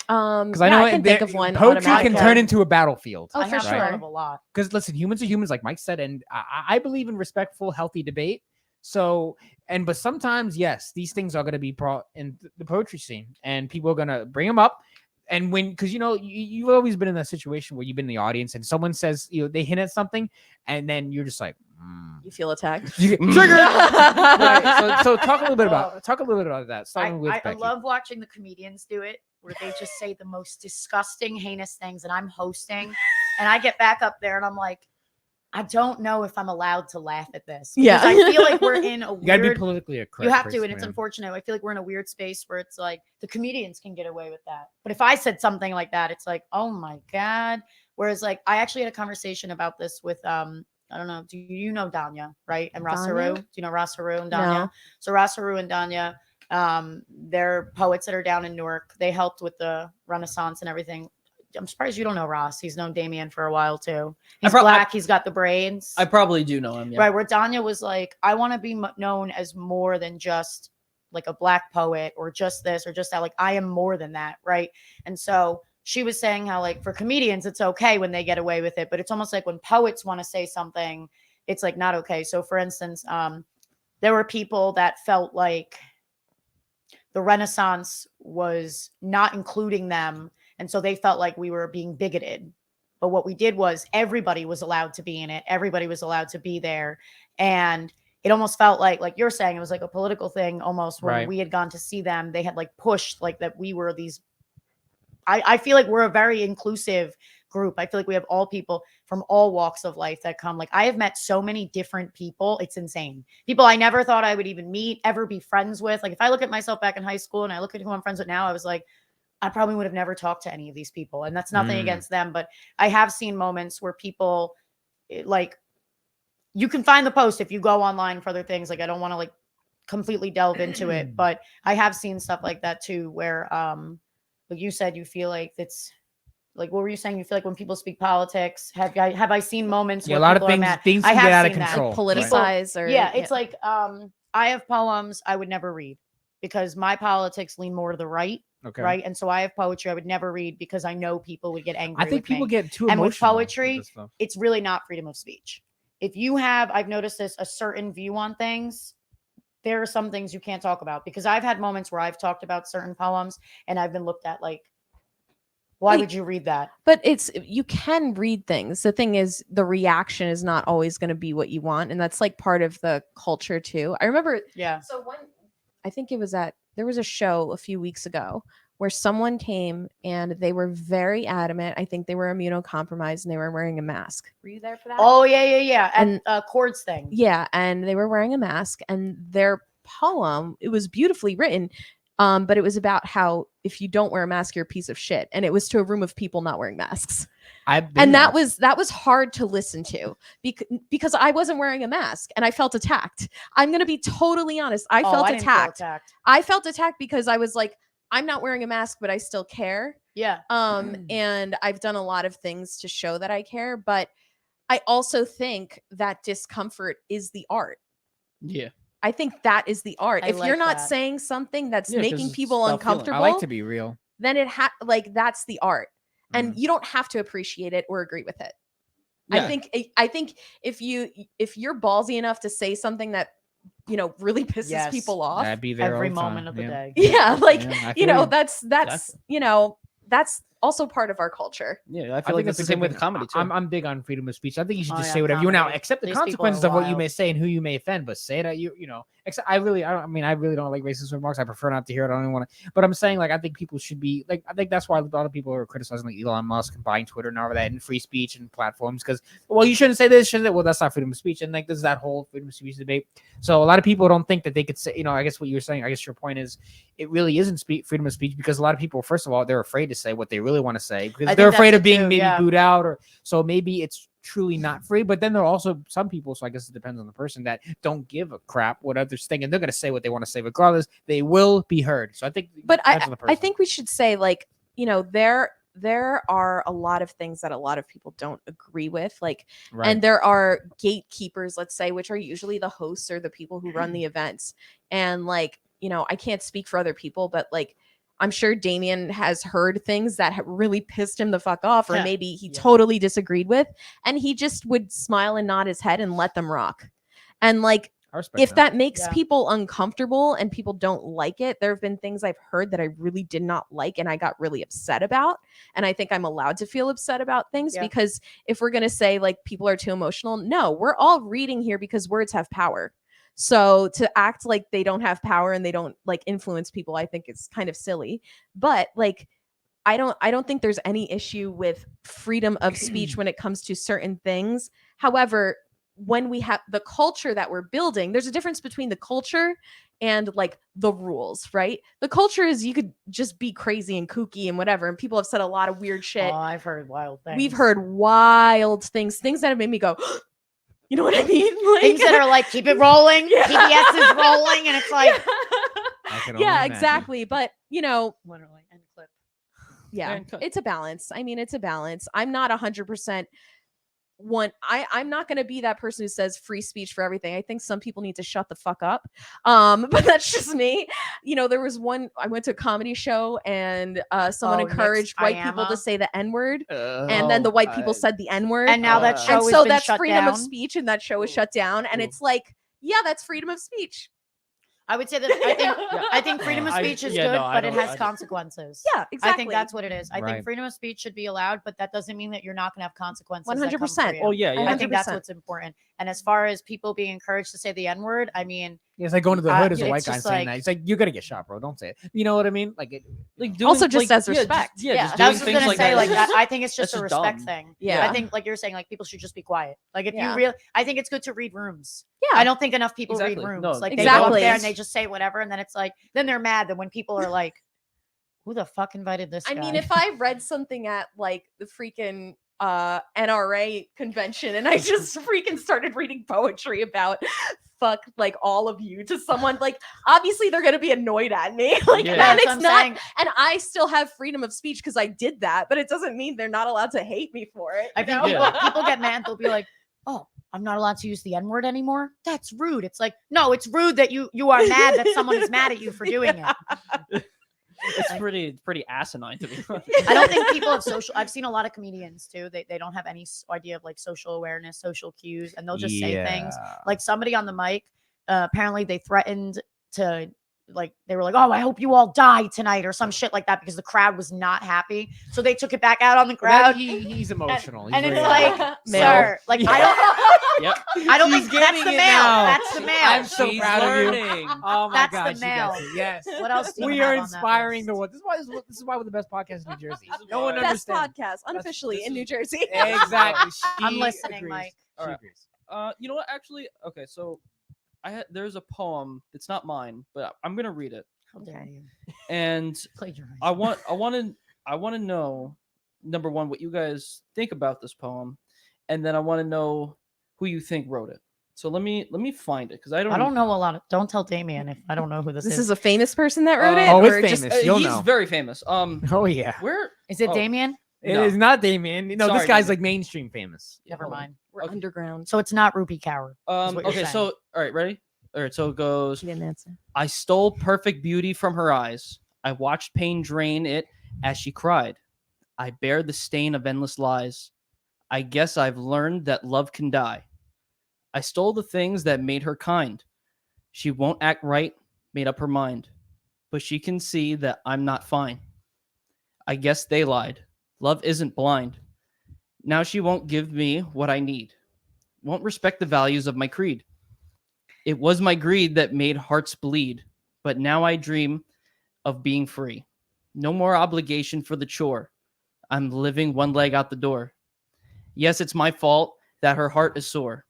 Because I know I can think of one. poetry can automatically. turn into a battlefield. Oh, I for have thought sure. of a lot. Because listen, humans are humans, like Mike said, and I believe in respectful, healthy debate. So, but sometimes, yes, these things are going to be brought in the poetry scene, and people are going to bring them up. And when, because you've always been in that situation where you've been in the audience and someone says, they hint at something, and then you're just like, You feel attacked. You get triggered. Right. So talk a little bit about that. Starting with I Becky. love watching the comedians do it, where they just say the most disgusting, heinous things, and I'm hosting, and I get back up there, and I'm like, I don't know if I'm allowed to laugh at this. Because I feel like we're in a You gotta be weird. politically correct. You have to, and it's man. unfortunate. I feel like we're in a weird space where it's like the comedians can get away with that, but if I said something like that, it's like, oh my god. Whereas, like, I actually had a conversation about this with I don't know. Do you know Danya, right? And Ras Haru? Do you know Ras Haru and Danya? No. So Ras Haru and Danya, they're poets that are down in Newark. They helped with the Renaissance and everything. I'm surprised you don't know Ross. He's known Damien for a while too. He's black. He's got the braids. I probably do know him. Yeah. Right. Where Danya was like, I want to be known as more than just like a black poet or just this or just that. Like, I am more than that. Right. And so she was saying how, like, for comedians, it's okay when they get away with it, but it's almost like when poets want to say something, it's like not okay. So for instance, there were people that felt like the Renaissance was not including them. And so they felt like we were being bigoted. But what we did was everybody was allowed to be in it. Everybody was allowed to be there. And it almost felt like you're saying, it was like a political thing almost when Right. we had gone to see them. They had like pushed like that we were these. I feel like we're a very inclusive group. I feel like we have all people from all walks of life that come. Like, I have met so many different people. It's insane. People I never thought I would even meet, ever be friends with. Like, if I look at myself back in high school and I look at who I'm friends with now, I was like, I probably would have never talked to any of these people. And that's nothing against them. But I have seen moments where people, like, you can find the post if you go online for other things. Like, I don't want to like completely delve into it, but I have seen stuff like that too, where, like you said, you feel like it's like, what were you saying? You feel like when people speak politics, have I seen moments where a lot of people are things mad? can I get have out of seen that. control. Like politicize or Yeah, it's like I have poems I would never read because my politics lean more to the right. Okay. Right. And so I have poetry I would never read because I know people would get angry. I think with people me. get too And with emotional. poetry, this stuff. it's really not freedom of speech. If you have, I've noticed this, a certain view on things, there are some things you can't talk about, because I've had moments where I've talked about certain poems and I've been looked at like, why would you read that? But you can read things. The thing is, the reaction is not always going to be what you want, and that's like part of the culture too. I remember, Yeah. so I think it was there was a show a few weeks ago where someone came and they were very adamant. I think they were immunocompromised and they were wearing a mask. Were you there for that? Oh yeah. And chords thing. Yeah, and they were wearing a mask, and their poem, it was beautifully written. But it was about how if you don't wear a mask, you're a piece of shit. And it was to a room of people not wearing masks. And that was hard to listen to because I wasn't wearing a mask and I felt attacked. I'm going to be totally honest. I felt attacked. I felt attacked because I was like, I'm not wearing a mask, but I still care. Yeah. And I've done a lot of things to show that I care, but I also think that discomfort is the art. Yeah. I think that is the art. I If like you're not that. saying something that's 'cause making it's people about feeling. uncomfortable, I like to be real. then that's the art. And you don't have to appreciate it or agree with it. Yeah. I think if you're ballsy enough to say something that really pisses Yes. people off, I'd be there Every all the moment time. of the Yeah. day. yeah, like Yeah, I feel you. that's Exactly. that's also part of our culture. Yeah, I feel like that's the a same good with thing. comedy too. I'm big on freedom of speech. I think you should Oh, just yeah, say whatever you want. Now, comedy. accept the These people consequences are of what you may wild. say and who you may offend, but say that you know. Except I really don't like racist remarks. I prefer not to hear it. I don't even want to. But I'm saying, like, I think people should be like. I think that's why a lot of people are criticizing like Elon Musk and buying Twitter and all of that and free speech and platforms because you shouldn't say this, shouldn't it? Well, that's not freedom of speech. And like, there's that whole freedom of speech debate. So a lot of people don't think that they could say. I guess what you're saying. I guess your point is, it really isn't freedom of speech because a lot of people, first of all, they're afraid to say what they really want to say because they're afraid of being maybe booed out, or so maybe it's truly not free. But then there are also some people, so I guess it depends on the person, that don't give a crap what others think, and they're going to say what they want to say regardless. They will be heard. So I think, But it depends on the I person. think we should say, like, there are a lot of things that a lot of people don't agree with, like, Right. and there are gatekeepers, let's say, which are usually the hosts or the people who run the events. And like, I can't speak for other people, but like, I'm sure Damien has heard things that have really pissed him the fuck off, or Yeah. maybe he Yeah. totally disagreed with, and he just would smile and nod his head and let them rock. And like, I respect if that makes Yeah. people uncomfortable and people don't like it, there have been things I've heard that I really did not like and I got really upset about. And I think I'm allowed to feel upset about things Yeah. because if we're going to say like people are too emotional, no, we're all reading here because words have power. So to act like they don't have power and they don't like influence people, I think is kind of silly. But like I don't think there's any issue with freedom of speech when it comes to certain things. However, when we have the culture that we're building, there's a difference between the culture and like the rules, right? The culture is you could just be crazy and kooky and whatever, and people have said a lot of weird shit. Oh, I've heard wild things. We've heard wild things that have made me go, you know what I mean? Like, things that are like, keep it rolling, Yeah. PBS is rolling, and it's like, I can only yeah, imagine. exactly. But you know, literally, end clip. yeah, And cut. it's a balance. I mean, it's a balance. I'm not 100% I'm not going to be that person who says free speech for everything. I think some people need to shut the fuck up. But that's just me. You know, there was one, I went to a comedy show and someone Oh, Nick's encouraged white people Iama? to say the N-word. And then the white people said the N-word. And now that show And has so been that's shut freedom down. of speech, and that show is shut down. And Ooh. it's like, yeah, that's freedom of speech. I would say that I think freedom of speech is good, but it has consequences. Yeah, exactly. I think that's what it is. I Right. think freedom of speech should be allowed, but that doesn't mean that you're not going to have consequences. that come for 100%. you. Oh yeah, yeah. I think that's 100%. what's important. And as far as people being encouraged to say the N word, I mean, It's like going to the hood as a it's white guy just saying like- that. It's like, you're going to get shot, bro. Don't say it. You know what I mean? Like, it, Like Also just as yeah, respect. yeah, Yeah. just that doing was just things gonna like say that. like is that. just- I think it's just that's a just respect dumb. thing. Yeah. I think like you're saying, like people should just be quiet. Like if Yeah. you really, I think it's good to read rooms. Yeah. I don't think enough people Exactly. read rooms. No, Like they go up Exactly. there and they just say whatever, and then it's like, then they're mad that when people are like, who the fuck invited this I guy? mean, if I read something at like the freaking NRA convention and I just freaking started reading poetry about fuck like all of you to someone, like obviously they're gonna be annoyed at me. Like Yeah. and That's it's what I'm not saying. and I still have freedom of speech because I did that, but it doesn't mean they're not allowed to hate me for it. I you think know? Yeah. people get mad. They'll be like, "Oh, I'm not allowed to use the N word anymore. That's rude." It's like, no, it's rude that you are mad that someone is mad at you for doing it. It's pretty asinine to be honest. I don't think people have social. I've seen a lot of comedians too. They don't have any idea of like social awareness, social cues, and they'll just say things. Like somebody on the mic, apparently they threatened to. Like they were like, "Oh, I hope you all die tonight," or some shit like that because the crowd was not happy. So they took it back out on the crowd. He's emotional. and He's it's very like, emotional. sir, like I don't. Yep. I don't She's think that's getting the it male. now. That's the male. I'm so She's proud of you. learning. Oh my That's the gosh, you male. guys. Yes. What else do you We have are on that inspiring the list? world. This is why we're the best podcast in New Jersey. This is No one why. Best understands. podcast unofficially this in is- New Jersey. Exactly. I'm She listening, agrees. Mike. She Alright. agrees. You know what? Actually, okay. So, there's a poem. It's not mine, but I'm gonna read it. How dare you? And Plagiarize. I want to know, number one, what you guys think about this poem, and then I want to know who you think wrote it. So let me find it because I I don't know a lot of. Don't tell Damien if I don't know who this, This is. is a famous person that wrote it? Oh, it's or just- famous. You'll he's know. very famous. Oh yeah. Where Is it oh, Damien? It is No. not Damien. No, this Sorry, guy's Damien. like mainstream famous. Never hold on. mind. We're Okay. underground. So it's not Ruby Cower. what you're Okay. saying. So all right, ready? All right. So it goes. She didn't answer. I stole perfect beauty from her eyes. I watched pain drain it as she cried. I bear the stain of endless lies. I guess I've learned that love can die. I stole the things that made her kind. She won't act right, made up her mind. But she can see that I'm not fine. I guess they lied. Love isn't blind. Now she won't give me what I need. Won't respect the values of my creed. It was my greed that made hearts bleed. But now I dream of being free. No more obligation for the chore. I'm living one leg out the door. Yes, it's my fault that her heart is sore,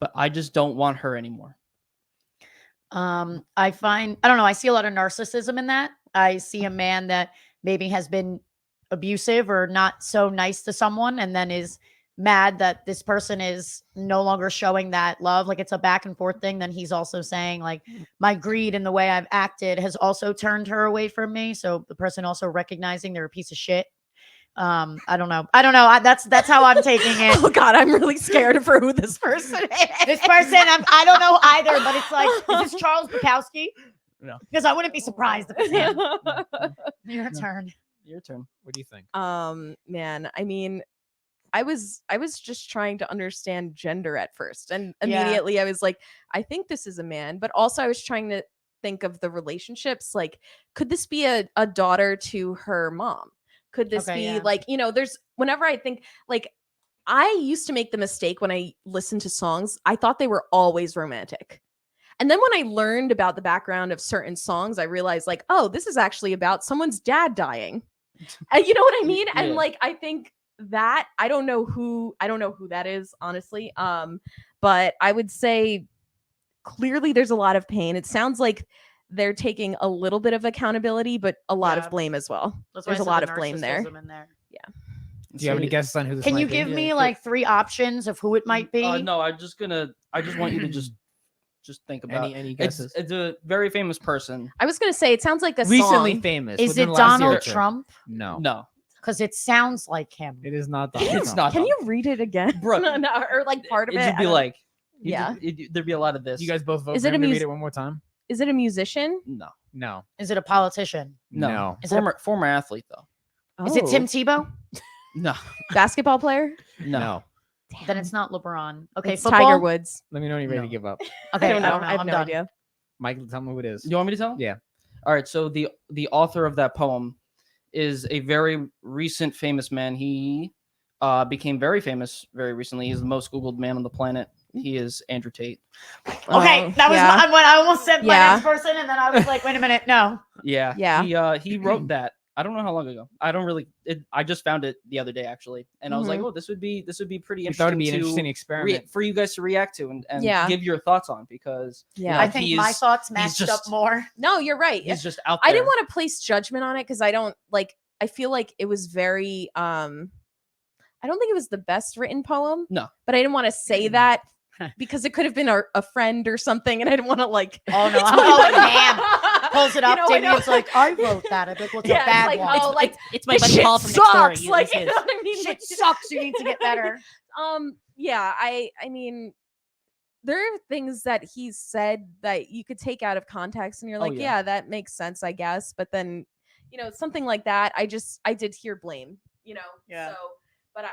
but I just don't want her anymore. I don't know. I see a lot of narcissism in that. I see a man that maybe has been abusive or not so nice to someone, and then is mad that this person is no longer showing that love. Like it's a back and forth thing. Then he's also saying like my greed and the way I've acted has also turned her away from me. So the person also recognizing they're a piece of shit. I don't know. That's how I'm taking it. Oh God, I'm really scared for who this person is. This person, I don't know either, but it's like, is this Charles Bukowski? No. Because I wouldn't be surprised if it's him. Your turn. Your turn. What do you think? Man, I mean, I was just trying to understand gender at first, and Yeah. immediately I was like, I think this is a man, but also I was trying to think of the relationships. Like, could this be a daughter to her mom? Could this Okay, be yeah. like, there's whenever I think like I used to make the mistake when I listened to songs, I thought they were always romantic. And then when I learned about the background of certain songs, I realized like, oh, this is actually about someone's dad dying. And you know what I mean? And Yeah. like I think that I don't know who that is, honestly. But I would say clearly there's a lot of pain. It sounds like they're taking a little bit of accountability, but a lot Yeah. of blame as well. That's why I There's a said lot the of blame there. narcissism in there. Do you have any guesses on who this Can might you be? give me Yeah, like 3 options of who it might be? No, I just want you to just think about. any It's guesses? it's a very famous person. I was gonna say it sounds like a Recently song. famous. Is within it the last year or Donald two. Trump? No, No, Because it sounds like him. it is not Donald it's Trump. not. Can Donald. you read it again? Bro, No, or like part of it? It'd I be don't- like, Yeah. there'd be a lot of this. You guys both vote Is for it a him to read mus- it one more time? Is it a musician? No, No. Is it a politician? no, Is it a- former athlete though. Is it Tim Oh. Tebow? No, Basketball player? no. Then it's not LeBron. Okay, It's football. Tiger Woods. Let me know when you're ready No. to give up. Okay, I don't know. I I have I'm no done. idea. Michael, tell me who it is. You want me to tell? Yeah. All right. So the author of that poem is a very recent famous man. He became very famous very recently. He's the most Googled man on the planet. He is Andrew Tate. Okay, Oh, that was yeah. when I almost said my Yeah. next person, and then I was like, wait a minute, no. Yeah. Yeah. He wrote that. I don't know how long ago. I don't really. I just found it the other day actually, and I was like, oh, this would be pretty You thought interesting it'd be an interesting to experiment. for you guys to react to and Yeah. give your thoughts on because Yeah. I think my thoughts matched up just- more. No, you're right. he's just out there. I didn't want to place judgment on it because I don't like. I feel like it was very. I don't think it was the best written poem. No. But I didn't want to say that because it could have been a friend or something, and I didn't want to like. Oh no, It's I'm like- going ham. Pulls it up, You know, I know. Damien's like, I wrote that. I'm like, well, it's Yeah, a it's bad like, one. oh, like It's my this buddy shit Paul from next door. sucks. Like, He you was know his. what I mean? Shit Like, sucks. You need to get better. Yeah, I mean, there are things that he said that you could take out of context, and you're like, yeah. yeah, that makes sense, I guess. But then, something like that, I did hear blame, Yeah. So, but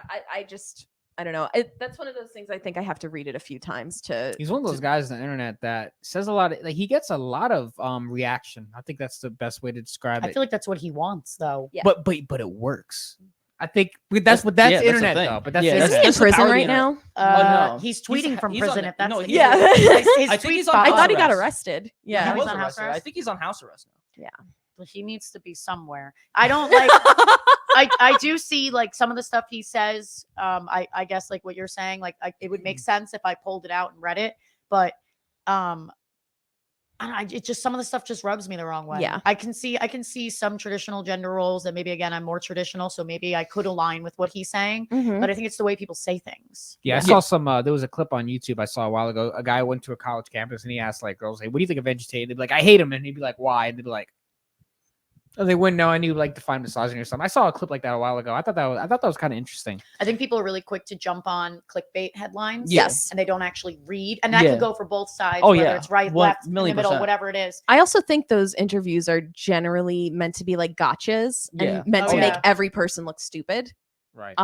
I don't know. That's one of those things I think I have to read it a few times to. He's one of those guys on the internet that says a lot. Like he gets a lot of reaction. I think that's the best way to describe I it. feel like that's what he wants, though. Yeah. But it works. I think that's That's what that's the internet thing. though. But that's Yeah, the Is he internet. in that's the prison power of the right internet. now? no. He's tweeting from he's on prison. the- If that's no, what he's- Yeah. his I think tweet he's on spot I house thought he got arrest. arrested. Yeah, Yeah. he was was on house arrested. I arrest? think he's on house arrest now. Well, he needs to be somewhere. I don't like. I do see like some of the stuff he says. I guess like what you're saying, like it would make sense if I pulled it out and read it, but I don't know, it just some of the stuff just rubs me the wrong way. Yeah. I can see some traditional gender roles that maybe again I'm more traditional, so maybe I could align with what he's saying. Mhm. But I think it's the way people say things. Yeah, I saw some. There was a clip on YouTube I saw a while ago. A guy went to a college campus and he asked like girls, "Hey, what do you think of Andrew Tate?" They'd be like, "I hate him," and he'd be like, "Why?" And they'd be like, "Oh, they wouldn't know." I knew like define misogyny or something. I saw a clip like that a while ago. I thought that was kind of interesting. I think people are really quick to jump on clickbait headlines. Yes. And they don't actually read. And that Yeah. could go for both sides, Oh, whether yeah. it's right, One left, in the million middle, percent. whatever it is. I also think those interviews are generally meant to be like gotchas Yeah. and meant Oh, to make yeah. every person look stupid. Right.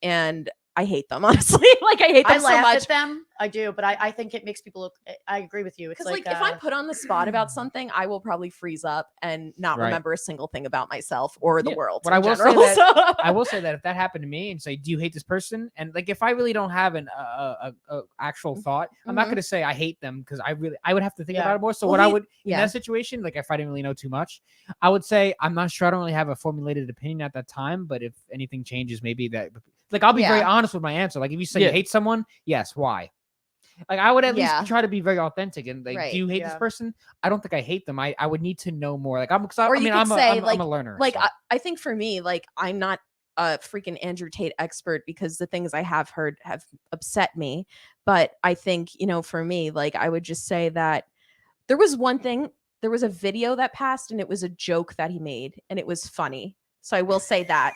And I hate them honestly. Like I hate them I so laugh much. at them. I do, but I think it makes people look. I agree with you. It's Because like, like if I'm put on the spot about something, I will probably freeze up and not Right. remember a single thing about myself or the Yeah. world. But in I will say general. that- So- I will say that if that happened to me and say, "Do you hate this person?" and like if I really don't have an actual thought, I'm not Mhm. going to say I hate them because I would have to think Yeah. about it more. So Well, what I he- would in yeah. that situation, like if I didn't really know too much, I would say I'm not sure. I don't really have a formulated opinion at that time. But if anything changes, maybe that like I'll be very Yeah. honest with my answer. Like if you say Yeah. you hate someone, yes, why? Like I would at Yeah. least try to be very authentic and like, Right. do you hate this Yeah. person? I don't think I hate them. I would need to know more. Like I'm, cause I, Or I you mean, could I'm, say, I'm like- a learner. like so. I think for me, like I'm not a freaking Andrew Tate expert because the things I have heard have upset me. But I think, for me, like I would just say that there was a video that passed and it was a joke that he made and it was funny. So I will say that.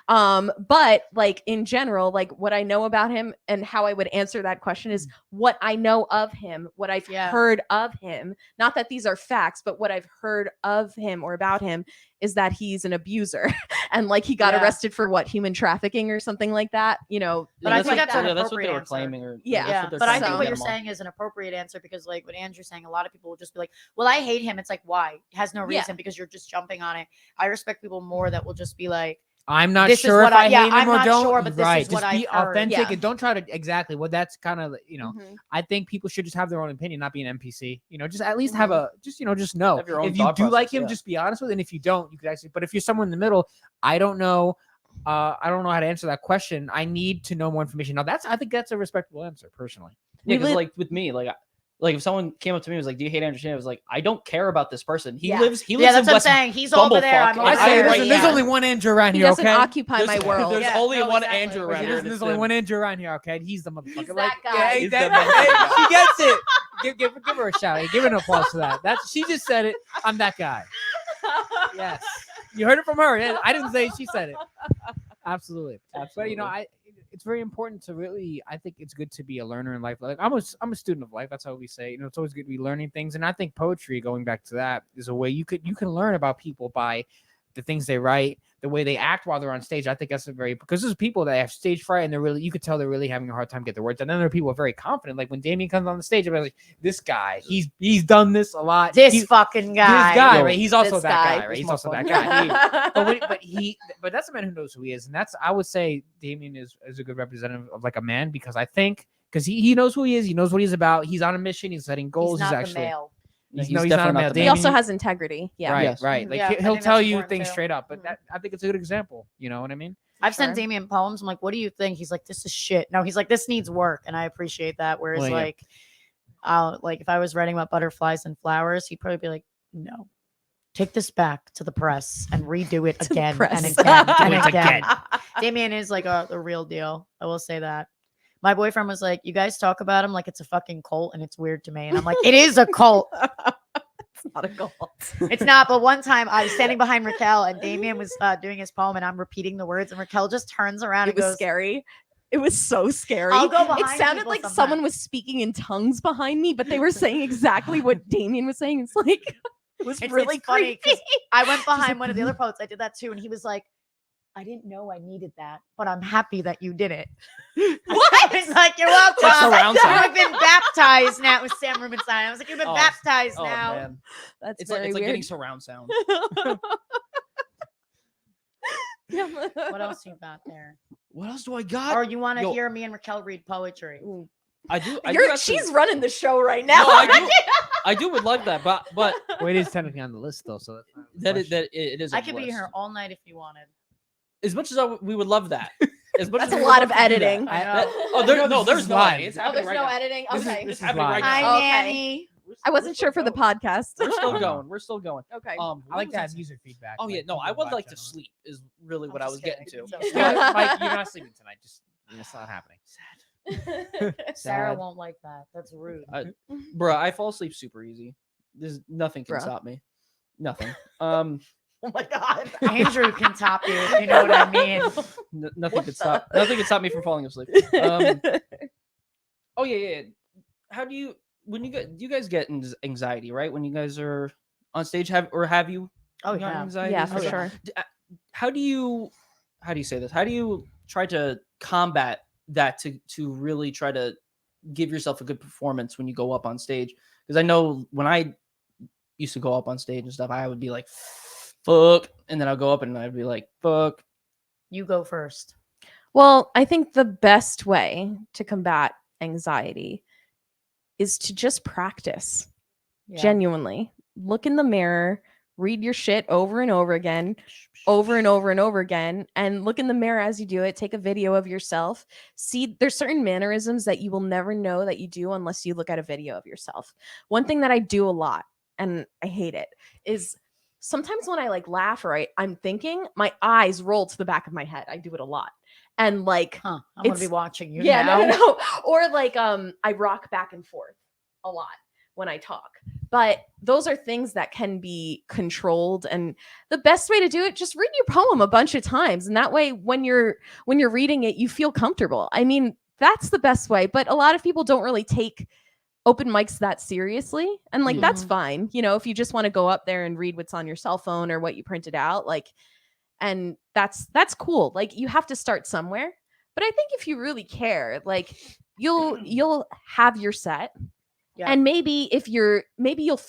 But like in general, like what I know about him and how I would answer that question is what I know of him, what I've Yeah. heard of him. Not that these are facts, but what I've heard of him or about him is that he's an abuser and like he got Yeah. arrested for what, human trafficking or something like that, you know. But I that's think what- that's an yeah, that's what they appropriate were answer. claiming. Or Yeah. that's what they're But I trying to think what get you're them on. saying is an appropriate answer because, like, what Andrew's saying, a lot of people will just be like, "Well, I hate him." It's like, why? It has no Yeah. reason because you're just jumping on it. I respect people more that will just be like, I'm not This is sure what if I yeah, hate him I'm or not don't. sure, but this right. is what Just be I've heard. authentic Yeah. and don't try to exactly. Well, that's kind of Mhm. I think people should just have their own opinion, not be an NPC. Just at least have a just know. Have your own If you thought do like process, him, yeah. just be honest with it. And if you don't, you could actually. But if you're somewhere in the middle, I don't know. I don't know how to answer that question. I need to know more information. Now, I think that's a respectable answer, personally. Yeah, We because live- like with me, like if someone came up to me and was like, "Do you hate Andrew Tate?" I was like, "I don't care about this person. He Yeah. lives yeah, in that's what I'm West saying. He's over there. Bumblefuck, I'm and over I I say, there. right listen, there's yeah. only one Andrew around He here, doesn't okay? occupy my There's world. Yeah, only no, one exactly. Andrew around here. and There's it's only him. one Andrew around here, okay? He's the motherfucker. He's like, that guy. Yeah, He's that- the hey, she gets it. Give her a shout. Hey, give her an applause for that. She just said it. I'm that guy. Yes. You heard it from her. Yeah, I didn't say it, she said it. Absolutely. But it's very important to really. I think it's good to be a learner in life. Like I'm a student of life. That's how we say. It's always good to be learning things. And I think poetry, going back to that, is a way you can learn about people by the things they write, the way they act while they're on stage. I think that's because there's people that have stage fright and you could tell they're really having a hard time get their words. And then there are people who are very confident. Like when Damien comes on the stage, I'm like, this guy, he's done this a lot. This fucking guy. This guy, Yo, right? He's also this that guy. guy, right? This He's also that motherfucker. guy. But that's a man who knows who he is, and I would say Damien is a good representative of like a man because he knows who he is, he knows what he's about, he's on a mission, he's setting goals, He's not actually the male. he's He's not a definitely male. not the He male. also has integrity. Yeah. right, Yes. right. Like Yeah, I he'll think tell that's you important things too. straight up, but Mhm. I think it's a good example. You know what I mean? I've sent Sure. Damien poems. I'm like, what do you think? He's like, this is shit. No, he's like, this needs work. And I appreciate that. Whereas Well, yeah. like if I was writing about butterflies and flowers, he'd probably be like, no, take this back to the press and redo it To the again and press. again and Do it again. Damien is like the real deal. I will say that. My boyfriend was like, you guys talk about him like it's a fucking cult and it's weird to me. And I'm like, it is a cult. It's not a goal. It's not. But one time I was standing behind Raquel and Damien was doing his poem and I'm repeating the words and Raquel just turns around It and was goes, scary. It was so scary. I'll go It behind sounded people like sometimes. someone was speaking in tongues behind me, but they were saying exactly what Damien was saying. It's like it was really it's funny creepy. 'cause I went behind like, one of the other poets. I did that too. And he was like, I didn't know I needed that, but I'm happy that you did it. I was like, you're welcome. Like surround sound. You've been baptized now. It was Sam Rubenstein. I was like, you've been Oh, baptized Oh now. man, That's it's like very getting weird. surround sound. What else you got there? What else do I got? Or you want to Yo. hear me and Raquel read poetry? I do. I do You're, actually- she's running the show right now. No, I do would like that, but Well, it is technically on the list though, so that's it is. I a could be list. here all night if you wanted. As much as we would love that. As much That's as a we would lot love of to do that. editing. I That- know. oh, this there's is no live. editing. It's Oh, happening there's right no now. editing. This is- Okay. this is is happening live. right Hi, now. Okay. Nanny. I wasn't sure for the podcast. We're still Okay. going. We're still going. Okay. I What like was to I have saying? user feedback. Oh yeah, like no, I people would like to watch it. sleep. Is really what I'm I was just getting kidding. to. It's Yeah, Mike, you're not sleeping tonight. It's not happening. Sarah Sad. won't like that. That's rude. Bruh, I fall asleep super easy. There's nothing can Bruh. stop me. Nothing. Oh my god. Andrew can top you if you know what I mean. Nothing What could stop. Nothing could stop me from falling asleep. Oh yeah. How do you do you guys get anxiety, right? When you guys are on stage, have you Oh gotten yeah. anxiety? Yeah, and for stuff? sure. How do you say this? How do you try to combat that to really try to give yourself a good performance when you go up on stage? Because I know when I used to go up on stage and stuff, I would be like, fuck. And then I'll go up and I'd be like, fuck. You go first. Well, I think the best way to combat anxiety is to just practice. Yeah. Genuinely. Look in the mirror, read your shit over and over again, over and over and over again, and look in the mirror as you do it. Take a video of yourself. See, there's certain mannerisms that you will never know that you do unless you look at a video of yourself. One thing that I do a lot, and I hate it, is sometimes when I like laugh or I'm thinking, my eyes roll to the back of my head. I do it a lot. And like, Huh. I'm gonna be It's- watching you yeah, now. no. Or like I rock back and forth a lot when I talk. But those are things that can be controlled, and the best way to do it, just read your poem a bunch of times, and that way when you're reading it, you feel comfortable. I mean, that's the best way, but a lot of people don't really take open mics that seriously, and like Yeah. that's fine, you know, if you just want to go up there and read what's on your cell phone or what you printed out, like, and that's cool. Like, you have to start somewhere. But I think if you really care, like, you'll have your set. Yeah. And maybe maybe you'll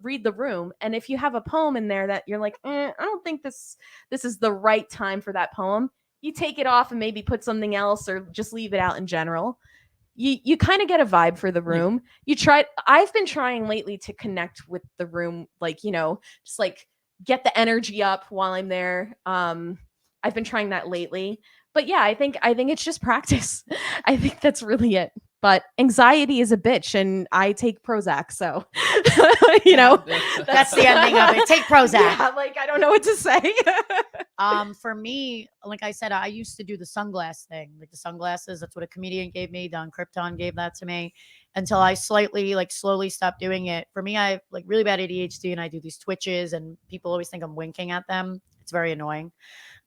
read the room, and if you have a poem in there that you're like, I don't think this is the right time for that poem, you take it off and maybe put something else, or just leave it out in general. You kind of get a vibe for the room. I've been trying lately to connect with the room, like, you know, just like get the energy up while I'm there. I've been trying that lately. But yeah, I think it's just practice. I think that's really it. But anxiety is a bitch, and I take Prozac, so you know, That's the ending of it. Take Prozac. Yeah, like, I don't know what to say. For me, like I said, I used to do the sunglass thing, like the sunglasses. That's what a comedian gave me. Don Krypton gave that to me until I slowly stopped doing it. For me, I have like really bad ADHD, and I do these twitches, and people always think I'm winking at them. It's very annoying.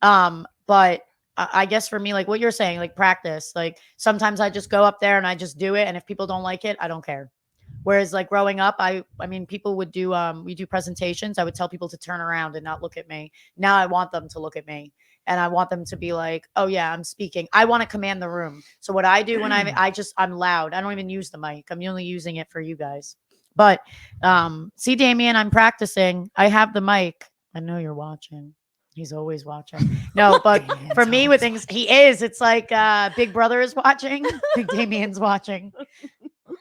But I guess for me, like what you're saying, like practice, like sometimes I just go up there and I just do it. And if people don't like it, I don't care. Whereas like growing up, I mean, people would do, we do presentations. I would tell people to turn around and not look at me. Now I want them to look at me, and I want them to be like, oh yeah, I'm speaking. I want to command the room. So what I do when I'm loud, I don't even use the mic. I'm only using it for you guys. But, see, Damien, I'm practicing. I have the mic. I know you're watching. He's always watching. No, but for me with things, he is. It's like Big Brother is watching. Big Damien's watching.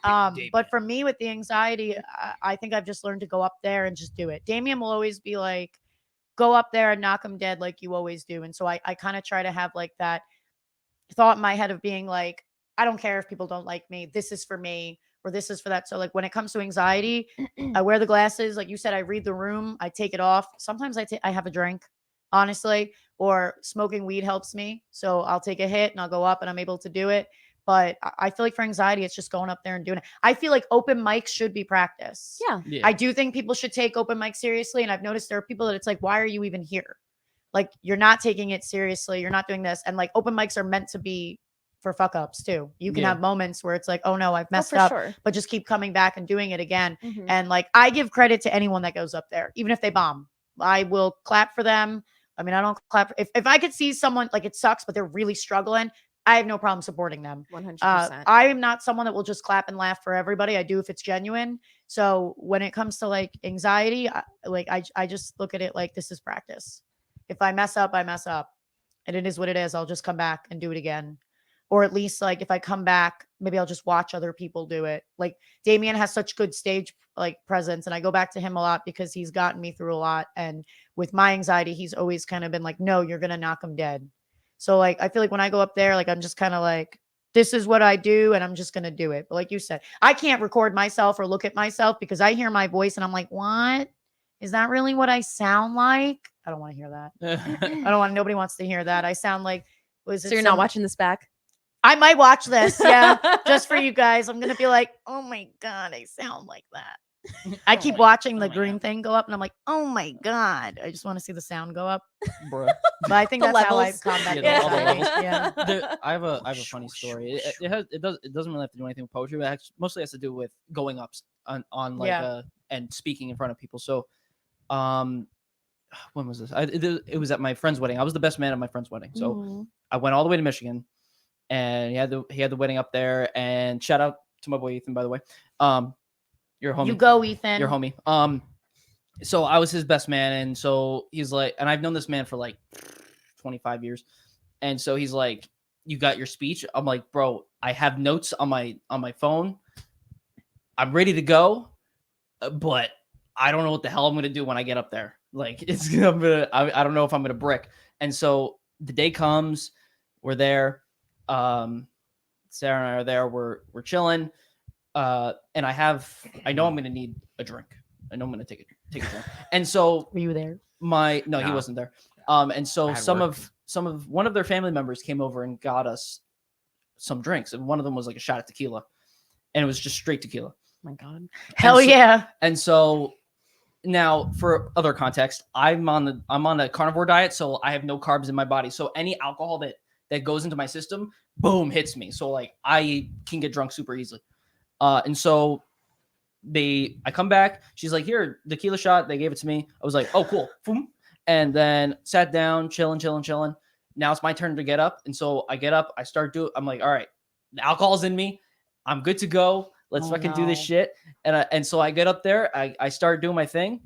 But for me with the anxiety, I think I've just learned to go up there and just do it. Damien will always be like, go up there and knock him dead like you always do. And so I kind of try to have like that thought in my head of being like, I don't care if people don't like me. This is for me, or this is for that. So like when it comes to anxiety, I wear the glasses. Like you said, I read the room. I take it off. Sometimes I have a drink, honestly, or smoking weed helps me. So I'll take a hit and I'll go up and I'm able to do it. But I feel like for anxiety, it's just going up there and doing it. I feel like open mics should be practice. Yeah. I do think people should take open mic seriously. And I've noticed there are people that it's like, why are you even here? Like, you're not taking it seriously. You're not doing this. And like open mics are meant to be for fuck ups too. You can have moments where it's like, oh no, I've messed up, sure. but just keep coming back and doing it again. Mhm. And like, I give credit to anyone that goes up there, even if they bomb. I will clap for them. I mean, I don't clap. If I could see someone like it sucks, but they're really struggling, I have no problem supporting them. 100%. I am not someone that will just clap and laugh for everybody. I do if it's genuine. So when it comes to like anxiety, I just look at it like this is practice. If I mess up, I mess up, and it is what it is. I'll just come back and do it again. Or at least like if I come back, maybe I'll just watch other people do it. Like Damien has such good stage like presence, and I go back to him a lot because he's gotten me through a lot. And with my anxiety, he's always kind of been like, no, you're going to knock him dead. So like, I feel like when I go up there, like I'm just kind of like, this is what I do, and I'm just going to do it. But like you said, I can't record myself or look at myself because I hear my voice and I'm like, what? Is that really what I sound like? I don't want to hear that. Nobody wants to hear that. I sound like, So you're not watching this back? I might watch this. Yeah. Just for you guys. I'm going to be like, oh my God, I sound like that. I keep watching the green thing go up and I'm like, oh my God. I just want to see the sound go up. Bro. But I think The that's how I levels. combat Yeah, the all the anxiety. levels. Yeah. I have a funny story. It doesn't really have to do anything with poetry, but it mostly has to do with going up on like and speaking in front of people. So, when was this? It was at my friend's wedding. I was the best man at my friend's wedding. So I went all the way to Michigan, and he had the wedding up there. And shout out to my boy Ethan, by the way. Your homie. You go, Ethan. Your homie. So I was his best man, and so he's like, and I've known this man for like 25 years, and so he's like, "You got your speech?" I'm like, "Bro, I have notes on my phone. I'm ready to go, but I don't know what the hell I'm gonna do when I get up there. Like, I don't know if I'm gonna brick." And so the day comes, we're there. Sarah and I are there. We're chilling. And I know I'm gonna need a drink. I know I'm gonna take a drink. And so Were you there? he No. wasn't there. And so I had one of their family members came over and got us some drinks, and one of them was like a shot of tequila, and it was just straight tequila. Oh my God. Hell yeah. And so now, for other context, I'm on a carnivore diet, so I have no carbs in my body. So any alcohol that goes into my system, boom, hits me. So like I can get drunk super easily. And so I come back. She's like, here, tequila shot. They gave it to me. I was like, oh, cool. Boom. And then sat down, chilling. Now it's my turn to get up. And so I get up. I start doing. I'm like, all right, the alcohol's in me. I'm good to go. Let's fucking do this shit. And so I get up there. I start doing my thing.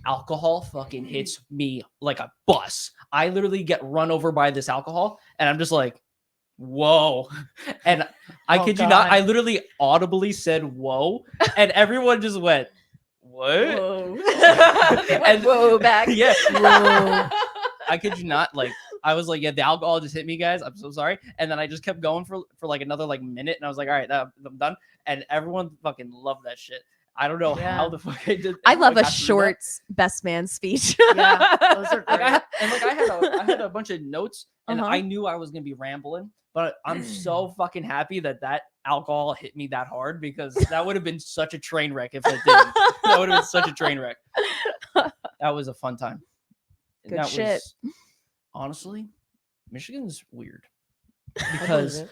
Alcohol fucking hits me like a bus. I literally get run over by this alcohol, and I'm just like, whoa. And I kid you not, I literally audibly said whoa, and everyone just went, what? Whoa. And Whoa back. Yeah. Whoa. I kid you not, like I was like, yeah, the alcohol just hit me, guys. I'm so sorry. And then I just kept going for like another like minute, and I was like, all right, I'm done. And everyone fucking loved that shit. I don't know how the fuck I did. I love a short best man speech. Yeah, those are great. I had a bunch of notes, and I knew I was gonna be rambling, but I'm so fucking happy that alcohol hit me that hard, because that would have been such a train wreck if it didn't. That would have been such a train wreck. That was a fun time. Good that shit. Was, honestly, Michigan's weird because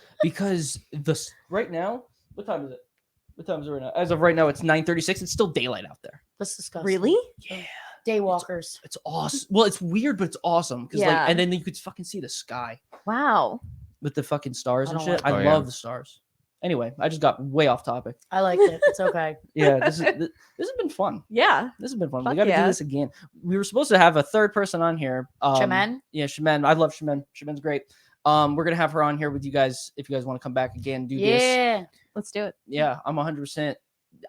right now, what time is it? What time is it right now? As of right now, it's 9:36. It's still daylight out there. That's disgusting. Really? Yeah. Daywalkers. It's awesome. Well, it's weird, but it's awesome. Yeah. And then you could fucking see the sky. Wow. With the fucking stars and shit. Like I love the stars. Anyway, I just got way off topic. I liked it. It's okay. Yeah, this has been fun. Yeah. This has been fun. Fuck We got to do this again. We were supposed to have a third person on here. Shaman? Yeah, Shaman. I love Shaman. Shaman's great. We're gonna have her on here with you guys if you guys want to come back again. Do this. Yeah. Let's do it. Yeah, I'm 100%.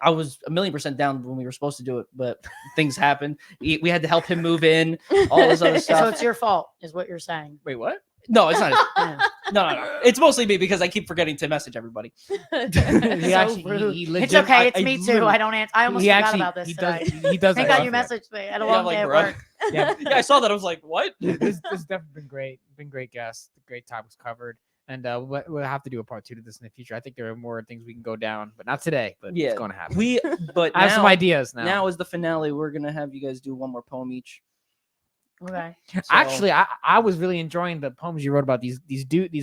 I was 1,000,000% down when we were supposed to do it, but things happened. We had to help him move in, all this other stuff. So it's your fault, is what you're saying. Wait, what? No, it's not. No. It's mostly me because I keep forgetting to message everybody. It's okay. It's me too. I don't answer. I almost forgot about this today. He does. Thank God you messaged me. I had a long day at work. Yeah, I saw that. I was like, what? This has definitely been great. Been great guests. Great topics covered. And we'll have to do a part 2 to this in the future. I think there are more things we can go down, but not today. But it's going to happen. But I have some ideas now. Now is the finale. We're gonna have you guys do one more poem each. Okay. So, actually, I was really enjoying the poems you wrote about these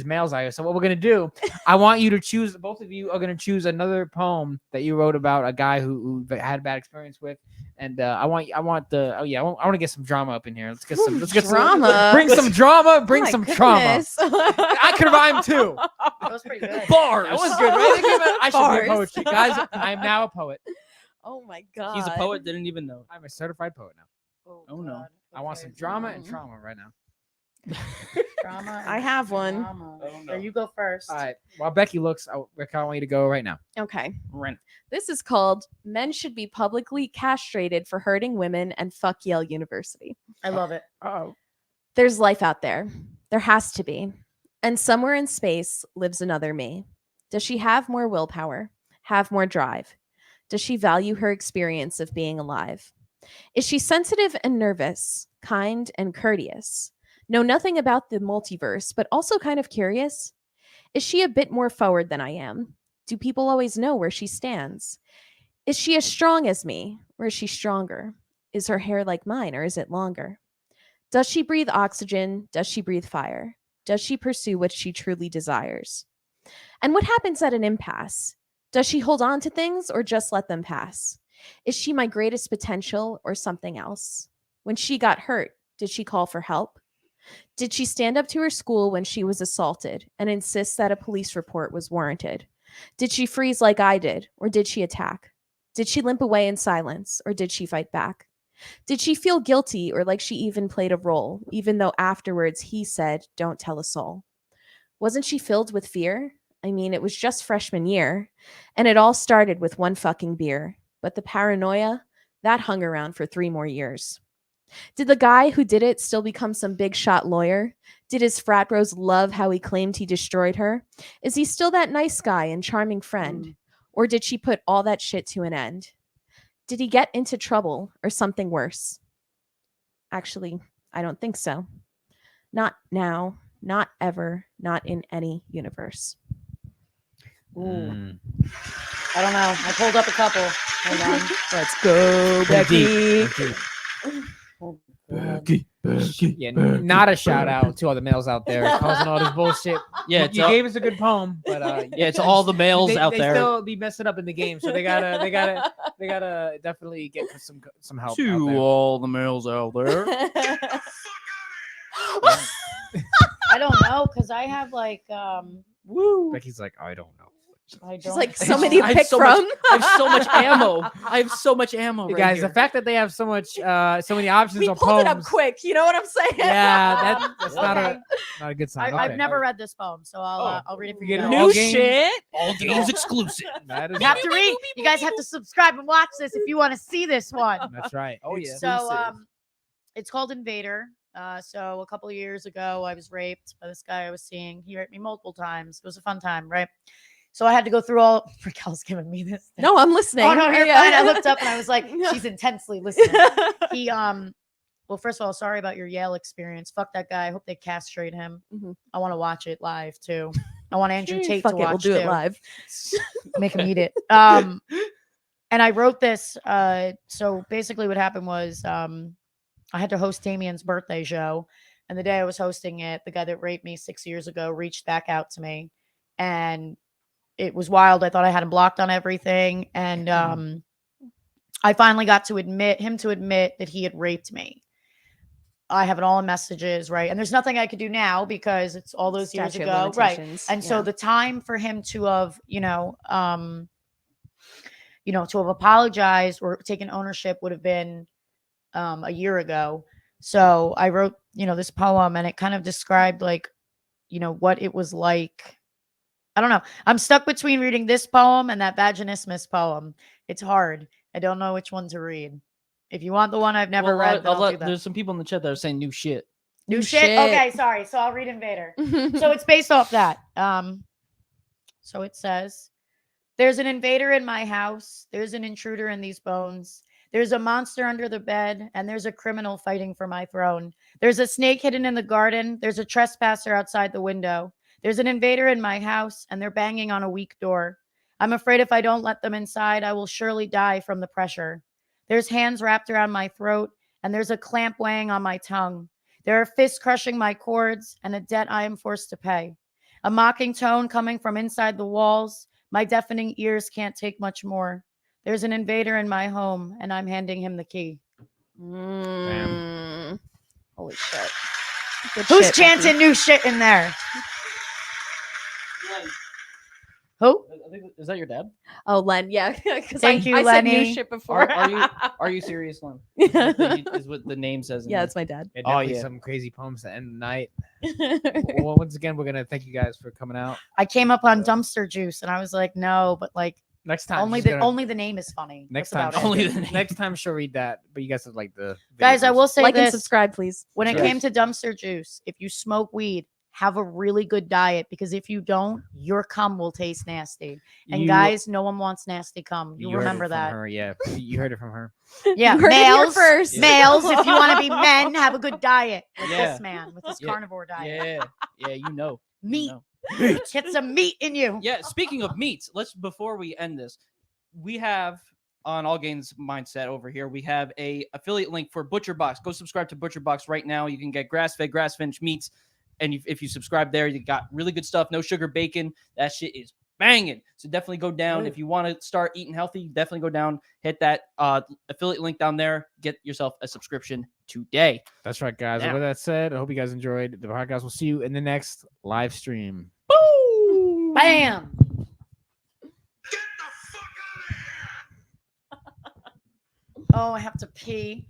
males. So what we're gonna do? I want you to choose. Both of you are gonna choose another poem that you wrote about a guy who had a bad experience with, and I want to get some drama up in here. Let's get some drama. Bring some drama. Bring some trauma. Goodness. I could rhyme too. That was pretty good. Bars. That was good, right? I should Bars. be poetry, guys. I am now a poet. Oh my God. he's a poet. Didn't even know. I'm a certified poet now. Oh, no. God. I want some drama and trauma right now. Drama. I have one. Drama. Oh, no. There you go first. All right. While Becky looks, Raquel, I want you to go right now. Okay. Rent. This is called Men Should Be Publicly Castrated for Hurting Women and Fuck Yale University. I love it. Oh. There's life out there. There has to be. And somewhere in space lives another me. Does she have more willpower? Have more drive? Does she value her experience of being alive? Is she sensitive and nervous, kind and courteous? Know nothing about the multiverse, but also kind of curious? Is she a bit more forward than I am? Do people always know where she stands? Is she as strong as me, or is she stronger? Is her hair like mine, or is it longer? Does she breathe oxygen? Does she breathe fire? Does she pursue what she truly desires? And what happens at an impasse? Does she hold on to things or just let them pass? Is she my greatest potential or something else? When she got hurt, did she call for help? Did she stand up to her school when she was assaulted and insist that a police report was warranted? Did she freeze like I did, or did she attack? Did she limp away in silence, or did she fight back? Did she feel guilty or like she even played a role, even though afterwards he said, "Don't tell a soul"? Wasn't she filled with fear? I mean, it was just freshman year, and it all started with one fucking beer. But the paranoia, that hung around for 3 more years. Did the guy who did it still become some big shot lawyer? Did his frat bros love how he claimed he destroyed her? Is he still that nice guy and charming friend? Or did she put all that shit to an end? Did he get into trouble or something worse? Actually, I don't think so. Not now, not ever, not in any universe. Ooh. I don't know. I pulled up a couple. Hold on. Let's go, Becky. Becky. Yeah, not a shout out to all the males out there causing all this bullshit. Yeah, You gave us a good poem, but yeah, it's all the males out they there. still be messing up in the game, so they gotta definitely get some help. out To there. all the males out there. I don't know because I have like Woo. Becky's like, I don't know. I don't She's like, I so have- many I to have pick so much- from. I have so much ammo. I have so much ammo, Hey, right guys, here. the fact that they have so many options We on pulled poems. it up quick. You know what I'm saying? Yeah, that's not Okay. a good sign. I've Okay. never read this poem, so I'll read it for You you. get guys. all New games- shit. all games exclusive. That is You have to read. You guys have to subscribe and watch this if you want to see this one. That's right. Oh yeah. So it's called Invader. So a couple of years ago, I was raped by this guy I was seeing. He raped me multiple times. It was a fun time, right? So I had to go through all. Raquel's giving me this. No, I'm listening. Oh no, you're Yeah. fine. I looked up and I was like, Yeah. she's intensely listening. He well, first of all, sorry about your Yale experience. Fuck that guy. I hope they castrate him. Mhm. I want to watch it live too. I want Andrew Tate Fuck to it, watch we'll do too. it live. Make him eat it. And I wrote this. So basically, what happened was I had to host Damien's birthday show, and the day I was hosting it, the guy that raped me 6 years ago reached back out to me, and it was wild. I thought I had him blocked on everything, and I finally got to admit that he had raped me. I have it all in messages, right? And there's nothing I could do now because it's all those years Statute of ago, right? limitations, And so yeah. the time for him to have, to have apologized or taken ownership would have been a year ago. So I wrote, this poem, and it kind of described like, what it was like. I don't know. I'm stuck between reading this poem and that vaginismus poem. It's hard. I don't know which one to read. If you want the one I've never read, then I'll do that. There's some people in the chat that are saying new shit. New shit? Okay, sorry. So I'll read Invader. So it's based off that. So it says, there's an invader in my house. There's an intruder in these bones. There's a monster under the bed, and there's a criminal fighting for my throne. There's a snake hidden in the garden. There's a trespasser outside the window. There's an invader in my house, and they're banging on a weak door. I'm afraid if I don't let them inside, I will surely die from the pressure. There's hands wrapped around my throat, and there's a clamp weighing on my tongue. There are fists crushing my cords, and a debt I am forced to pay. A mocking tone coming from inside the walls. My deafening ears can't take much more. There's an invader in my home, and I'm handing him the key. Mm. Holy shit. Good Who's shit, chanting Becky. new shit in there? Who? I think, is that your dad? Oh, Len, yeah. Because Thank you, I said new Lenny. shit before. Are you serious, Len? Yeah, Is what the name says. in yeah, there. it's my dad. Yeah, Oh, definitely yeah. some crazy poems to end the night. Well, once again, we're gonna thank you guys for coming out. I came up on dumpster juice, and I was like, no, but like Next time, only she's the gonna- only the name is funny. next That's time, about it. Only the name. next time she'll read that. But you guys have like the Guys, I videos. will say Like and this: subscribe, please. when it Yes. came to dumpster juice, if you smoke weed, have a really good diet, because if you don't, your cum will taste nasty. And You- guys, no one wants nasty cum. You heard it remember from that? Her, yeah, you heard it from her. Yeah, You heard it here males. first. Males, if you want to be men, have a good diet. Like Yeah. this man with his Yeah. carnivore diet. Yeah, you know. You Meat. know. Get some meat in you. Yeah, speaking of meats, before we end this, we have on All Gains Mindset over here, we have a affiliate link for Butcher Box. Go subscribe to Butcher Box right now. You can get grass-fed, grass-finished meats, and if you subscribe there, you got really good stuff. No sugar bacon. That shit is banging. So definitely go down. If you want to start eating healthy, definitely go down, hit that affiliate link down there, get yourself a subscription today. That's right, guys. Yeah. With that said, I hope you guys enjoyed the podcast. We'll see you in the next live stream. Bam. Get the fuck out of here! Oh, I have to pee.